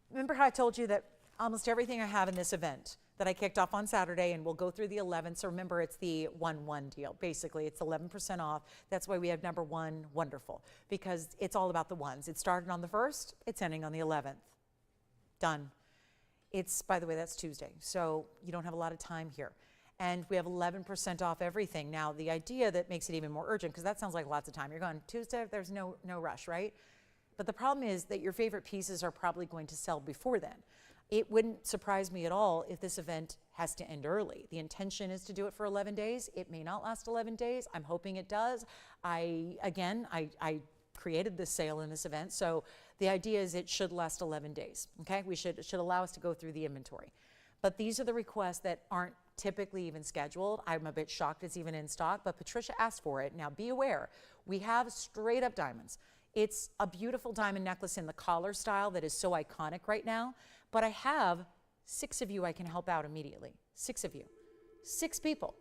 remember how I told you that almost everything I have in this event that I kicked off on Saturday, and we'll go through the 11th. So remember, it's the 1-1 deal. Basically, it's 11% off. That's why we have number one, wonderful, because it's all about the ones. It started on the 1st, it's ending on the 11th. Done. It's, by the way, that's Tuesday, so you don't have a lot of time here. And we have 11% off everything. Now, the idea that makes it even more urgent, because that sounds like lots of time. You're going, Tuesday, there's no rush, right? But the problem is that your favorite pieces are probably going to sell before then. It wouldn't surprise me at all if this event has to end early. The intention is to do it for 11 days. It may not last 11 days. I'm hoping it does. I created this sale in this event, so the idea is it should last 11 days, okay? It should allow us to go through the inventory. But these are the requests that aren't typically even scheduled. I'm a bit shocked it's even in stock, but Patricia asked for it. Now be aware, we have straight up diamonds. It's a beautiful diamond necklace in the collar style that is so iconic right now. But I have 6 of you I can help out immediately. 6 of you. 6 people.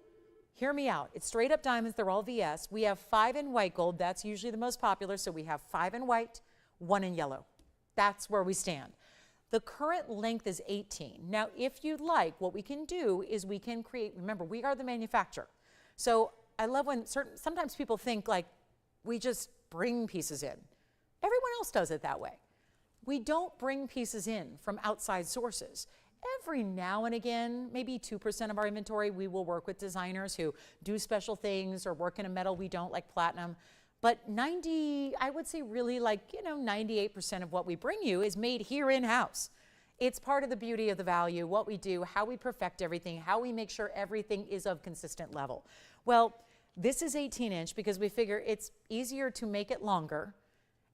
Hear me out. It's straight up diamonds. They're all VS. We have 5 in white gold. That's usually the most popular. So we have 5 in white, 1 in yellow. That's where we stand. The current length is 18. Now, if you'd like, what we can do is we can create, remember, we are the manufacturer. So I love when sometimes people think like we just bring pieces in. Everyone else does it that way. We don't bring pieces in from outside sources. Every now and again, maybe 2% of our inventory, we will work with designers who do special things or work in a metal we don't, like platinum. But I would say really 98% of what we bring you is made here in-house. It's part of the beauty of the value, what we do, how we perfect everything, how we make sure everything is of consistent level. Well, this is 18-inch because we figure it's easier to make it longer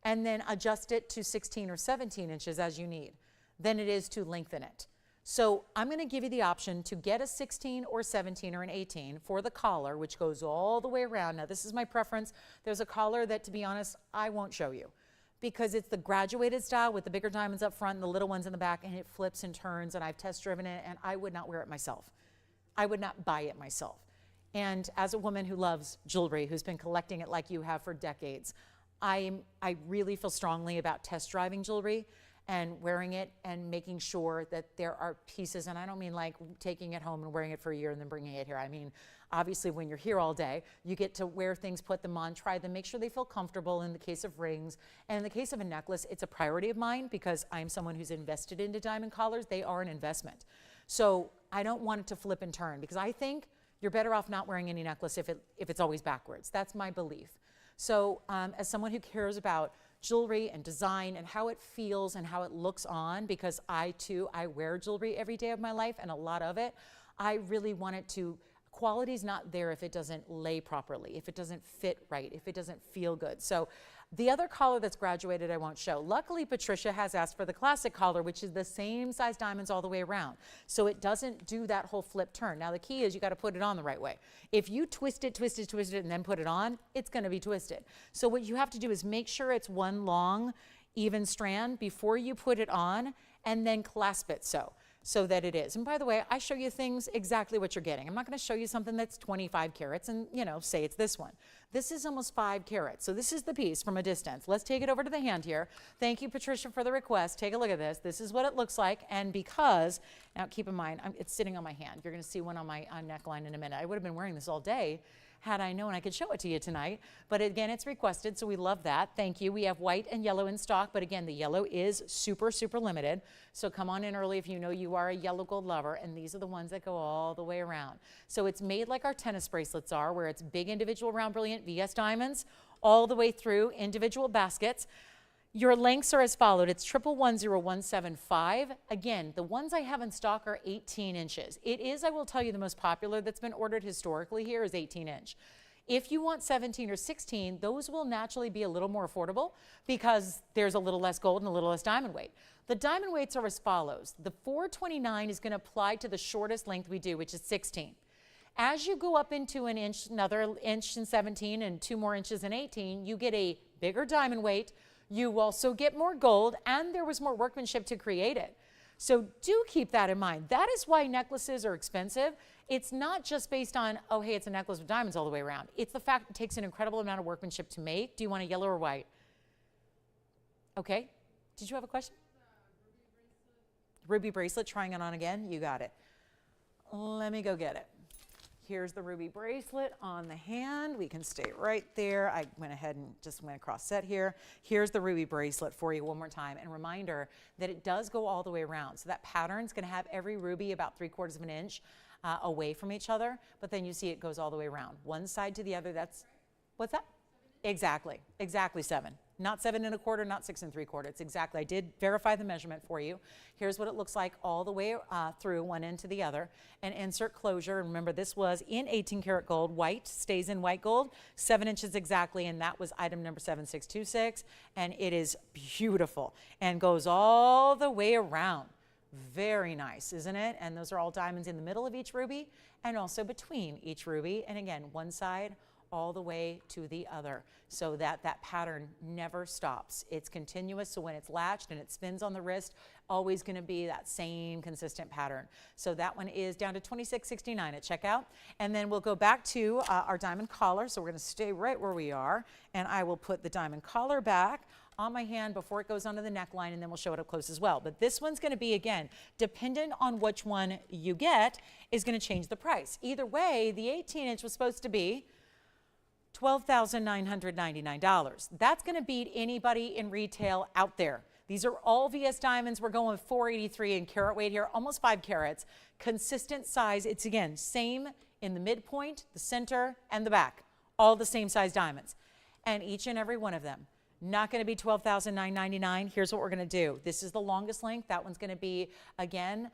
and then adjust it to 16 or 17 inches as you need than it is to lengthen it. So I'm going to give you the option to get a 16 or 17 or an 18 for the collar, which goes all the way around. Now, this is my preference. There's a collar that, to be honest, I won't show you because it's the graduated style with the bigger diamonds up front and the little ones in the back, and it flips and turns, and I've test driven it, and I would not wear it myself. I would not buy it myself. And as a woman who loves jewelry, who's been collecting it like you have for decades, I really feel strongly about test driving jewelry and wearing it and making sure that there are pieces, and I don't mean like taking it home and wearing it for a year and then bringing it here. I mean, obviously when you're here all day, you get to wear things, put them on, try them, make sure they feel comfortable in the case of rings. And in the case of a necklace, it's a priority of mine because I'm someone who's invested into diamond collars. They are an investment. So I don't want it to flip and turn because I think you're better off not wearing any necklace if it's always backwards. That's my belief. So as someone who cares about jewelry and design and how it feels and how it looks on, because I wear jewelry every day of my life and a lot of it, I really want it to, quality's not there if it doesn't lay properly, if it doesn't fit right, if it doesn't feel good. So the other collar that's graduated I won't show. Luckily, Patricia has asked for the classic collar, which is the same size diamonds all the way around. So it doesn't do that whole flip turn. Now the key is you got to put it on the right way. If you twist it, and then put it on, it's going to be twisted. So what you have to do is make sure it's one long, even strand before you put it on, and then clasp it so that it is. And by the way, I show you things exactly what you're getting. I'm not going to show you something that's 25 carats and, you know, say it's this one. This is almost 5 carats. So this is the piece from a distance. Let's take it over to the hand here. Thank you, Patricia, for the request. Take a look at this. This is what it looks like. And because, now keep in mind, it's sitting on my hand. You're going to see one on my neckline in a minute. I would have been wearing this all day had I known I could show it to you tonight. But again, it's requested, so we love that. Thank you. We have white and yellow in stock, but again, the yellow is super, super limited. So come on in early if you know you are a yellow gold lover, and these are the ones that go all the way around. So it's made like our tennis bracelets are, where it's big individual round brilliant VS diamonds all the way through individual baskets. Your lengths are as followed. It's 1110175. Again, the ones I have in stock are 18 inches. It is, I will tell you, the most popular that's been ordered historically here is 18 inch. If you want 17 or 16, those will naturally be a little more affordable because there's a little less gold and a little less diamond weight. The diamond weights are as follows. The 429 is going to apply to the shortest length we do, which is 16. As you go up into an inch, another inch in 17 and 2 more inches in 18, you get a bigger diamond weight. You also get more gold, and there was more workmanship to create it. So do keep that in mind. That is why necklaces are expensive. It's not just based on, oh, hey, it's a necklace with diamonds all the way around. It's the fact it takes an incredible amount of workmanship to make. Do you want a yellow or white? Okay. Did you have a question? Ruby bracelet, trying it on again? You got it. Let me go get it. Here's the ruby bracelet on the hand. We can stay right there. I went ahead and just went across set here. Here's the ruby bracelet for you one more time. And reminder that it does go all the way around. So that pattern's going to have every ruby about 3/4 of an inch away from each other. But then you see it goes all the way around. One side to the other, that's, what's that? Exactly, exactly 7. Not 7 1/4, not 6 3/4. It's exactly, I did verify the measurement for you. Here's what it looks like all the way through one end to the other. And insert closure. Remember, this was in 18 karat gold. White stays in white gold, 7 inches exactly, and that was item number 7626. And it is beautiful and goes all the way around. Very nice, isn't it? And those are all diamonds in the middle of each ruby and also between each ruby. And again, one side all the way to the other, so that that pattern never stops. It's continuous, so when it's latched and it spins on the wrist, always going to be that same consistent pattern. So that one is down to $26.69 at checkout. And then we'll go back to our diamond collar. So we're going to stay right where we are, and I will put the diamond collar back on my hand before it goes onto the neckline, and then we'll show it up close as well. But this one's going to be, again, dependent on which one you get, is going to change the price. Either way, the 18-inch was supposed to be $12,999. That's going to beat anybody in retail out there. These are all VS diamonds. We're going with 483 in carat weight here, almost 5 carats. Consistent size. It's, again, same in the midpoint, the center, and the back. All the same size diamonds. And each and every one of them. Not going to be $12,999. Here's what we're going to do. This is the longest length. That one's going to be, again,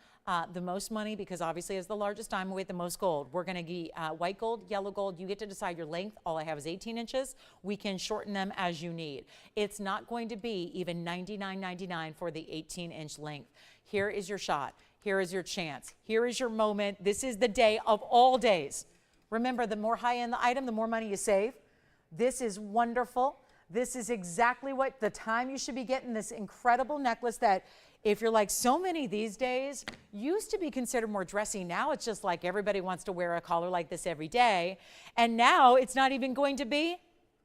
the most money because obviously it's the largest diamond weight, the most gold. We're going to be white gold, yellow gold. You get to decide your length. All I have is 18 inches. We can shorten them as you need. It's not going to be even $99.99 for the 18-inch length. Here is your shot. here is your chance. Here is your moment. This is the day of all days. Remember, the more high-end the item, the more money you save. This is wonderful. This is exactly what the time you should be getting this incredible necklace that, if you're like so many these days, used to be considered more dressy. Now it's just like everybody wants to wear a collar like this every day. And now it's not even going to be,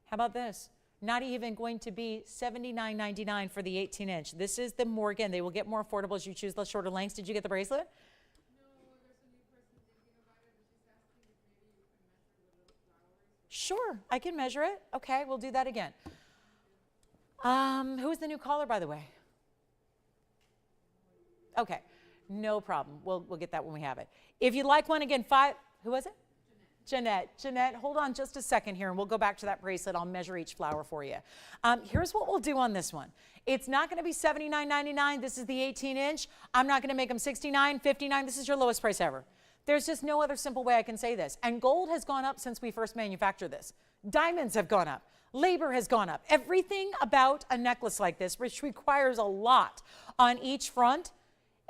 how about this? Not even going to be $79.99 for the 18-inch. This is the more, again, they will get more affordable as you choose the shorter lengths. Did you get the bracelet? No, there's a new person thinking about it, but she's asking if maybe you can measure the little flowers. Sure, I can measure it. Okay, we'll do that again. Who's the new caller, by the way? Okay, no problem. We'll get that when we have it. If you'd like one, again, who was it? Jeanette, hold on just a second here, and we'll go back to that bracelet. I'll measure each flower for you. Here's what we'll do on this one. It's not going to be $79.99. This is the 18-inch. I'm not going to make them $69, $59. This is your lowest price ever. There's just no other simple way I can say this. And gold has gone up since we first manufactured this. Diamonds have gone up. Labor has gone up. Everything about a necklace like this, which requires a lot on each front,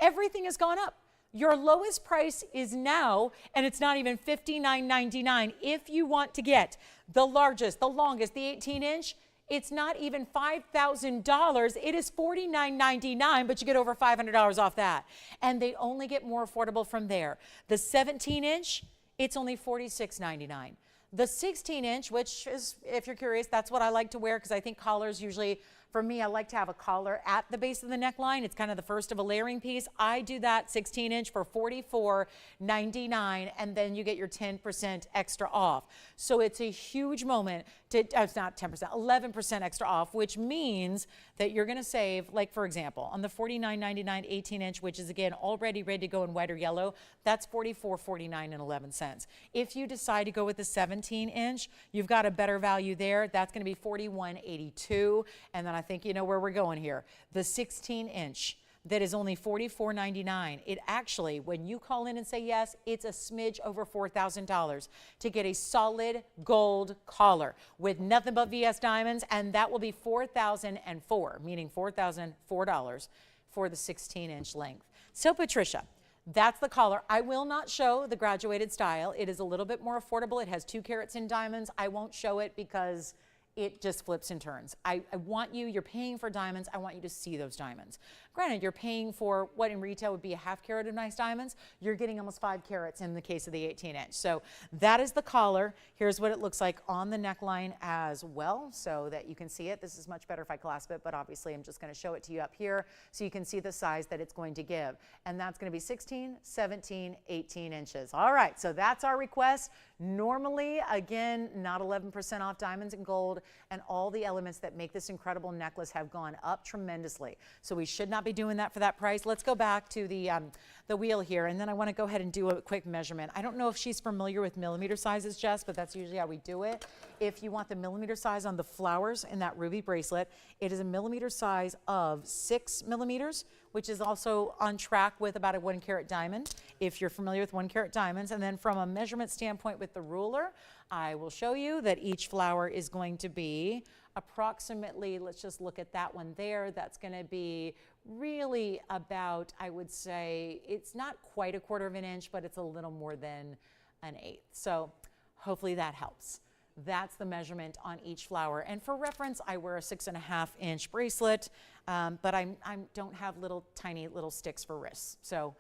everything has gone up. Your lowest price is now, and it's not even $59.99. If you want to get the largest, the longest, the 18-inch, it's not even $5,000. It is $49.99, but you get over $500 off that. And they only get more affordable from there. The 17-inch, it's only $46.99. The 16-inch, which is, if you're curious, that's what I like to wear because I think collars usually, for me, I like to have a collar at the base of the neckline. It's kind of the first of a layering piece. I do that 16-inch for $44.99, and then you get your 10% extra off. So it's a huge moment. It's not 10%, 11% extra off, which means that you're going to save, like, for example, on the $49.99 18-inch, which is, again, already ready to go in white or yellow, that's $44.49.11. If you decide to go with the 17-inch, you've got a better value there. That's going to be $41.82, and then I think you know where we're going here. The 16-inch, that is only $44.99. It actually, when you call in and say yes, it's a smidge over $4,000 to get a solid gold collar with nothing but VS diamonds, and that will be $4,004, meaning $4,004 for the 16-inch length. So Patricia, that's the collar. I will not show the graduated style. It is a little bit more affordable. It has 2 carats in diamonds. I won't show it because it just flips and turns. I want you, you're paying for diamonds, I want you to see those diamonds. Granted, you're paying for what in retail would be a half carat of nice diamonds. You're getting almost 5 carats in the case of the 18-inch. So that is the collar. Here's what it looks like on the neckline as well, so that you can see it. This is much better if I clasp it, but obviously I'm just going to show it to you up here so you can see the size that it's going to give. And that's going to be 16, 17, 18 inches. All right, so that's our request. Normally, again, not 11% off diamonds and gold, and all the elements that make this incredible necklace have gone up tremendously. So we should not be doing that for that price. Let's go back to the wheel here, and then I want to go ahead and do a quick measurement. I don't know if she's familiar with millimeter sizes, Jess, but that's usually how we do it. If you want the millimeter size on the flowers in that ruby bracelet, it is a millimeter size of 6 millimeters, which is also on track with about a 1 carat diamond, if you're familiar with 1 carat diamonds. And then from a measurement standpoint with the ruler, I will show you that each flower is going to be approximately, let's just look at that one there, that's going to be really about, I would say, it's not quite a 1/4 of an inch, but it's a little more than an 1/8. So hopefully that helps. That's the measurement on each flower. And for reference, I wear a 6.5 inch bracelet, but I don't have little tiny little sticks for wrists. So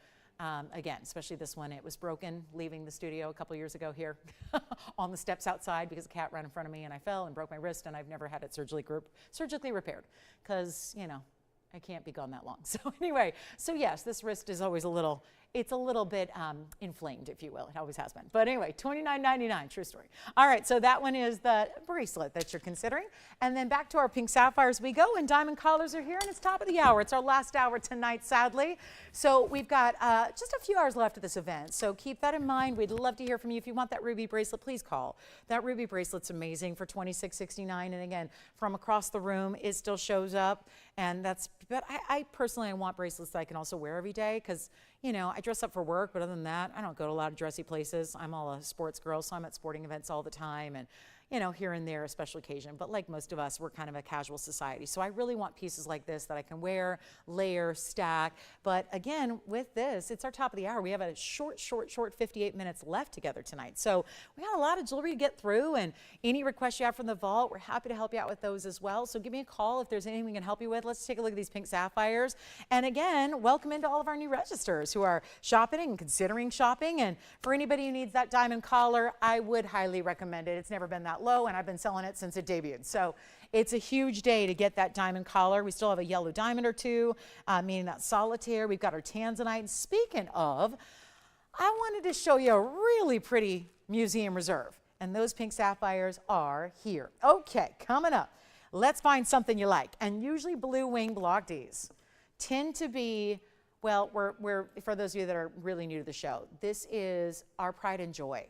again, especially this one, it was broken leaving the studio a couple years ago here on the steps outside because a cat ran in front of me and I fell and broke my wrist, and I've never had it surgically repaired because, you know, I can't be gone that long. So anyway, so yes, this wrist is always it's a little bit inflamed, if you will. It always has been. But anyway, $29.99, true story. All right, so that one is the bracelet that you're considering. And then back to our pink sapphires we go, and diamond collars are here, and it's top of the hour. It's our last hour tonight, sadly. So we've got just a few hours left of this event, so keep that in mind. We'd love to hear from you. If you want that ruby bracelet, please call. That ruby bracelet's amazing for $26.69, and again, from across the room, it still shows up, and but I personally want bracelets that I can also wear every day because, you know, I dress up for work, but other than that, I don't go to a lot of dressy places. I'm all a sports girl, so I'm at sporting events all the time. And, here and there, a special occasion. But like most of us, we're kind of a casual society. So I really want pieces like this that I can wear, layer, stack. But again, with this, it's our top of the hour. We have a short 58 minutes left together tonight. So we got a lot of jewelry to get through, and any requests you have from the vault, we're happy to help you out with those as well. So give me a call if there's anything we can help you with. Let's take a look at these pink sapphires. And again, welcome into all of our new registers who are shopping and considering shopping. And for anybody who needs that diamond collar, I would highly recommend it. It's never been that low, and I've been selling it since it debuted. So it's a huge day to get that diamond collar. We still have a yellow diamond or two, meaning that solitaire. We've got our Tanzanite. Speaking of, I wanted to show you a really pretty museum reserve, and those pink sapphires are here. Okay, coming up, let's find something you like. And usually blue wing block Ds tend to be, well, we're for those of you that are really new to the show, this is our pride and joy.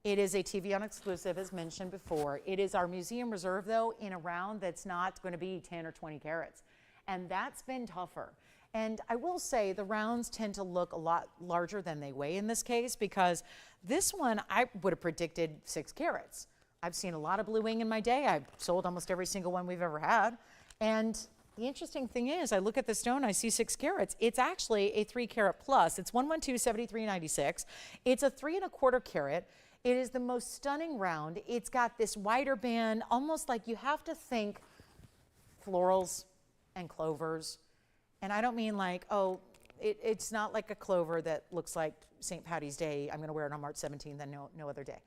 It is a TVON exclusive, as mentioned before. It is our museum reserve, though, in a round that's not going to be 10 or 20 carats. And that's been tougher. And I will say the rounds tend to look a lot larger than they weigh in this case, because this one I would have predicted 6 carats. I've seen a lot of blue wing in my day. I've sold almost every single one we've ever had. And the interesting thing is, I look at the stone, I see 6 carats. It's actually a 3 carat plus. It's 112-7396. It's a 3 1/4 carat. It is the most stunning round. It's got this wider band, almost like you have to think florals and clovers. And I don't mean like, oh, it's not like a clover that looks like St. Patty's Day. I'm going to wear it on March 17th and no other day.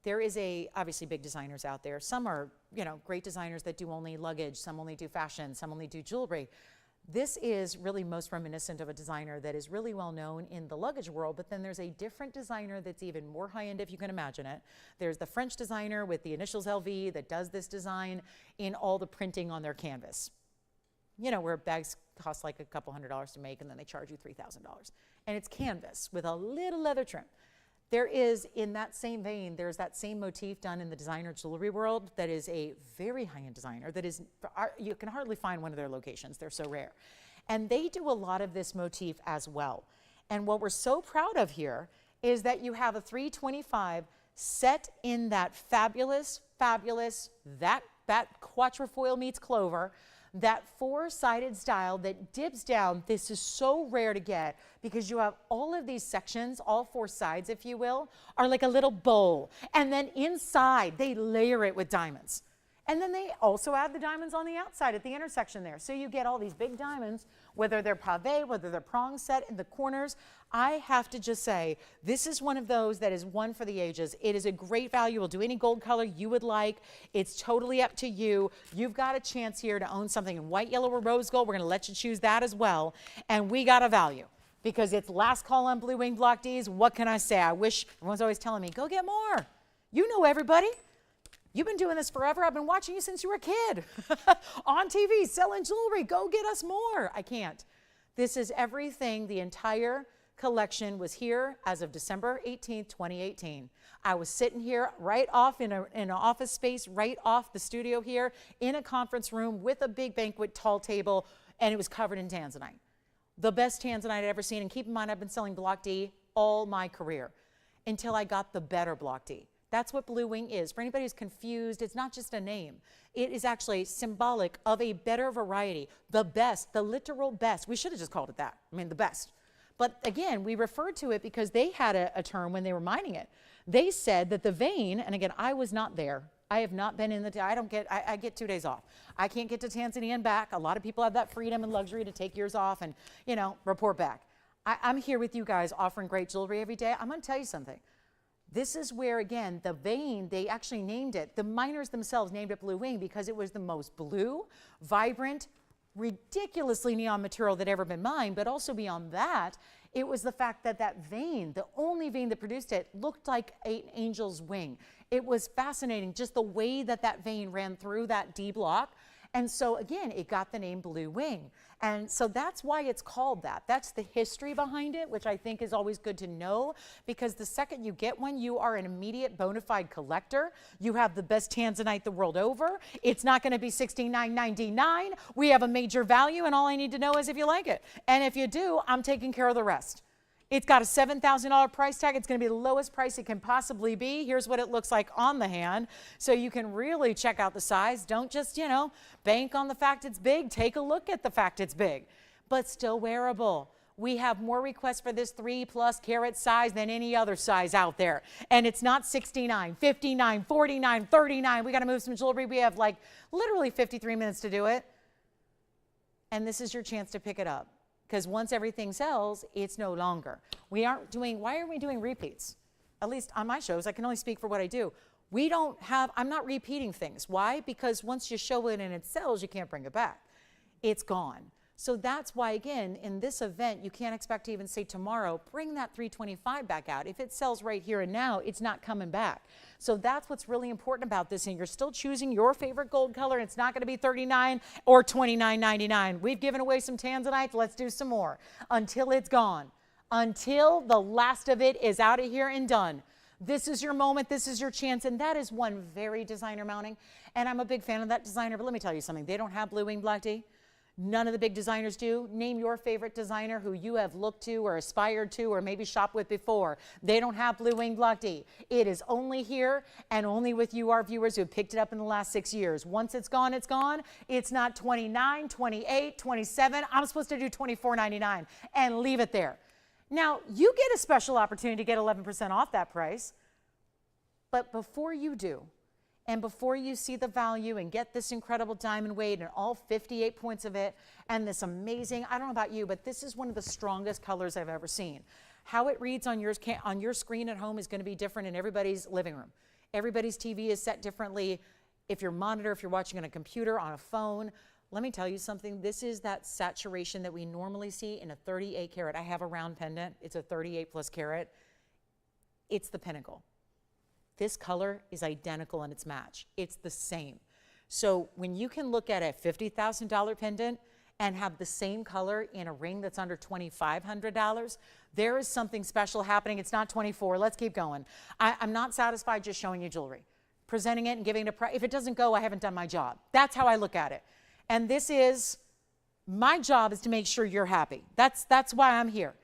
There is obviously big designers out there. Some are, great designers that do only luggage. Some only do fashion. Some only do jewelry. This is really most reminiscent of a designer that is really well known in the luggage world, but then there's a different designer that's even more high-end, if you can imagine it. There's the French designer with the initials LV that does this design in all the printing on their canvas. Where bags cost like a couple $100s to make, and then they charge you $3,000. And it's canvas with a little leather trim. There is, in that same vein, there's that same motif done in the designer jewelry world that is a very high-end designer that is, you can hardly find one of their locations. They're so rare. And they do a lot of this motif as well. And what we're so proud of here is that you have a 325 set in that fabulous, that quatrefoil meets clover, that 4-sided style that dips down. This is so rare to get because you have all of these sections, all 4 sides, if you will, are like a little bowl. And then inside, they layer it with diamonds. And then they also add the diamonds on the outside at the intersection there. So you get all these big diamonds, whether they're pavé, whether they're prong set in the corners. I have to just say, this is one of those that is one for the ages. It is a great value. We'll do any gold color you would like. It's totally up to you. You've got a chance here to own something in white, yellow, or rose gold. We're going to let you choose that as well. And we got a value because it's last call on blue wing block Ds. What can I say? I wish everyone's always telling me, go get more. You know everybody. You've been doing this forever. I've been watching you since you were a kid. On TV, selling jewelry. Go get us more. I can't. This is everything. The entire collection was here as of December 18th, 2018. I was sitting here right off in an office space, right off the studio here, in a conference room with a big banquet tall table, and it was covered in Tanzanite. The best Tanzanite I'd ever seen. And keep in mind, I've been selling block D all my career until I got the better block D. That's what blue wing is. For anybody who's confused, it's not just a name. It is actually symbolic of a better variety, the best, the literal best. We should have just called it that. I mean, the best. But again, we referred to it because they had a term when they were mining it. They said that the vein, and again, I was not there. I have not been in I get 2 days off. I can't get to Tanzania and back. A lot of people have that freedom and luxury to take years off and, report back. I'm here with you guys offering great jewelry every day. I'm going to tell you something. This is where, again, the vein, they actually named it. The miners themselves named it blue wing because it was the most blue, vibrant, ridiculously neon material that ever been mined. But also beyond that, it was the fact that that vein, the only vein that produced it, looked like an angel's wing. It was fascinating, just the way that that vein ran through that D block. And so again, it got the name blue wing. And so that's why it's called that. That's the history behind it, which I think is always good to know, because the second you get one, you are an immediate bona fide collector. You have the best Tanzanite the world over. It's not going to be $69.99. We have a major value, and all I need to know is if you like it. And if you do, I'm taking care of the rest. It's got a $7,000 price tag. It's going to be the lowest price it can possibly be. Here's what it looks like on the hand. So you can really check out the size. Don't just, you know, bank on the fact it's big. Take a look at the fact it's big, but still wearable. We have more requests for this 3+ carat size than any other size out there. And it's not 69, 59, 49, 39. We got to move some jewelry. We have like literally 53 minutes to do it. And this is your chance to pick it up. Because once everything sells, it's no longer. Why aren't we doing repeats? At least on my shows, I can only speak for what I do. I'm not repeating things. Why? Because once you show it and it sells, you can't bring it back. It's gone. So that's why, again, in this event, you can't expect to even say tomorrow, bring that 325 back out. If it sells right here and now, it's not coming back. So that's what's really important about this. And you're still choosing your favorite gold color. It's not going to be $39 or $29.99. We've given away some Tanzanite. Let's do some more until it's gone, until the last of it is out of here and done. This is your moment. This is your chance. And that is one very designer mounting. And I'm a big fan of that designer. But let me tell you something. They don't have blue wing black D. None of the big designers do. Name your favorite designer who you have looked to or aspired to or maybe shopped with before. They don't have blue wing block D. It is only here and only with you, our viewers, who have picked it up in the last 6 years. Once it's gone, it's gone. It's not 29, 28, 27. I'm supposed to do $24.99 and leave it there. Now, you get a special opportunity to get 11% off that price. But before you do, and before you see the value and get this incredible diamond weight and all 58 points of it and this amazing, I don't know about you, but this is one of the strongest colors I've ever seen. How it reads on your screen at home is going to be different in everybody's living room. Everybody's TV is set differently. If you're watching on a computer, on a phone, let me tell you something. This is that saturation that we normally see in a 38 carat. I have a round pendant. It's a 38+ carat. It's the pinnacle. This color is identical in its match. It's the same. So when you can look at a $50,000 pendant and have the same color in a ring that's under $2,500, there is something special happening. It's not 24. Let's keep going. I'm not satisfied just showing you jewelry. Presenting it and giving it a price. If it doesn't go, I haven't done my job. That's how I look at it. And my job is to make sure you're happy. That's why I'm here.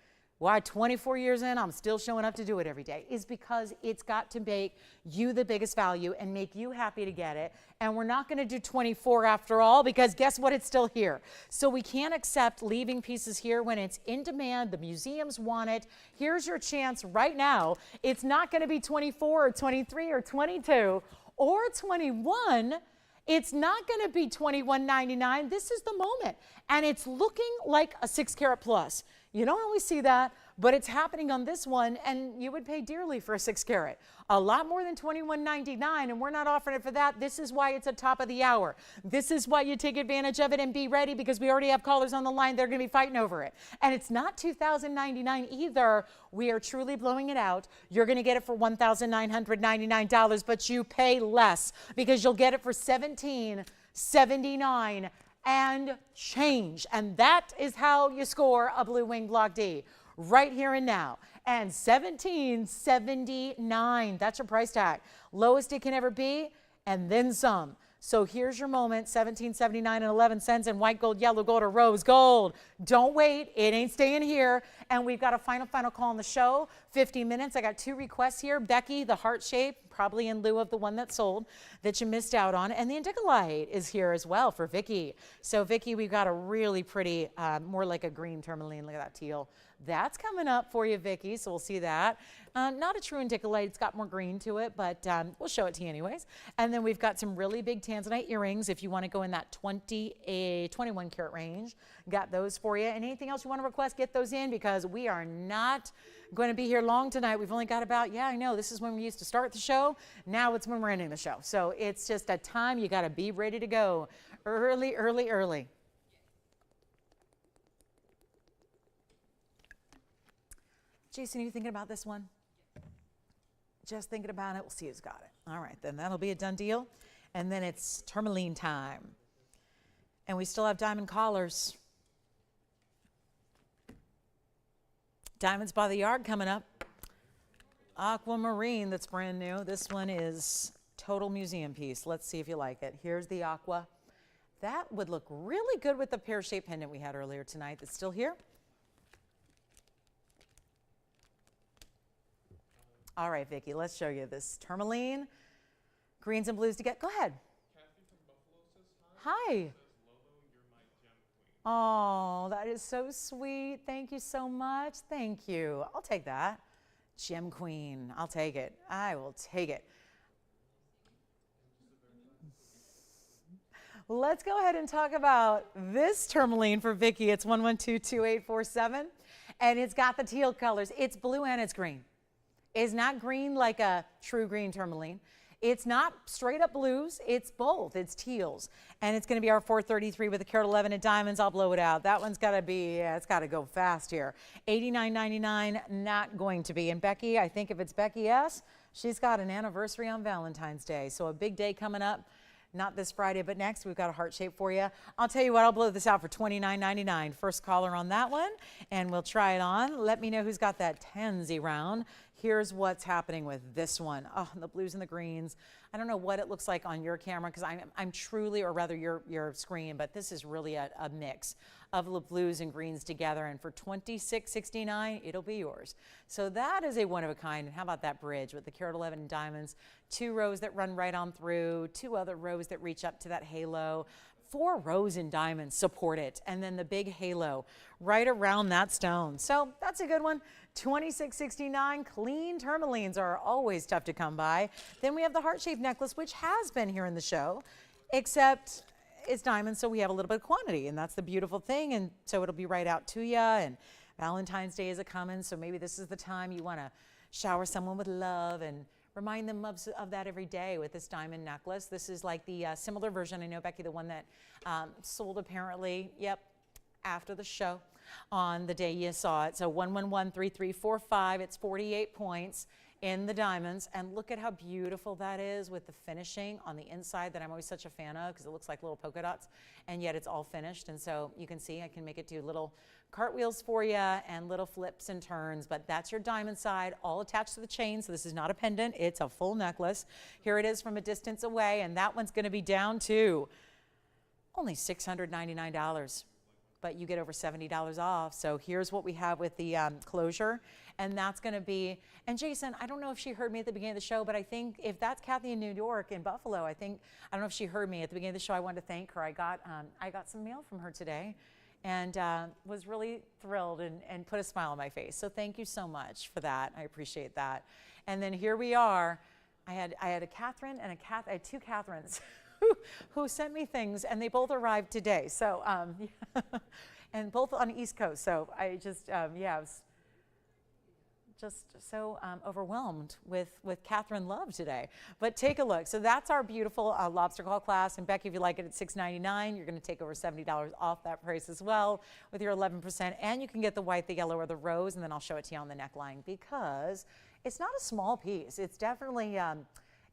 Why 24 years in, I'm still showing up to do it every day, is because it's got to make you the biggest value and make you happy to get it. And we're not going to do 24 after all, because guess what? It's still here. So we can't accept leaving pieces here when it's in demand. The museums want it. Here's your chance right now. It's not going to be 24 or 23 or 22 or 21. It's not going to be $21.99. This is the moment. And it's looking like a 6 carat plus. You don't always see that, but it's happening on this one, and you would pay dearly for a 6 carat. A lot more than $21.99, and we're not offering it for that. This is why it's a top of the hour. This is why you take advantage of it and be ready, because we already have callers on the line. They're going to be fighting over it. And it's not $2,099 either. We are truly blowing it out. You're going to get it for $1,999, but you pay less because you'll get it for $1,779 and change. And that is how you score a blue wing block D right here and now. And $1,779, that's your price tag. Lowest it can ever be, and then some. So here's your moment, $1,779.11 in white gold, yellow gold, or rose gold. Don't wait, it ain't staying here. And we've got a final call on the show, 50 minutes. I got 2 requests here. Becky, the heart shape, probably in lieu of the one that sold that you missed out on. And the indicolite is here as well for Vicky. So Vicky, we've got a really pretty, more like a green tourmaline. Look at that teal. That's coming up for you, Vicky, so we'll see that. Not a true indicolite, it's got more green to it, but we'll show it to you anyways. And then we've got some really big Tanzanite earrings if you want to go in that 21 carat range. Got those for you. And anything else you want to request, get those in, because we are not going to be here long tonight. We've only got about, I know, this is when we used to start the show. Now it's when we're ending the show. So it's just a time you got to be ready to go early, early, early. Jason, are you thinking about this one? Just thinking about it. We'll see who's got it. All right, then that'll be a done deal. And then it's Tourmaline time. And we still have diamond collars. Diamonds by the yard coming up. Aquamarine, that's brand new. This one is total museum piece. Let's see if you like it. Here's the aqua. That would look really good with the pear-shaped pendant we had earlier tonight that's still here. All right, Vicki, let's show you this tourmaline. Greens and blues to get. Go ahead. Kathy from Buffalo says hi. Hi. Says, Lolo, you're my gem queen. Oh, that is so sweet. Thank you so much. Thank you. I'll take that. Gem queen. I'll take it. I will take it. Let's go ahead and talk about this tourmaline for Vicki. It's 1122847, and it's got the teal colors. It's blue and it's green. It's not green like a true green tourmaline. It's not straight up blues. It's both. It's teals. And it's going to be our 433 with a carat 11 in diamonds. I'll blow it out. That one's got to be, yeah, it's got to go fast here. $89.99, not going to be. And Becky, I think if it's Becky S., she's got an anniversary on Valentine's Day. So a big day coming up. Not this Friday, but next. We've got a heart shape for you. I'll tell you what, I'll blow this out for $29.99. First caller on that one, and we'll try it on. Let me know who's got that tansy round. Here's what's happening with this one. Oh, the blues and the greens. I don't know what it looks like on your camera because I'm truly, or rather your screen, but this is really a mix of the blues and greens together. And for $26.69, it'll be yours. So that is a one of a kind. And how about that bridge with the carat 11 diamonds? 2 rows that run right on through, 2 other rows that reach up to that halo. 4 rows in diamonds support it, and then the big halo right around that stone. So that's a good one. $26.69. Clean tourmalines are always tough to come by. Then we have the heart-shaped necklace, which has been here in the show, except it's diamonds, so we have a little bit of quantity, and that's the beautiful thing. And so it'll be right out to you. And Valentine's Day is a-coming, so maybe this is the time you want to shower someone with love and remind them of that every day with this diamond necklace. This is like the similar version. I know, Becky, the one that sold apparently, yep, after the show on the day you saw it. So 1113345, it's 48 points in the diamonds. And look at how beautiful that is with the finishing on the inside that I'm always such a fan of because it looks like little polka dots, and yet it's all finished. And so you can see I can make it do little cartwheels for you and little flips and turns, but that's your diamond side, all attached to the chain. So this is not a pendant, it's a full necklace. Here it is from a distance away, and that one's gonna be down to only $699, but you get over $70 off. So here's what we have with the closure, and that's gonna be, and Jason, I don't know if she heard me at the beginning of the show, but I think if that's Kathy in New York, in Buffalo, I don't know if she heard me at the beginning of the show. I wanted to thank her. I got some mail from her today, and was really thrilled and put a smile on my face. So thank you so much for that. I appreciate that. And then here we are. I had a Catherine and I had 2 Catherines who sent me things, and they both arrived today. So, and both on the East Coast. So I just, yeah, I was just so overwhelmed with Catherine love today. But take a look. So that's our beautiful lobster claw class. And Becky, if you like it at $6.99, you're going to take over $70 off that price as well with your 11%. And you can get the white, the yellow, or the rose. And then I'll show it to you on the neckline because it's not a small piece. It's definitely one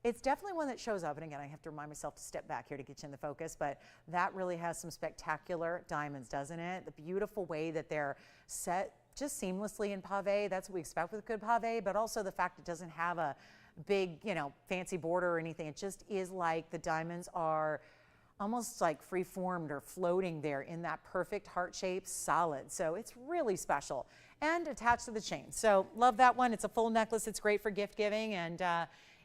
that shows up. And again, I have to remind myself to step back here to get you in the focus. But that really has some spectacular diamonds, doesn't it? The beautiful way that they're set just seamlessly in pave. That's what we expect with good pave, but also the fact it doesn't have a big, fancy border or anything. It just is like the diamonds are almost like free-formed or floating there in that perfect heart shape, solid. So it's really special and attached to the chain. So love that one. It's a full necklace. It's great for gift giving. And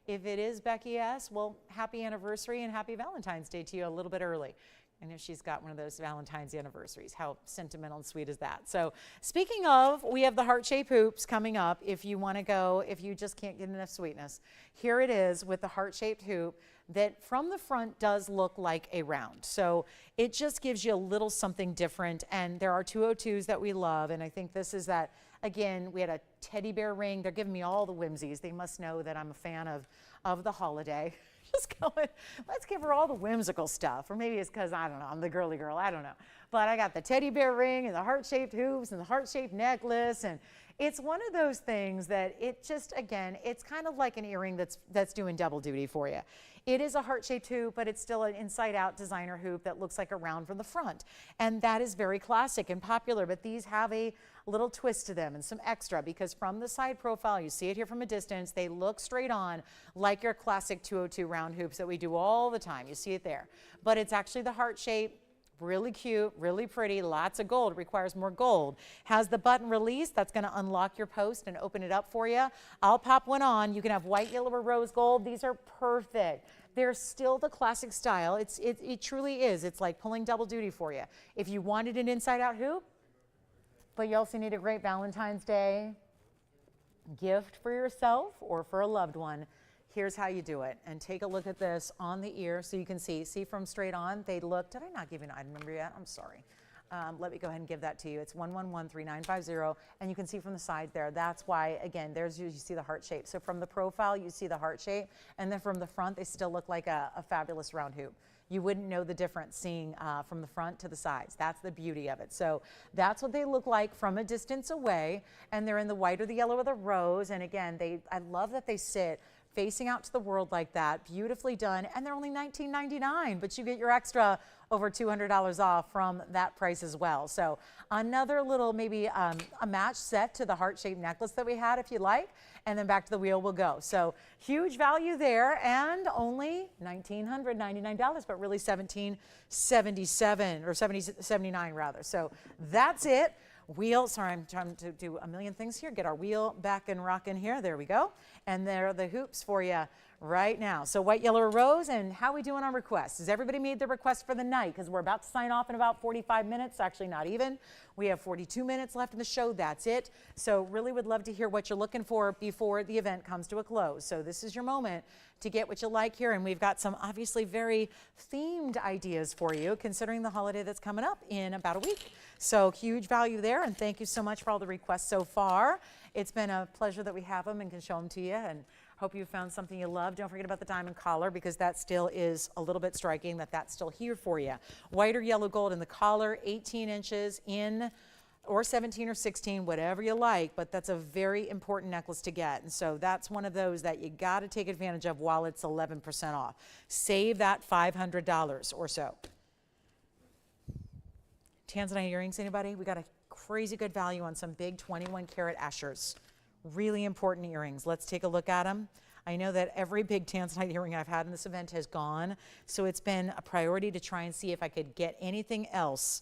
if it is Becky S., well, happy anniversary and happy Valentine's Day to you a little bit early. I know she's got one of those Valentine's anniversaries. How sentimental and sweet is that? So speaking of, we have the heart-shaped hoops coming up. If you want to go, if you just can't get enough sweetness, here it is with the heart-shaped hoop that from the front does look like a round. So it just gives you a little something different. And there are 202s that we love. And I think this is that, again, we had a teddy bear ring. They're giving me all the whimsies. They must know that I'm a fan of the holiday. Just going, let's give her all the whimsical stuff. Or maybe it's because, I don't know, I'm the girly girl, I don't know. But I got the teddy bear ring and the heart-shaped hoops and the heart-shaped necklace. And it's one of those things that it just, again, it's kind of like an earring that's doing double duty for you. It is a heart-shaped hoop, but it's still an inside-out designer hoop that looks like a round from the front. And that is very classic and popular, but these have a little twist to them and some extra because from the side profile, you see it here from a distance, they look straight on like your classic 202 round hoops that we do all the time. You see it there. But it's actually the heart shape, Really cute, really pretty, lots of gold. Requires more gold. Has the button release that's going to unlock your post and open it up for you. I'll pop one on. You can have white, yellow, or rose gold. These are perfect. They're still the classic style. It truly is. It's like pulling double duty for you. If you wanted an inside-out hoop, but you also need a great Valentine's Day gift for yourself or for a loved one, here's how you do it. And take a look at this on the ear so you can see. See from straight on, they look, did I not give you an item number yet? I'm sorry. Let me go ahead and give that to you. It's 1113950, and you can see from the side there. That's why, again, there's you see the heart shape. So from the profile, you see the heart shape, and then from the front, they still look like a fabulous round hoop. You wouldn't know the difference seeing from the front to the sides. That's the beauty of it. So that's what they look like from a distance away, and they're in the white or the yellow or the rose. And again, I love that they sit facing out to the world like that, beautifully done, and they're only $19.99, but you get your extra over $200 off from that price as well. So another little maybe a match set to the heart-shaped necklace that we had if you like, and then back to the wheel we'll go. So huge value there, and only $1,999, but really $1,777 or $79 rather. So that's it. Wheel, sorry, I'm trying to do a million things here. Get our wheel back and rocking here. There we go. And there are the hoops for you right now. So white, yellow, or rose, and how we doing on requests? Has everybody made their request for the night? Because we're about to sign off in about 45 minutes. Actually, not even. We have 42 minutes left in the show. That's it. So really would love to hear what you're looking for before the event comes to a close. So this is your moment to get what you like here. And we've got some obviously very themed ideas for you, considering the holiday that's coming up in about a week. So huge value there. And thank you so much for all the requests so far. It's been a pleasure that we have them and can show them to you. And hope you found something you love. Don't forget about the diamond collar, because that still is a little bit striking that that's still here for you. White or yellow gold in the collar, 18 inches in, or 17 or 16, whatever you like, but that's a very important necklace to get. And so that's one of those that you got to take advantage of while it's 11% off. Save that $500 or so. Tanzanite earrings, anybody? We got a crazy good value on some big 21 karat Ashers. Really important earrings. Let's take a look at them. I know that every big Tanzanite earring I've had in this event has gone, so it's been a priority to try and see if I could get anything else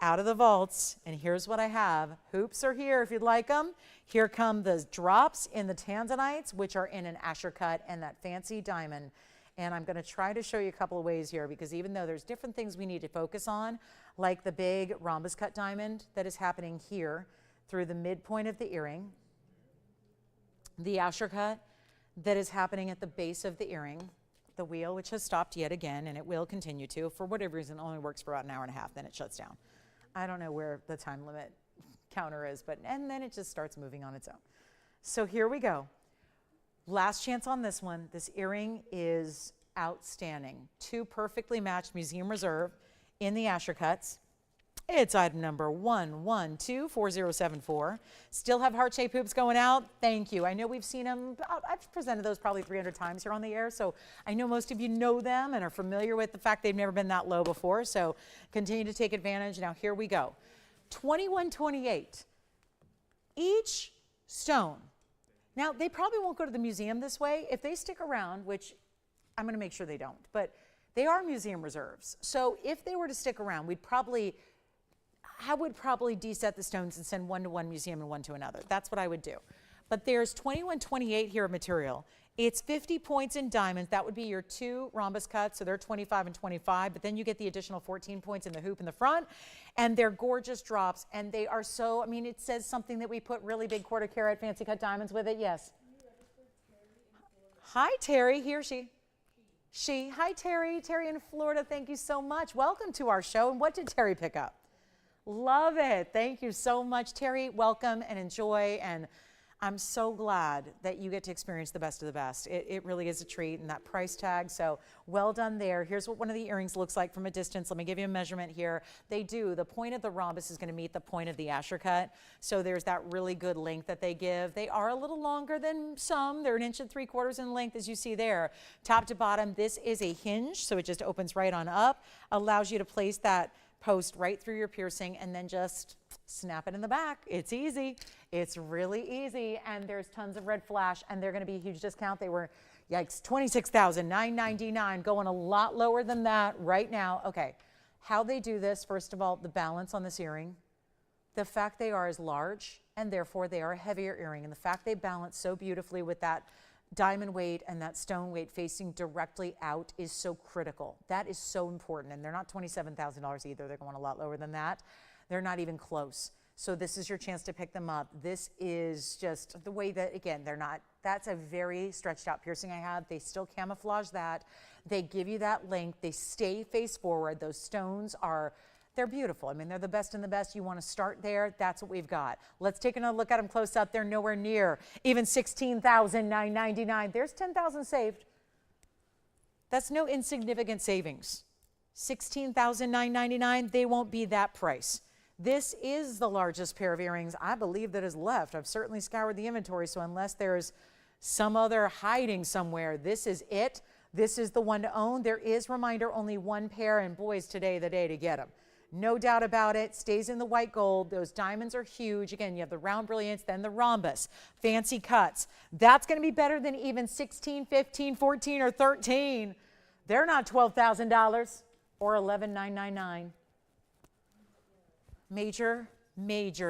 out of the vaults. And here's what I have. Hoops are here if you'd like them. Here come the drops in the Tanzanites, which are in an Asher cut and that fancy diamond. And I'm going to try to show you a couple of ways here, because even though there's different things we need to focus on, like the big rhombus cut diamond that is happening here through the midpoint of the earring, the Asher cut that is happening at the base of the earring, the wheel, which has stopped yet again, and it will continue to. For whatever reason, it only works for about an hour and a half, then it shuts down. I don't know where the time limit counter is, and then it just starts moving on its own. So here we go. Last chance on this one. This earring is outstanding. Two perfectly matched Museum Reserve in the Asher cuts. It's item number 1124074. Still have heart-shaped hoops going out. Thank you. I know we've seen them. I've presented those probably 300 times here on the air, so I know most of you know them and are familiar with the fact they've never been that low before, so continue to take advantage. Now here we go. 2128. Each stone. Now, they probably won't go to the museum this way. If they stick around, which I'm going to make sure they don't, but they are museum reserves. So if they were to stick around, I would probably deset the stones and send one to one museum and one to another. That's what I would do. But there's 2128 here of material. It's 50 points in diamonds. That would be your two rhombus cuts, so they're 25 and 25, but then you get the additional 14 points in the hoop in the front, and they're gorgeous drops, and they are so, I mean, it says something that we put really big quarter carat fancy cut diamonds with it. Yes. Hi, Terry. He or she? She. Hi, Terry. Terry in Florida, thank you so much. Welcome to our show. And what did Terry pick up? Love it. Thank you so much, Terry. Welcome and enjoy. And I'm so glad that you get to experience the best of the best. It really is a treat, and that price tag. So well done there. Here's what one of the earrings looks like from a distance. Let me give you a measurement here. They do. The point of the rhombus is going to meet the point of the Asher cut. So there's that really good length that they give. They are a little longer than some. They're 1 3/4 inches in length, as you see there. Top to bottom, this is a hinge, so it just opens right on up. Allows you to place that post right through your piercing and then just snap it in the back. It's easy. It's really easy. And there's tons of red flash, and they're going to be a huge discount. They were, yikes, $26,999, going a lot lower than that right now. Okay, How they do this, first of all, the balance on this earring, the fact they are as large, and therefore they are a heavier earring, and the fact they balance so beautifully with that diamond weight and that stone weight facing directly out is so critical. That is so important, and they're not $27,000 either. They're going a lot lower than that. They're not even close. So this is your chance to pick them up. This is just the way that, again, they're not, that's a very stretched out piercing I have. They still camouflage that. They give you that length. They stay face forward. Those stones are, they're beautiful. I mean, they're the best in the best. You want to start there. That's what we've got. Let's take another look at them close up. They're nowhere near even $16,999. There's $10,000 saved. That's no insignificant savings. $16,999. They won't be that price. This is the largest pair of earrings I believe that is left. I've certainly scoured the inventory, so unless there's some other hiding somewhere, this is it. This is the one to own. There is, reminder, only one pair, and boy, is today the day to get them. No doubt about it. Stays in the white gold. Those diamonds are huge. Again, you have the round brilliance, then the rhombus, fancy cuts. That's going to be better than even 16, 15, 14, or 13. They're not $12,000 or $11,999. Major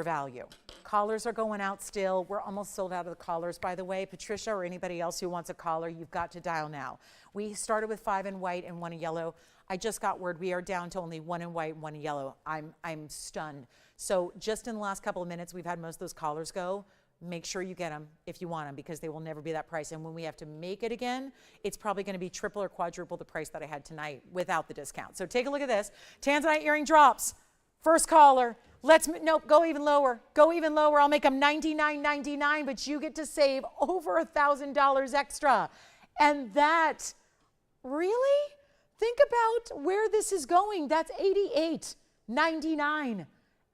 value. Collars are going out still. We're almost sold out of the collars, by the way. Patricia or anybody else who wants a collar, you've got to dial now. We started with 5 in white and 1 in yellow. I just got word we are down to only 1 in white and 1 in yellow. I'm stunned. So just in the last couple of minutes, we've had most of those collars go. Make sure you get them if you want them, because they will never be that price. And when we have to make it again, it's probably going to be triple or quadruple the price that I had tonight without the discount. So take a look at this. Tanzanite earring drops. First collar. Nope, go even lower. Go even lower. I'll make them $99.99, but you get to save over $1,000 extra. And that, really? Think about where this is going. That's $88.99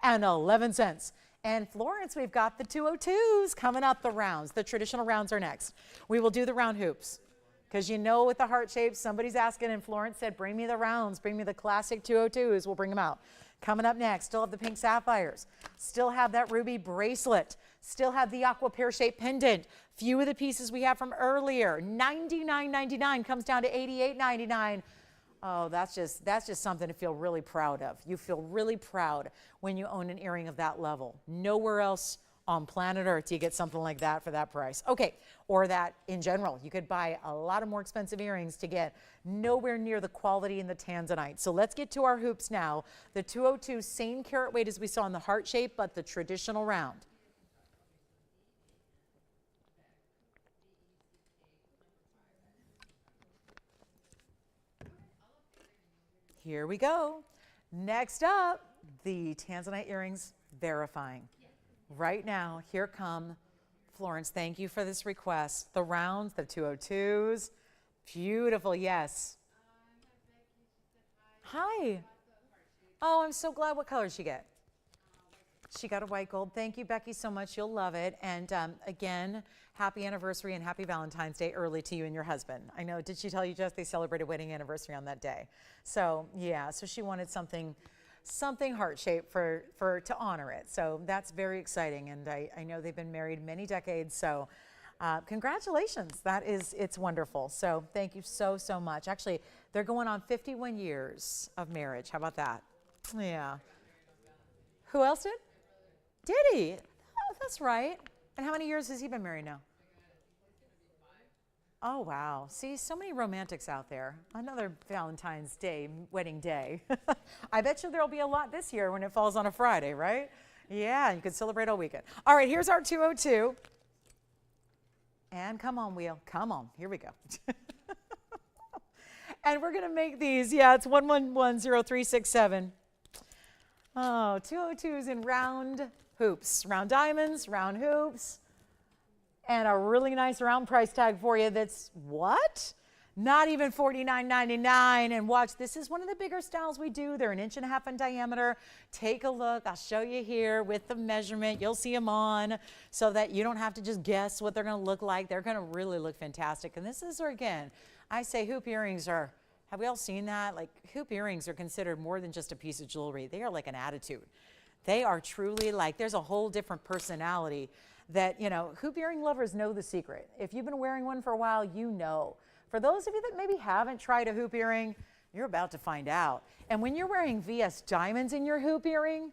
and 11 cents. And Florence, we've got the 202s coming up, the rounds. The traditional rounds are next. We will do the round hoops. Because you know with the heart shapes, somebody's asking, and Florence said, bring me the rounds, bring me the classic 202s. We'll bring them out. Coming up next, still have the pink sapphires, still have that ruby bracelet, still have the aqua pear-shaped pendant. Few of the pieces we have from earlier, $99.99 comes down to $88.99. Oh, that's just something to feel really proud of. You feel really proud when you own an earring of that level. Nowhere else on planet Earth do you get something like that for that price. Okay, or that in general. You could buy a lot of more expensive earrings to get nowhere near the quality in the Tanzanite. So let's get to our hoops now. The 202, same carat weight as we saw in the heart shape, but the traditional round. Here we go. Next up, the Tanzanite earrings verifying. Right now, here come, Florence, thank you for this request. The rounds, the 202s, beautiful, yes. Hi. Oh, I'm so glad. What color did she get? She got a white gold. Thank you, Becky, so much. You'll love it. And again, happy anniversary and happy Valentine's Day early to you and your husband. I know, did she tell you, Jess, they celebrated wedding anniversary on that day? So, yeah, so she wanted something heart-shaped to honor it. So that's very exciting. And I know they've been married many decades. So congratulations. It's wonderful. So thank you so much. Actually, they're going on 51 years of marriage. How about that? Yeah. Who else did? Did he? Oh, that's right. And how many years has he been married now? Oh, wow. See, so many romantics out there. Another Valentine's Day, wedding day. I bet you there'll be a lot this year when it falls on a Friday, right? Yeah, you can celebrate all weekend. All right, here's our 202. And come on, wheel. Come on. Here we go. And we're going to make these. Yeah, it's 111037. Oh, 202s in round hoops. Round diamonds, round hoops. And a really nice round price tag for you that's what? Not even $49.99. And watch, this is one of the bigger styles we do. They're 1.5 inches in diameter. Take a look. I'll show you here with the measurement. You'll see them on so that you don't have to just guess what they're going to look like. They're going to really look fantastic. And this is, again, I say hoop earrings are, have we all seen that? Like, hoop earrings are considered more than just a piece of jewelry. They are like an attitude. They are truly like, there's a whole different personality that, you know, hoop earring lovers know the secret. If you've been wearing one for a while, you know. For those of you that maybe haven't tried a hoop earring, You're about to find out. And when you're wearing VS diamonds in your hoop earring,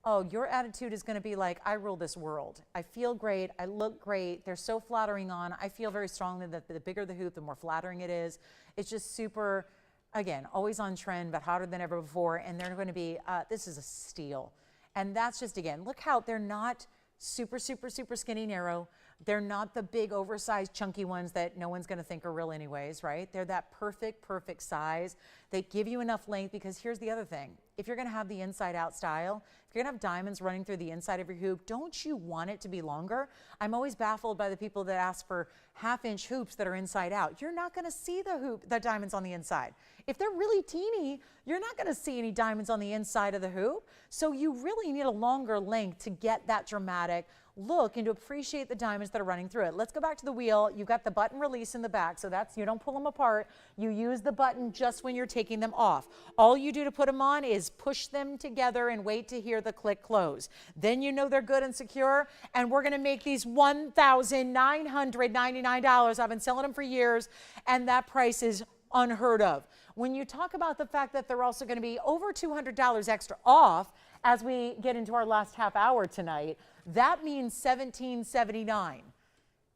oh, your attitude is going to be like, I rule this world. I feel great. I look great. They're so flattering on. I feel very strongly that the bigger the hoop, the more flattering it is. It's just super, again, always on trend, but hotter than ever before. And they're going to be, this is a steal. And that's just, again, look how they're not super, super, super skinny narrow. They're not the big oversized chunky ones that no one's going to think are real anyways, right? They're that perfect, perfect size. They give you enough length because here's the other thing. If you're going to have the inside out style, if you're going to have diamonds running through the inside of your hoop, don't you want it to be longer? I'm always baffled by the people that ask for half-inch hoops that are inside out. You're not going to see the diamonds on the inside. If they're really teeny, you're not going to see any diamonds on the inside of the hoop. So you really need a longer length to get that dramatic look and to appreciate the diamonds that are running through it. Let's go back to the wheel. You've got the button release in the back, so that's, you don't pull them apart. You use the button just when you're taking them off. All you do to put them on is push them together and wait to hear the click close. Then you know they're good and secure, and we're gonna make these $1,999. I've been selling them for years, and that price is unheard of. When you talk about the fact that they're also gonna be over $200 extra off as we get into our last half hour tonight, that means $1,779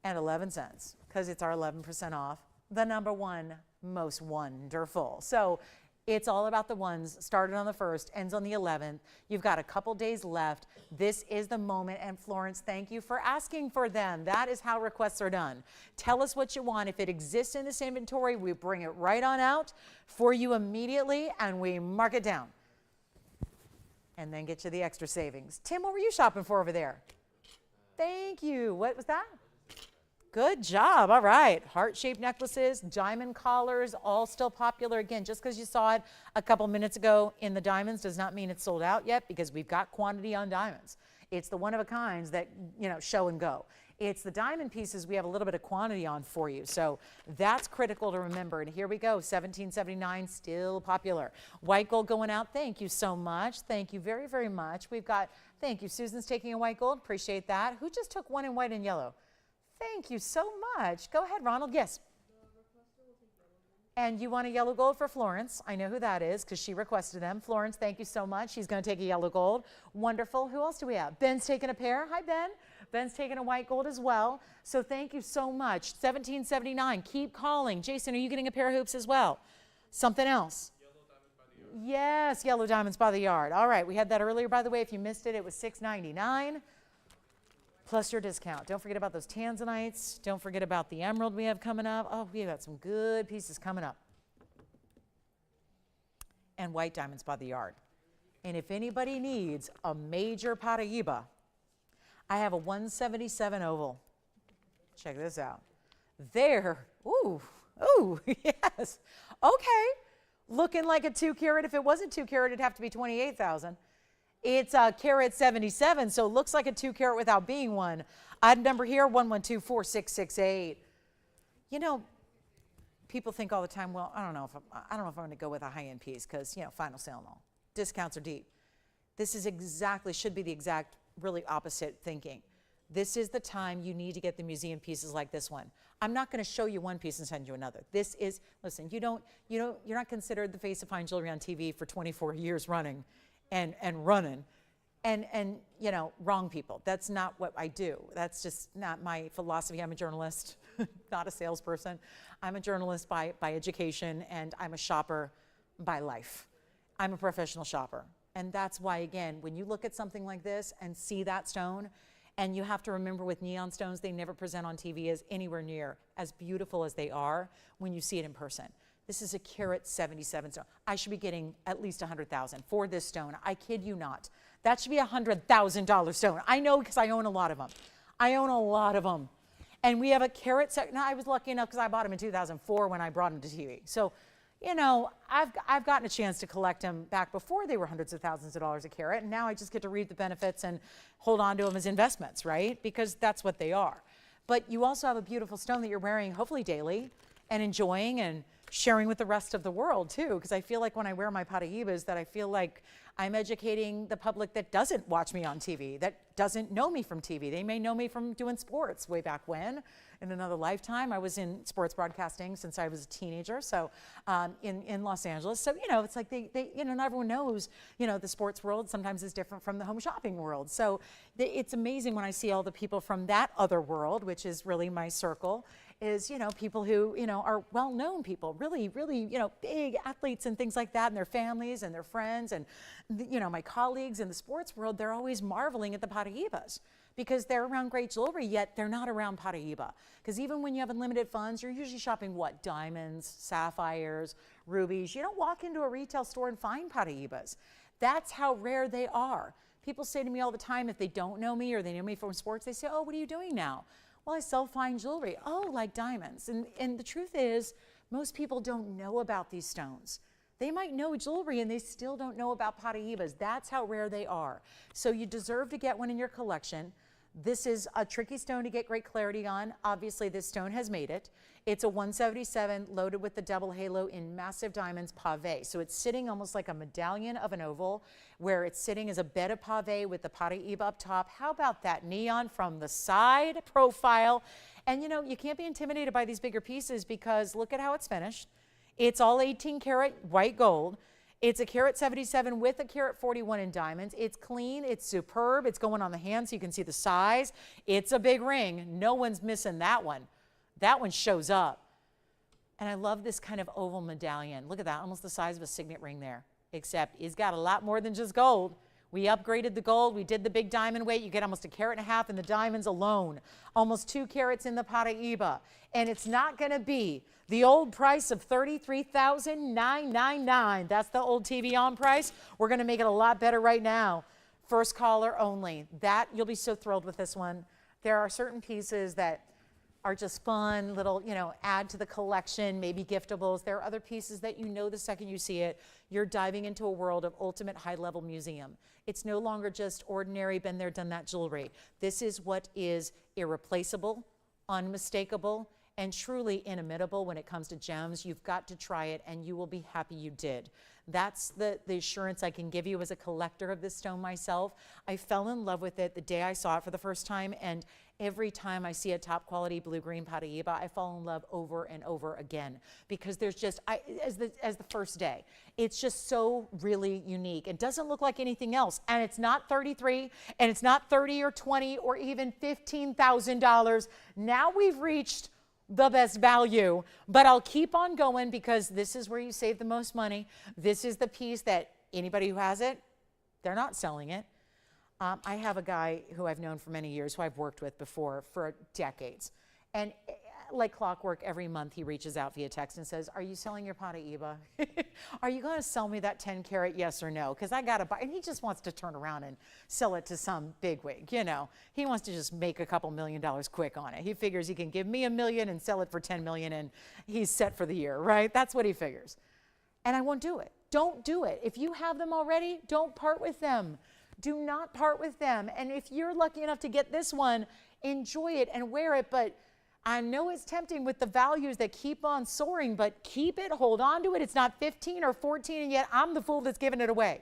and 11 cents because it's our 11% off, the number one most wonderful. So it's all about the ones, started on the 1st, ends on the 11th. You've got a couple days left. This is the moment, and Florence, thank you for asking for them. That is how requests are done. Tell us what you want. If it exists in this inventory, we bring it right on out for you immediately, and we mark it down. And then get you the extra savings. Tim, what were you shopping for over there? Thank you. What was that? Good job. All right. Heart-shaped necklaces, diamond collars, all still popular. Again, just because you saw it a couple minutes ago in the diamonds does not mean it's sold out yet, because we've got quantity on diamonds. It's the one-of-a-kinds that, you know, show and go. It's the diamond pieces we have a little bit of quantity on for you. So that's critical to remember. And here we go, $17.79, still popular. White gold going out. Thank you so much. Thank you very, very much. We've got, thank you. Susan's taking a white gold. Appreciate that. Who just took one in white and yellow? Thank you so much. Go ahead, Ronald. Yes. And you want a yellow gold for Florence. I know who that is because she requested them. Florence, thank you so much. She's going to take a yellow gold. Wonderful. Who else do we have? Ben's taking a pair. Hi, Ben. Ben's taking a white gold as well. So thank you so much. $17.79. Keep calling. Jason, are you getting a pair of hoops as well? Something else? Yellow diamonds by the yard. Yes, yellow diamonds by the yard. All right, we had that earlier, by the way. If you missed it, it was $6.99 plus your discount. Don't forget about those Tanzanites. Don't forget about the emerald we have coming up. Oh, we got some good pieces coming up. And white diamonds by the yard. And if anybody needs a major Paraiba, I have a 177 oval. Check this out. There, ooh, yes. Okay, looking like a 2 carat. If it wasn't 2 carat, it'd have to be 28,000. It's a carat 77, so it looks like a 2 carat without being one. Item number here, 1124668. You know, people think all the time, well, I don't know if I'm going to go with a high-end piece because, you know, final sale and all. Discounts are deep. This is exactly, should be the exact, really opposite thinking. This is the time you need to get the museum pieces like this one. I'm not going to show you one piece and send you another. This is, listen, you're not considered the face of fine jewelry on TV for 24 years running and running. And you know, wrong people. That's not what I do. That's just not my philosophy. I'm a journalist, not a salesperson. I'm a journalist by education, and I'm a shopper by life. I'm a professional shopper. And that's why, again, when you look at something like this and see that stone, and you have to remember with neon stones, they never present on TV as anywhere near as beautiful as they are when you see it in person. This is a carat 77 stone. I should be getting at least $100,000 for this stone. I kid you not. That should be a $100,000 stone. I know because I own a lot of them. I own a lot of them. And we have a carat, now I was lucky enough because I bought them in 2004 when I brought them to TV. So, you know, I've gotten a chance to collect them back before they were hundreds of thousands of dollars a carat, and now I just get to reap the benefits and hold on to them as investments, right? Because that's what they are. But you also have a beautiful stone that you're wearing hopefully daily and enjoying and sharing with the rest of the world too, because I feel like when I wear my Paraibas that I feel like I'm educating the public that doesn't watch me on TV, that doesn't know me from TV. They may know me from doing sports way back when. In another lifetime, I was in sports broadcasting since I was a teenager, so in Los Angeles. So, it's like they not everyone knows, the sports world sometimes is different from the home shopping world. So it's amazing when I see all the people from that other world, which is really my circle, is, people who, are well-known people, really, really, big athletes and things like that, and their families and their friends. And, my colleagues in the sports world, they're always marveling at the Paraibas because they're around great jewelry, yet they're not around Paraiba. Because even when you have unlimited funds, you're usually shopping what? Diamonds, sapphires, rubies. You don't walk into a retail store and find Paraibas. That's how rare they are. People say to me all the time, if they don't know me or they know me from sports, they say, oh, what are you doing now? Well, I sell fine jewelry. Oh, like diamonds. And the truth is, most people don't know about these stones. They might know jewelry and they still don't know about Paraibas. That's how rare they are. So you deserve to get one in your collection. This is a tricky stone to get great clarity on. Obviously, this stone has made it. It's a 177 loaded with the double halo in massive diamonds pave. So it's sitting almost like a medallion of an oval where it's sitting as a bed of pave with the Paraiba up top. How about that neon from the side profile? And you can't be intimidated by these bigger pieces because look at how it's finished. It's all 18 karat white gold. It's a carat 77 with a carat 41 in diamonds. It's clean, it's superb, it's going on the hand so you can see the size. It's a big ring. No one's missing that one. That one shows up. And I love this kind of oval medallion. Look at that, almost the size of a signet ring there, except it's got a lot more than just gold. We upgraded the gold, we did the big diamond weight. You get almost 1.5 carats in the diamonds alone, almost 2 carats in the Paraiba. And it's not gonna be the old price of $33,999. That's the old TVON price. We're gonna make it a lot better right now. First caller only. You'll be so thrilled with this one. There are certain pieces that are just fun, little, add to the collection, maybe giftables. There are other pieces that the second you see it, you're diving into a world of ultimate high-level museum. It's no longer just ordinary, been there, done that jewelry. This is what is irreplaceable, unmistakable, and truly inimitable when it comes to gems. You've got to try it, and you will be happy you did. That's the assurance I can give you as a collector of this stone myself. I fell in love with it the day I saw it for the first time, and every time I see a top quality blue-green Paraiba, I fall in love over and over again because there's just, as the first day, it's just so really unique. It doesn't look like anything else, and it's not 33, and it's not 30 or 20 or even $15,000. Now we've reached the best value, but I'll keep on going because this is where you save the most money. This is the piece that anybody who has it, they're not selling it. I have a guy who I've known for many years, who I've worked with before for decades. And like clockwork, every month he reaches out via text and says, are you selling your Paraiba? Are you going to sell me that 10 carat, yes or no? Because I got to buy. And he just wants to turn around and sell it to some bigwig, He wants to just make a couple $1 million quick on it. He figures he can give me $1 million and sell it for 10 million and he's set for the year, right? That's what he figures. And I won't do it. Don't do it. If you have them already, don't part with them. Do not part with them. And if you're lucky enough to get this one, enjoy it and wear it. But I know it's tempting with the values that keep on soaring, but keep it, hold on to it. It's not 15 or 14, and yet I'm the fool that's giving it away.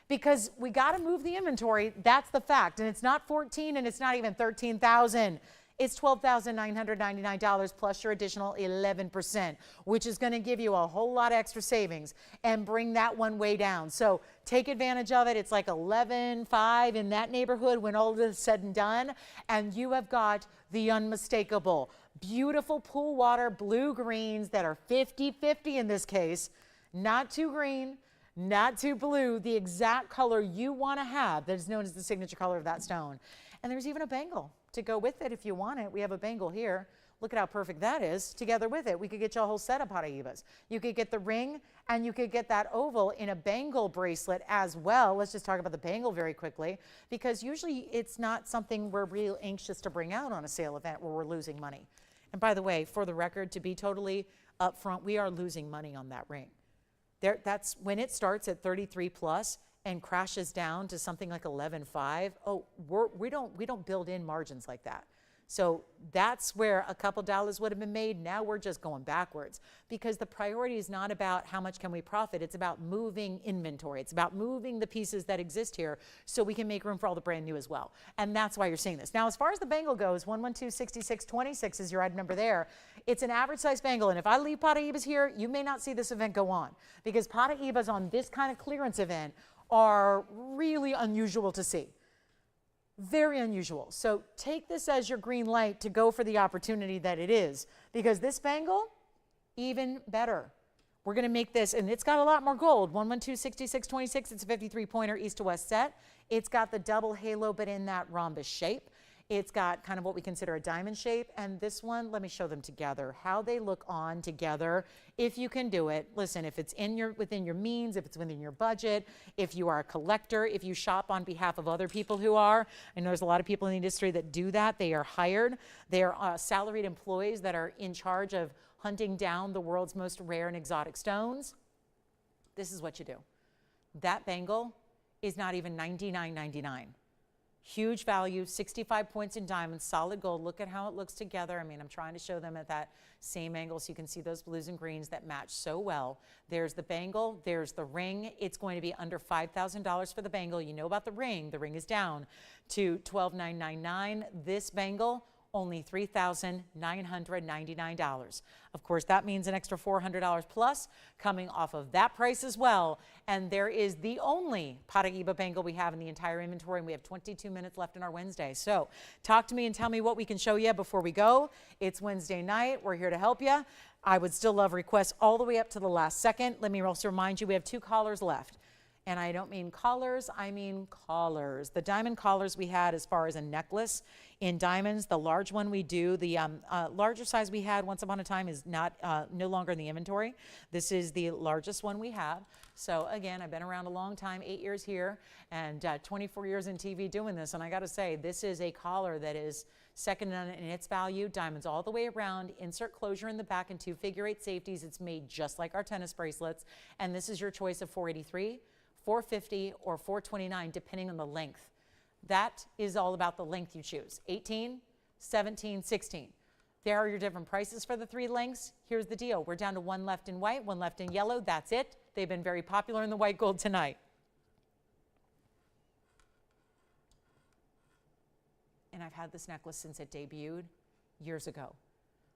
Because we got to move the inventory. That's the fact. And it's not 14 and it's not even 13,000. It's $12,999 plus your additional 11%, which is going to give you a whole lot of extra savings and bring that one way down. So take advantage of it. It's like 11.5 in that neighborhood when all of this is said and done. And you have got the unmistakable, beautiful pool water blue greens that are 50-50 in this case, not too green, not too blue, the exact color you want to have that is known as the signature color of that stone. And there's even a bangle to go with it if you want it. We have a bangle here. Look at how perfect that is. Together with it, we could get you a whole set of Paraibas. You could get the ring and you could get that oval in a bangle bracelet as well. Let's just talk about the bangle very quickly because usually it's not something we're real anxious to bring out on a sale event where we're losing money. And by the way, for the record, to be totally upfront, we are losing money on that ring. That's when it starts at 33 plus and crashes down to something like 11.5. Oh, we don't build in margins like that. So that's where a couple dollars would have been made. Now we're just going backwards because the priority is not about how much can we profit. It's about moving inventory. It's about moving the pieces that exist here so we can make room for all the brand new as well. And that's why you're seeing this. Now, as far as the bangle goes, 112-6626 is your item number there. It's an average size bangle. And if I leave Paraibas here, you may not see this event go on because Paraibas on this kind of clearance event are really unusual to see. Very unusual. So take this as your green light to go for the opportunity that it is, because this bangle, even better. We're going to make this, and it's got a lot more gold. 112-6626, it's a 53-pointer east to west set. It's got the double halo, but in that rhombus shape. It's got kind of what we consider a diamond shape. And this one, let me show them together, how they look on together. If you can do it, listen, if it's within your means, if it's within your budget, if you are a collector, if you shop on behalf of other people who are, I know there's a lot of people in the industry that do that. They are hired. They are salaried employees that are in charge of hunting down the world's most rare and exotic stones. This is what you do. That bangle is not even $99.99. Huge value, 65 points in diamonds, solid gold. Look at how it looks together. I mean, I'm trying to show them at that same angle so you can see those blues and greens that match so well. There's the bangle, there's the ring. It's going to be under $5,000 for the bangle. You know about the ring. The ring is down to $12,999. This bangle, only $3,999. Of course, that means an extra $400 plus coming off of that price as well. And there is the only Paraiba bangle we have in the entire inventory, and we have 22 minutes left in our Wednesday. So talk to me and tell me what we can show you before we go. It's Wednesday night. We're here to help you. I would still love requests all the way up to the last second. Let me also remind you, we have 2 callers left. And I don't mean collars, I mean collars. The diamond collars we had as far as a necklace in diamonds, the large one we do, the larger size we had once upon a time is not no longer in the inventory. This is the largest one we have. So again, I've been around a long time, 8 years here and 24 years in TV doing this. And I gotta say, this is a collar that is second to none in its value. Diamonds all the way around, insert closure in the back and 2 figure-8 safeties. It's made just like our tennis bracelets. And this is your choice of 483. 450 or 429 depending on the length. That is all about the length you choose. 18, 17, 16. There are your different prices for the 3 lengths. Here's the deal. We're down to 1 left in white, 1 left in yellow. That's it. They've been very popular in the white gold tonight. And I've had this necklace since it debuted years ago.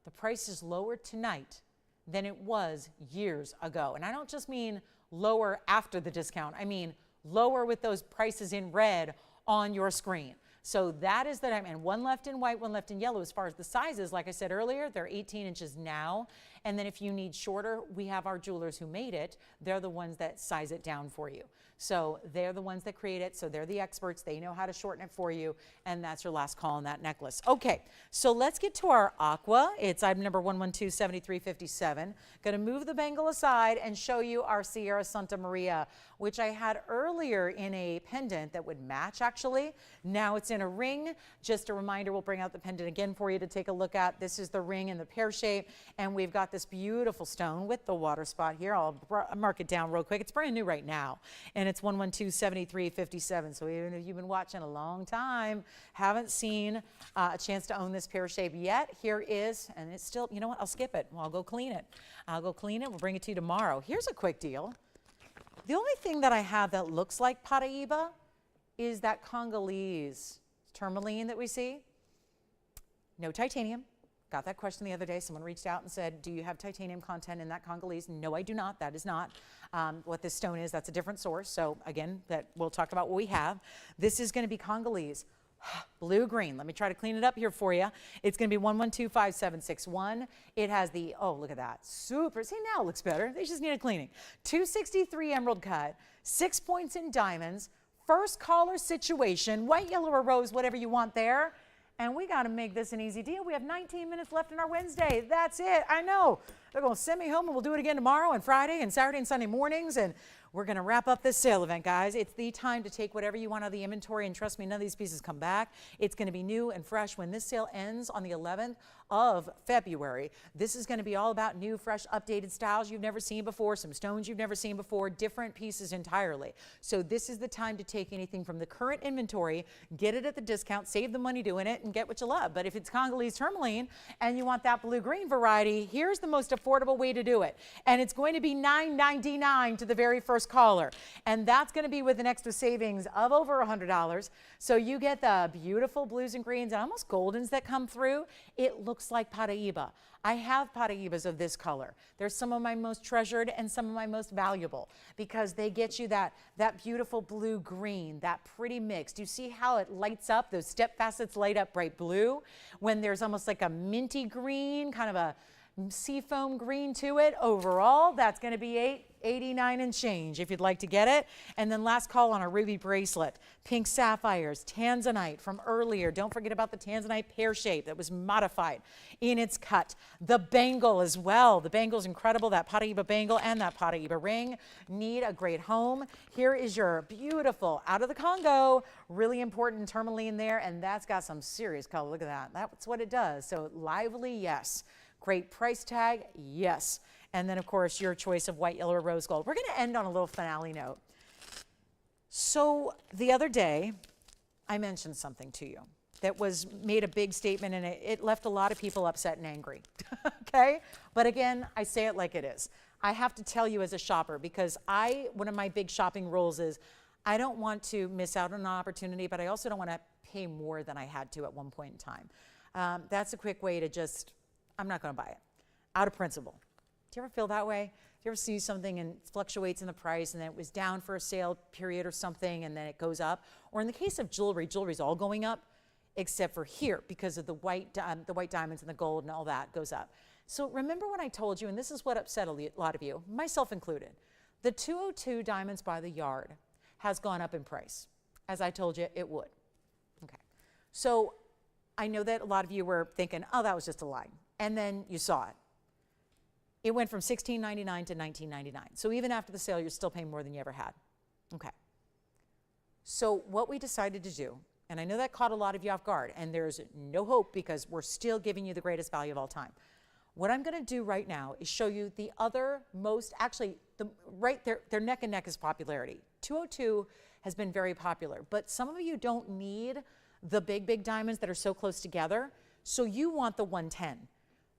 The price is lower tonight than it was years ago. And I don't just mean lower after the discount. I mean lower with those prices in red on your screen. So that is the time. And 1 left in white, 1 left in yellow. As far as the sizes, like I said earlier, they're 18 inches now. And then if you need shorter, we have our jewelers who made it. They're the ones that size it down for you. So they're the ones that create it. So they're the experts. They know how to shorten it for you. And that's your last call on that necklace. Okay, so let's get to our aqua. It's item number 112-7357. Going to move the bangle aside and show you our Sierra Santa Maria, which I had earlier in a pendant that would match actually. Now it's in a ring. Just a reminder, we'll bring out the pendant again for you to take a look at. This is the ring in the pear shape. And we've got this beautiful stone with the water spot here. I'll mark it down real quick. It's brand new right now. And it's 112-7357. So even if you've been watching a long time, haven't seen a chance to own this pear shape yet, here is, and it's still, you know what, I'll skip it. I'll go clean it. I'll go clean it. We'll bring it to you tomorrow. Here's a quick deal. The only thing that I have that looks like Paraiba is that Congolese tourmaline that we see. No titanium. Got that question the other day. Someone reached out and said, do you have titanium content in that Congolese? No, I do not. That is not what this stone is. That's a different source. So again, that we'll talk about what we have. This is going to be Congolese. Blue-green. Let me try to clean it up here for you. It's going to be 1125761. It has the, oh, look at that. Super. See, now it looks better. They just need a cleaning. 263 emerald cut, 6 points in diamonds, first collar situation, white, yellow, or rose, whatever you want there. And we got to make this an easy deal. We have 19 minutes left in our Wednesday. That's it. I know. They're going to send me home, and we'll do it again tomorrow and Friday and Saturday and Sunday mornings. And we're going to wrap up this sale event, guys. It's the time to take whatever you want out of the inventory. And trust me, none of these pieces come back. It's going to be new and fresh when this sale ends on the 11th of February. This is going to be all about new, fresh, updated styles you've never seen before, some stones you've never seen before, different pieces entirely. So this is the time to take anything from the current inventory, get it at the discount, save the money doing it, and get what you love. But if it's Congolese tourmaline and you want that blue-green variety, here's the most affordable way to do it. And it's going to be $9.99 to the very first caller. And that's going to be with an extra savings of over $100. So you get the beautiful blues and greens and almost goldens that come through. It looks like Paraiba. I have Paraibas of this color. They're some of my most treasured and some of my most valuable because they get you that beautiful blue-green, that pretty mix. Do you see how it lights up? Those step facets light up bright blue when there's almost like a minty green, kind of a seafoam green to it. Overall, that's going to be $8.89 and change if you'd like to get it. And then last call on a ruby bracelet, pink sapphires, Tanzanite from earlier. Don't forget about the Tanzanite pear shape that was modified in its cut. The bangle as well. The bangle's incredible. That Paraiba bangle and that Paraiba ring need a great home. Here is your beautiful out of the Congo, really important tourmaline there, and that's got some serious color. Look at that. That's what it does. So lively, yes. Great price tag, yes. And then, of course, your choice of white, yellow, or rose gold. We're going to end on a little finale note. So the other day, I mentioned something to you that made a big statement, and it left a lot of people upset and angry, okay? But again, I say it like it is. I have to tell you as a shopper, because one of my big shopping rules is I don't want to miss out on an opportunity, but I also don't want to pay more than I had to at one point in time. That's a quick way to just, I'm not going to buy it, out of principle. Do you ever feel that way? Do you ever see something and it fluctuates in the price and then it was down for a sale period or something and then it goes up? Or in the case of jewelry, jewelry's all going up except for here because of the white diamonds and the gold and all that goes up. So remember when I told you, and this is what upset a lot of you, myself included, the 202 diamonds by the yard has gone up in price, as I told you it would. Okay. So I know that a lot of you were thinking, oh, that was just a lie. And then you saw it. It went from $16.99 to $19.99. So even after the sale, you're still paying more than you ever had. Okay. So what we decided to do, and I know that caught a lot of you off guard, and there's no hope because we're still giving you the greatest value of all time. What I'm going to do right now is show you the other most, actually, right there, they're neck and neck as popularity. 202 has been very popular, but some of you don't need the big diamonds that are so close together, so you want the 110.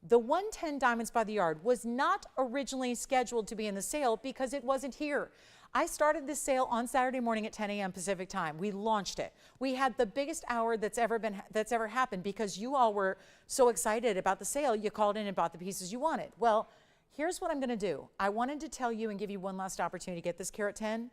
The 110 diamonds by the yard was not originally scheduled to be in the sale because it wasn't here. I started this sale on Saturday morning at 10 a.m. Pacific time. We launched it. We had the biggest hour that's ever happened because you all were so excited about the sale. You called in and bought the pieces you wanted. Well, here's what I'm going to do. I wanted to tell you and give you one last opportunity to get this carat 10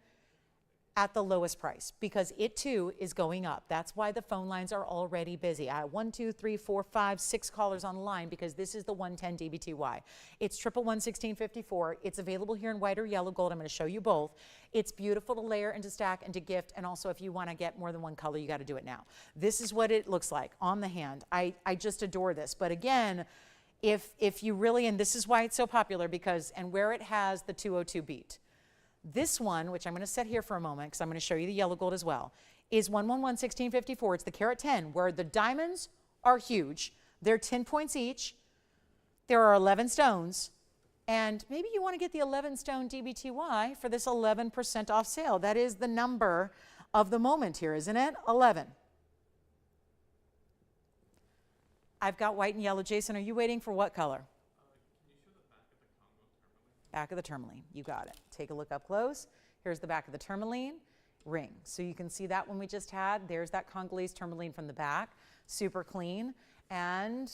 at the lowest price because it too is going up. That's why the phone lines are already busy. I have 1, 2, 3, 4, 5, 6 callers on the line because this is the 110 DBTY. It's 111-1654. It's available here in white or yellow gold. I'm going to show you both. It's beautiful to layer and to stack and to gift, and also if you want to get more than one color, you got to do it now. This is what it looks like on the hand. I just adore this. But again, if you really, and this is why it's so popular because, and where it has the 202 beat. This one, which I'm going to set here for a moment because I'm going to show you the yellow gold as well, is 111-1654. It's the carat 10 where the diamonds are huge. They're 10 points each. There are 11 stones. And maybe you want to get the 11 stone DBTY for this 11% off sale. That is the number of the moment here, isn't it? 11. I've got white and yellow. Jason, are you waiting for what color? Back of the tourmaline, you got it. Take a look up close. Here's the back of the tourmaline ring. So you can see that one we just had. There's that Congolese tourmaline from the back. Super clean and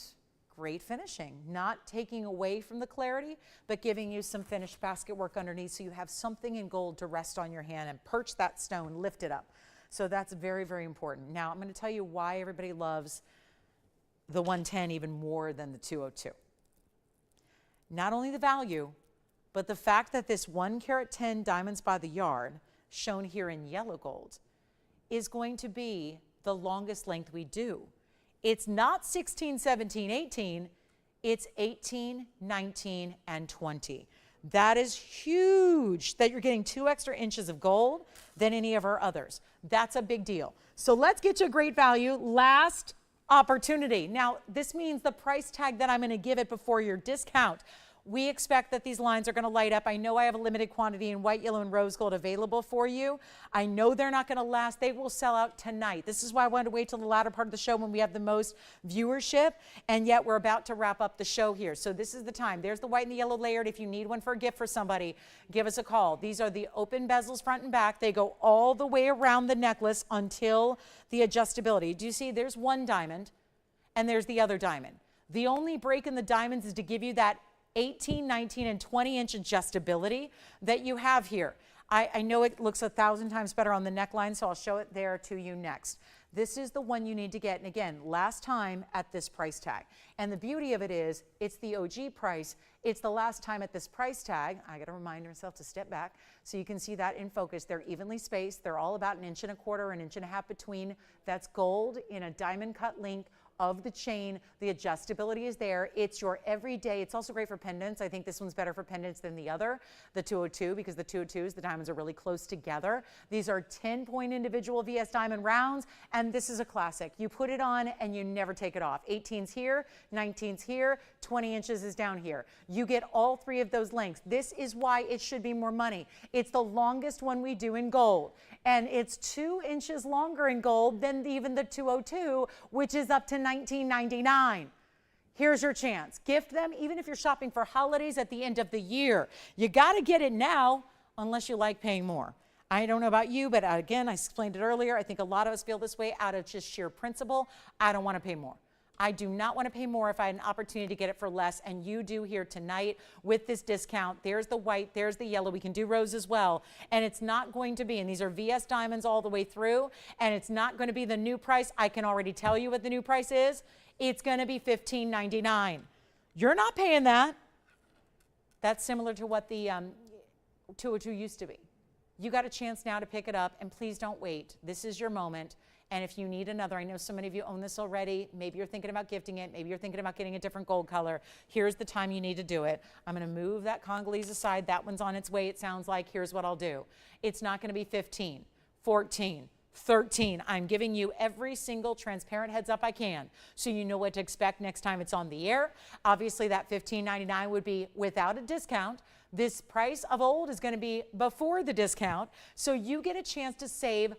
great finishing. Not taking away from the clarity, but giving you some finished basket work underneath so you have something in gold to rest on your hand and perch that stone, lift it up. So that's very, very important. Now I'm going to tell you why everybody loves the 110 even more than the 202. Not only the value, but the fact that this 1 carat 10 diamonds by the yard, shown here in yellow gold, is going to be the longest length we do. It's not 16, 17, 18, it's 18, 19, and 20. That is huge that you're getting 2 extra inches of gold than any of our others. That's a big deal. So let's get you a great value. Last opportunity. Now, this means the price tag that I'm going to give it before your discount. We expect that these lines are going to light up. I know I have a limited quantity in white, yellow, and rose gold available for you. I know they're not going to last. They will sell out tonight. This is why I wanted to wait till the latter part of the show when we have the most viewership, and yet we're about to wrap up the show here. So this is the time. There's the white and the yellow layered. If you need one for a gift for somebody, give us a call. These are the open bezels front and back. They go all the way around the necklace until the adjustability. Do you see there's one diamond and there's the other diamond. The only break in the diamonds is to give you that 18, 19, and 20-inch adjustability that you have here. I know it looks 1,000 times better on the neckline, so I'll show it there to you next. This is the one you need to get, and again, last time at this price tag. And the beauty of it is, it's the OG price. It's the last time at this price tag. I gotta remind myself to step back so you can see that in focus. They're evenly spaced. They're all about 1.25 inches, 1.5 inches between. That's gold in a diamond cut link of the chain. The adjustability is there. It's your everyday. It's also great for pendants. I think this one's better for pendants than the other, the 202, because the 202s, the diamonds are really close together. These are 10-point individual VS diamond rounds, and this is a classic. You put it on and you never take it off. 18's here, 19's here, 20 inches is down here. You get all three of those lengths. This is why it should be more money. It's the longest one we do in gold, and it's 2 inches longer in gold than even the 202, which is up to $19.99. Here's your chance. Gift them, even if you're shopping for holidays at the end of the year. You got to get it now, unless you like paying more. I don't know about you, but again, I explained it earlier. I think a lot of us feel this way out of just sheer principle. I don't want to pay more. I do not want to pay more if I had an opportunity to get it for less, and you do here tonight with this discount. There's the white, there's the yellow. We can do rose as well, and it's not going to be, and these are VS diamonds all the way through, and it's not going to be the new price. I can already tell you what the new price is. It's going to be $15.99. You're not paying that. That's similar to what the 202 used to be. You got a chance now to pick it up, and please don't wait. This is your moment. And if you need another, I know so many of you own this already. Maybe you're thinking about gifting it. Maybe you're thinking about getting a different gold color. Here's the time you need to do it. I'm going to move that Congolese aside. That one's on its way, it sounds like. Here's what I'll do. It's not going to be 15, 14, 13. I'm giving you every single transparent heads up I can, so you know what to expect next time it's on the air. Obviously, that $15.99 would be without a discount. This price of old is going to be before the discount, so you get a chance to save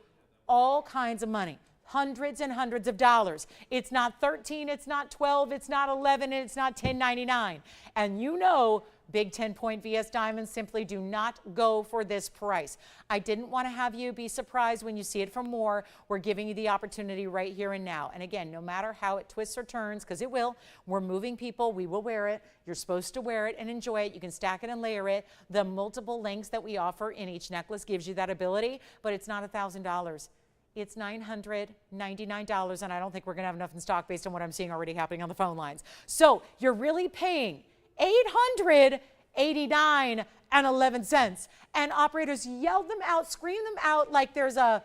all kinds of money, hundreds and hundreds of dollars. It's not 13, it's not 12, it's not 11, and it's not $10.99. And you know, big 10-point VS diamonds simply do not go for this price. I didn't want to have you be surprised when you see it for more. We're giving you the opportunity right here and now. And again, no matter how it twists or turns, because it will, we're moving people, we will wear it. You're supposed to wear it and enjoy it. You can stack it and layer it. The multiple lengths that we offer in each necklace gives you that ability, but it's not $1,000. It's $999, and I don't think we're going to have enough in stock based on what I'm seeing already happening on the phone lines. So you're really paying $889.11. And operators, yell them out, scream them out like there's a,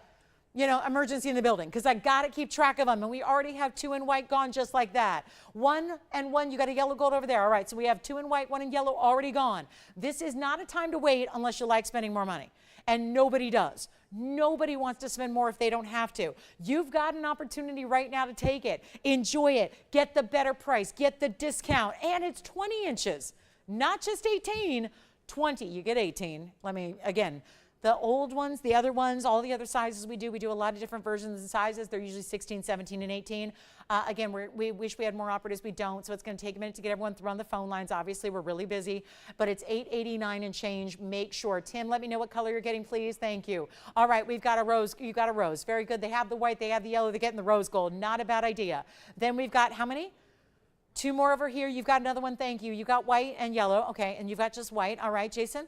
emergency in the building, because I got to keep track of them. And we already have 2 in white gone just like that. 1 and 1, you got a yellow gold over there. All right, so we have 2 in white, 1 in yellow already gone. This is not a time to wait unless you like spending more money. And nobody does. Nobody wants to spend more if they don't have to. You've got an opportunity right now to take it. Enjoy it. Get the better price. Get the discount. And it's 20 inches, not just 18, 20. You get 18. Again, the old ones, the other ones, all the other sizes we do a lot of different versions and sizes. They're usually 16, 17, and 18. Again, we wish we had more operators. We don't, so it's going to take a minute to get everyone through on the phone lines. Obviously, we're really busy, but it's $889 and change. Make sure. Tim, let me know what color you're getting, please. Thank you. All right, we've got a rose. You got a rose. Very good. They have the white. They have the yellow. They're getting the rose gold. Not a bad idea. Then we've got how many? 2 more over here. You've got another one. Thank you. You got white and yellow. Okay, and you've got just white. All right, Jason?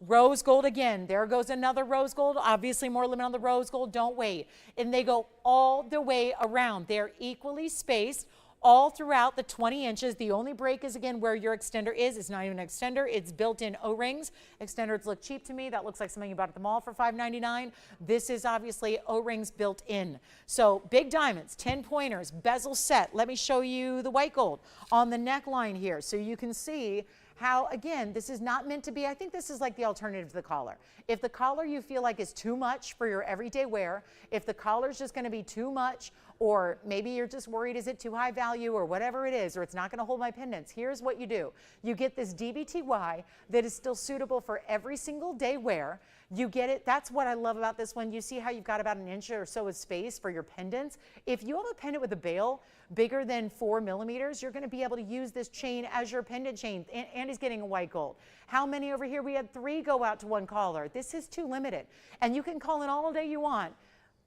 Rose gold again. There goes another rose gold. Obviously more limit on the rose gold. Don't wait. And they go all the way around. They're equally spaced all throughout the 20 inches. The only break is, again, where your extender is. It's not even an extender. It's built-in O-rings. Extenders look cheap to me. That looks like something you bought at the mall for $5.99. This is obviously O-rings built in. So big diamonds, 10 pointers, bezel set. Let me show you the white gold on the neckline here so you can see How, again, this is not meant to be, I think this is like the alternative to the collar. If the collar you feel like is too much for your everyday wear, if the collar is just going to be too much, or maybe you're just worried, is it too high value or whatever it is, or it's not going to hold my pendants, here's what you do. You get this DBTY that is still suitable for every single day wear. You get it. That's what I love about this one. You see how you've got about an inch or so of space for your pendants. If you have a pendant with a bail bigger than 4 millimeters, you're going to be able to use this chain as your pendant chain. Andy's getting a white gold. How many over here? We had 3 go out to 1 caller. This is too limited. And you can call in all day you want.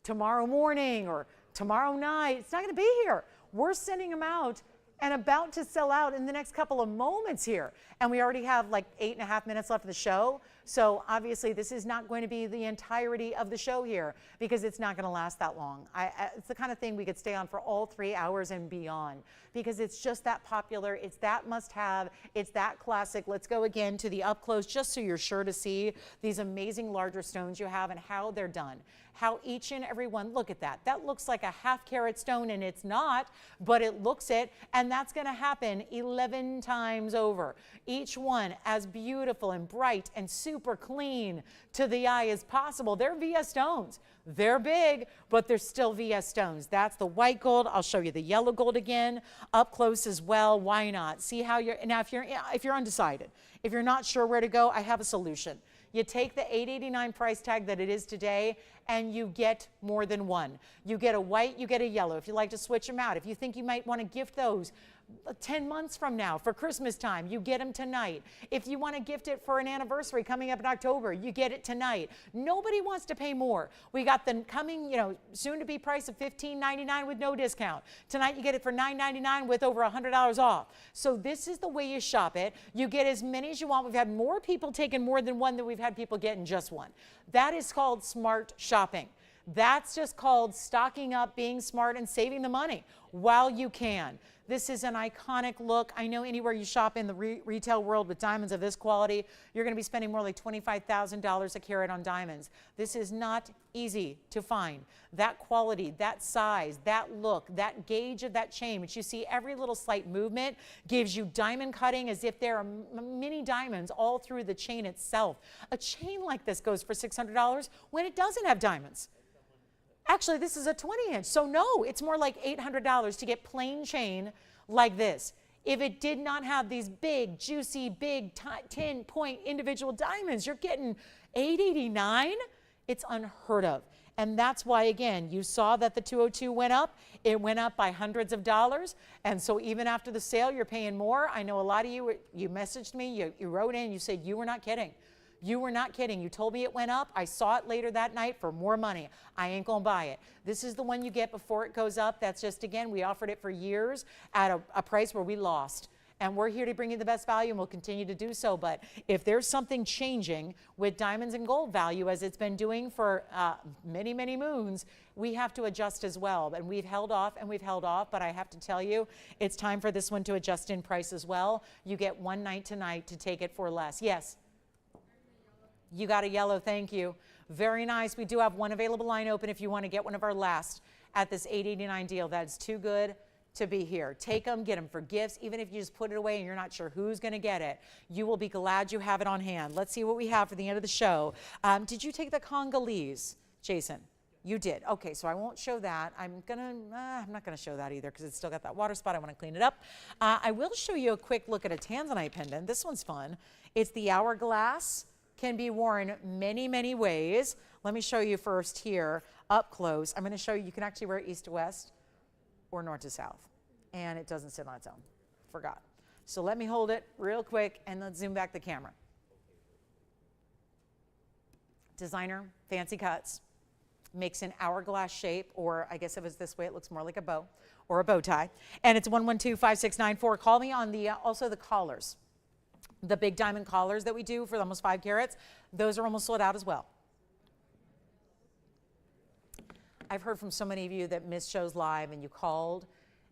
Tomorrow morning or tomorrow night. It's not going to be here. We're sending them out and about to sell out in the next couple of moments here. And we already have like 8.5 minutes left of the show. So obviously this is not going to be the entirety of the show here because it's not going to last that long. It's the kind of thing we could stay on for all 3 hours and beyond because it's just that popular. It's that must have. It's that classic. Let's go again to the up close just so you're sure to see these amazing larger stones you have and how they're done. How each and every one, look at that. That looks like a half-carat stone and it's not, but it looks it, and that's going to happen 11 times over. Each one as beautiful and bright and super clean to the eye as possible. They're VS stones. They're big, but they're still VS stones. That's the white gold. I'll show you the yellow gold again up close as well. Why not? See how you're, now if you're undecided, if you're not sure where to go, I have a solution. You take the $889 price tag that it is today and you get more than one. You get a white, you get a yellow. If you like to switch them out, if you think you might want to gift those 10 months from now for Christmas time, you get them tonight. If you want to gift it for an anniversary coming up in October, you get it tonight. Nobody wants to pay more. We got the coming, soon to be price of $15.99 with no discount. Tonight you get it for $9.99 with over $100 off. So this is the way you shop it. You get as many as you want. We've had more people taking more than one than we've had people getting just one. That is called smart shopping. That's just called stocking up, being smart, and saving the money while you can. This is an iconic look. I know anywhere you shop in the retail world with diamonds of this quality, you're going to be spending more like $25,000 a carat on diamonds. This is not easy to find. That quality, that size, that look, that gauge of that chain, which you see every little slight movement, gives you diamond cutting as if there are mini diamonds all through the chain itself. A chain like this goes for $600 when it doesn't have diamonds. Actually, this is a 20-inch, so no, it's more like $800 to get plain chain like this. If it did not have these big, juicy, big 10-point individual diamonds, you're getting $889. It's unheard of. And that's why, again, you saw that the 202 went up. It went up by hundreds of dollars. And so even after the sale, you're paying more. I know a lot of you messaged me, you wrote in, you said you were not kidding. You were not kidding. You told me it went up. I saw it later that night for more money. I ain't gonna buy it. This is the one you get before it goes up. That's just, again, we offered it for years at a price where we lost. And we're here to bring you the best value and we'll continue to do so. But if there's something changing with diamonds and gold value as it's been doing for many, many moons, we have to adjust as well. And we've held off and we've held off, but I have to tell you, it's time for this one to adjust in price as well. You get one night tonight to take it for less. Yes. You got a yellow, thank you. Very nice. We do have one available line open if you want to get one of our last at this $889 deal. That's too good to be here. Take them, get them for gifts. Even if you just put it away and you're not sure who's going to get it, you will be glad you have it on hand. Let's see what we have for the end of the show. Did you take the Congolese, Jason? You did. Okay, so I won't show that. I'm not gonna show that either because it's still got that water spot. I want to clean it up. I will show you a quick look at a Tanzanite pendant. This one's fun. It's the hourglass. Can be worn many, many ways. Let me show you first here up close. I'm going to show you can actually wear it east to west or north to south. And it doesn't sit on its own. Forgot. So let me hold it real quick and let's zoom back the camera. Designer, fancy cuts, makes an hourglass shape, or I guess if it's this way, it looks more like a bow or a bow tie. And it's 112-5694. Call me on the also the collars. The big diamond collars that we do for almost 5 carats, those are almost sold out as well. I've heard from so many of you that missed shows live and you called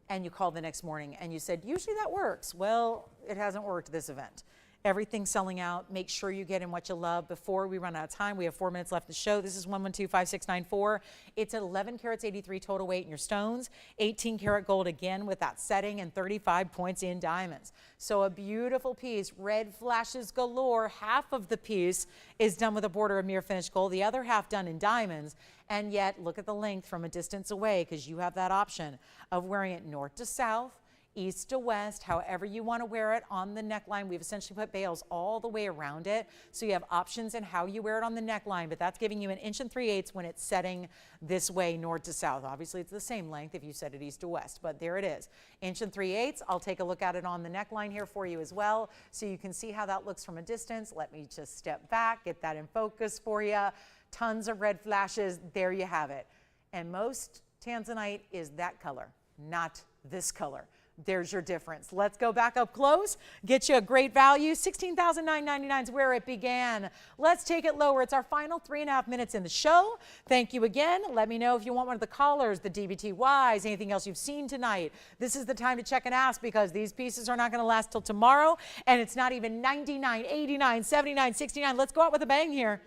the next morning and you said, usually that works. Well, it hasn't worked this event. Everything's selling out. Make sure you get in what you love before we run out of time. We have 4 minutes left to show. This is 1125694. It's at 11 carats, 83 total weight in your stones, 18 karat gold again with that setting, and 35 points in diamonds. So a beautiful piece. Red flashes galore. Half of the piece is done with a border of mirror finished gold, the other half done in diamonds. And yet, look at the length from a distance away, because you have that option of wearing it north to south, east to west, however you want to wear it on the neckline. We've essentially put bails all the way around it, so you have options in how you wear it on the neckline, but that's giving you an 1 3/8 when it's setting this way north to south. Obviously, it's the same length if you set it east to west, but there it is. 1 3/8. I'll take a look at it on the neckline here for you as well, so you can see how that looks from a distance. Let me just step back, get that in focus for you. Tons of red flashes. There you have it. And most Tanzanite is that color, not this color. There's your difference. Let's go back up close, get you a great value. $16,999 is where it began. Let's take it lower. It's our final 3.5 minutes in the show. Thank you again. Let me know if you want one of the collars, the DBTYs, anything else you've seen tonight. This is the time to check and ask, because these pieces are not going to last till tomorrow, and it's not even 99, 89, 79, 69. Let's go out with a bang here.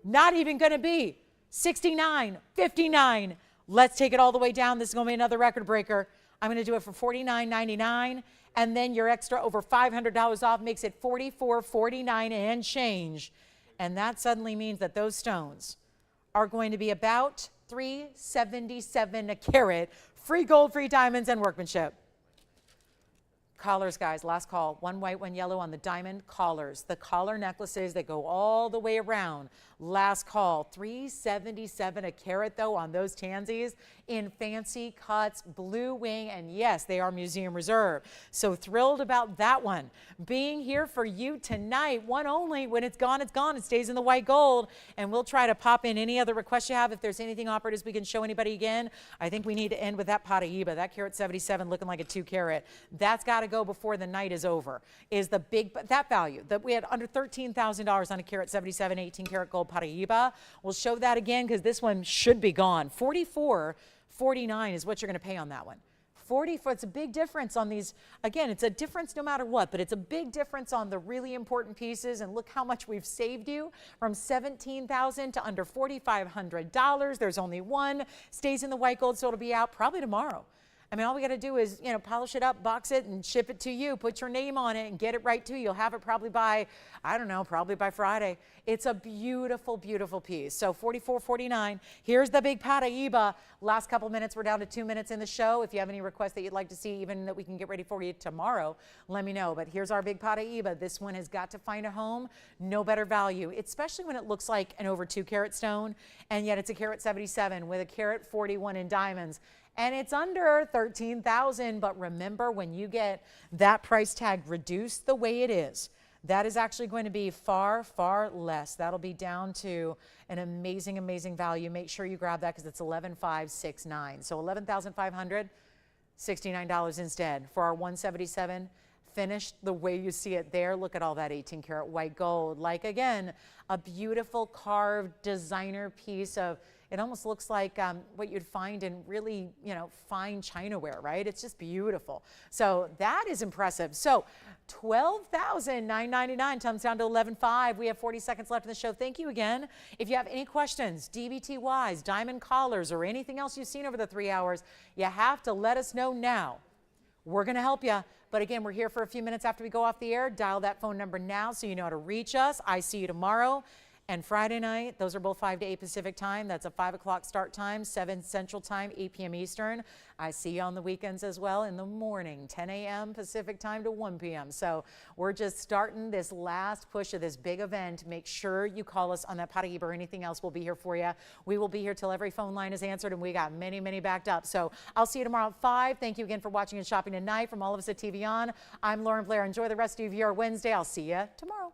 Not even going to be 69, 59. Let's take it all the way down. This is going to be another record breaker. I'm going to do it for $49.99, and then your extra over $500 off makes it $44.49 and change. And that suddenly means that those stones are going to be about $377 a carat. Free gold, free diamonds, and workmanship. Collars, guys, last call. 1 white, 1 yellow on the diamond collars. The collar necklaces that go all the way around. Last call. $377 a carat, though, on those tansies in fancy cuts, blue wing, and yes, they are museum reserve. So thrilled about that one. Being here for you tonight. One only. When it's gone, it's gone. It stays in the white gold. And we'll try to pop in any other requests you have. If there's anything offered as we can show anybody again, I think we need to end with that Paraiba. That carat 77 looking like a 2 carat. That's got to go before the night is over. Is the big, that value that we had under $13,000 on a carat 77, 18 karat gold Paraiba. We'll show that again, because this one should be gone. $44.49 is what you're going to pay on that one. 44, it's a big difference on these. Again, it's a difference no matter what, but it's a big difference on the really important pieces. And look how much we've saved you, from $17,000 to under $4,500. There's only one. Stays in the white gold, so it'll be out probably tomorrow. I mean, all we got to do is, polish it up, box it, and ship it to you. Put your name on it and get it right to you. You'll have it probably by, I don't know, probably by Friday. It's a beautiful, beautiful piece. So $44.49. Here's the big Paraiba. Last couple minutes. We're down to 2 minutes in the show. If you have any requests that you'd like to see, even that we can get ready for you tomorrow, let me know. But here's our big Paraiba. This one has got to find a home. No better value, especially when it looks like an over 2 carat stone, and yet it's a carat 77 with a carat 41 in diamonds. And it's under $13,000, but remember, when you get that price tag reduced the way it is, that is actually going to be far, far less. That'll be down to an amazing, amazing value. Make sure you grab that, because it's $11,569. So $11,500, $69 instead for our 177. Finished the way you see it there. Look at all that 18 karat white gold. Like, again, a beautiful carved designer piece of, it almost looks like what you'd find in really, fine chinaware, right? It's just beautiful. So that is impressive. So $12,999 comes down to $11,500. We have 40 seconds left in the show. Thank you again. If you have any questions, DBTYs, diamond collars, or anything else you've seen over the 3 hours, you have to let us know now. We're going to help you. But again, we're here for a few minutes after we go off the air. Dial that phone number now so you know how to reach us. I see you tomorrow. And Friday night, those are both 5 to 8 Pacific time. That's a 5 o'clock start time, 7 Central time, 8 p.m. Eastern. I see you on the weekends as well in the morning, 10 a.m. Pacific time to 1 p.m. So we're just starting this last push of this big event. Make sure you call us on that Paraiba or anything else. We'll be here for you. We will be here till every phone line is answered, and we got many, many backed up. So I'll see you tomorrow at 5. Thank you again for watching and shopping tonight. From all of us at TVON, I'm Lauren Blair. Enjoy the rest of your Wednesday. I'll see you tomorrow.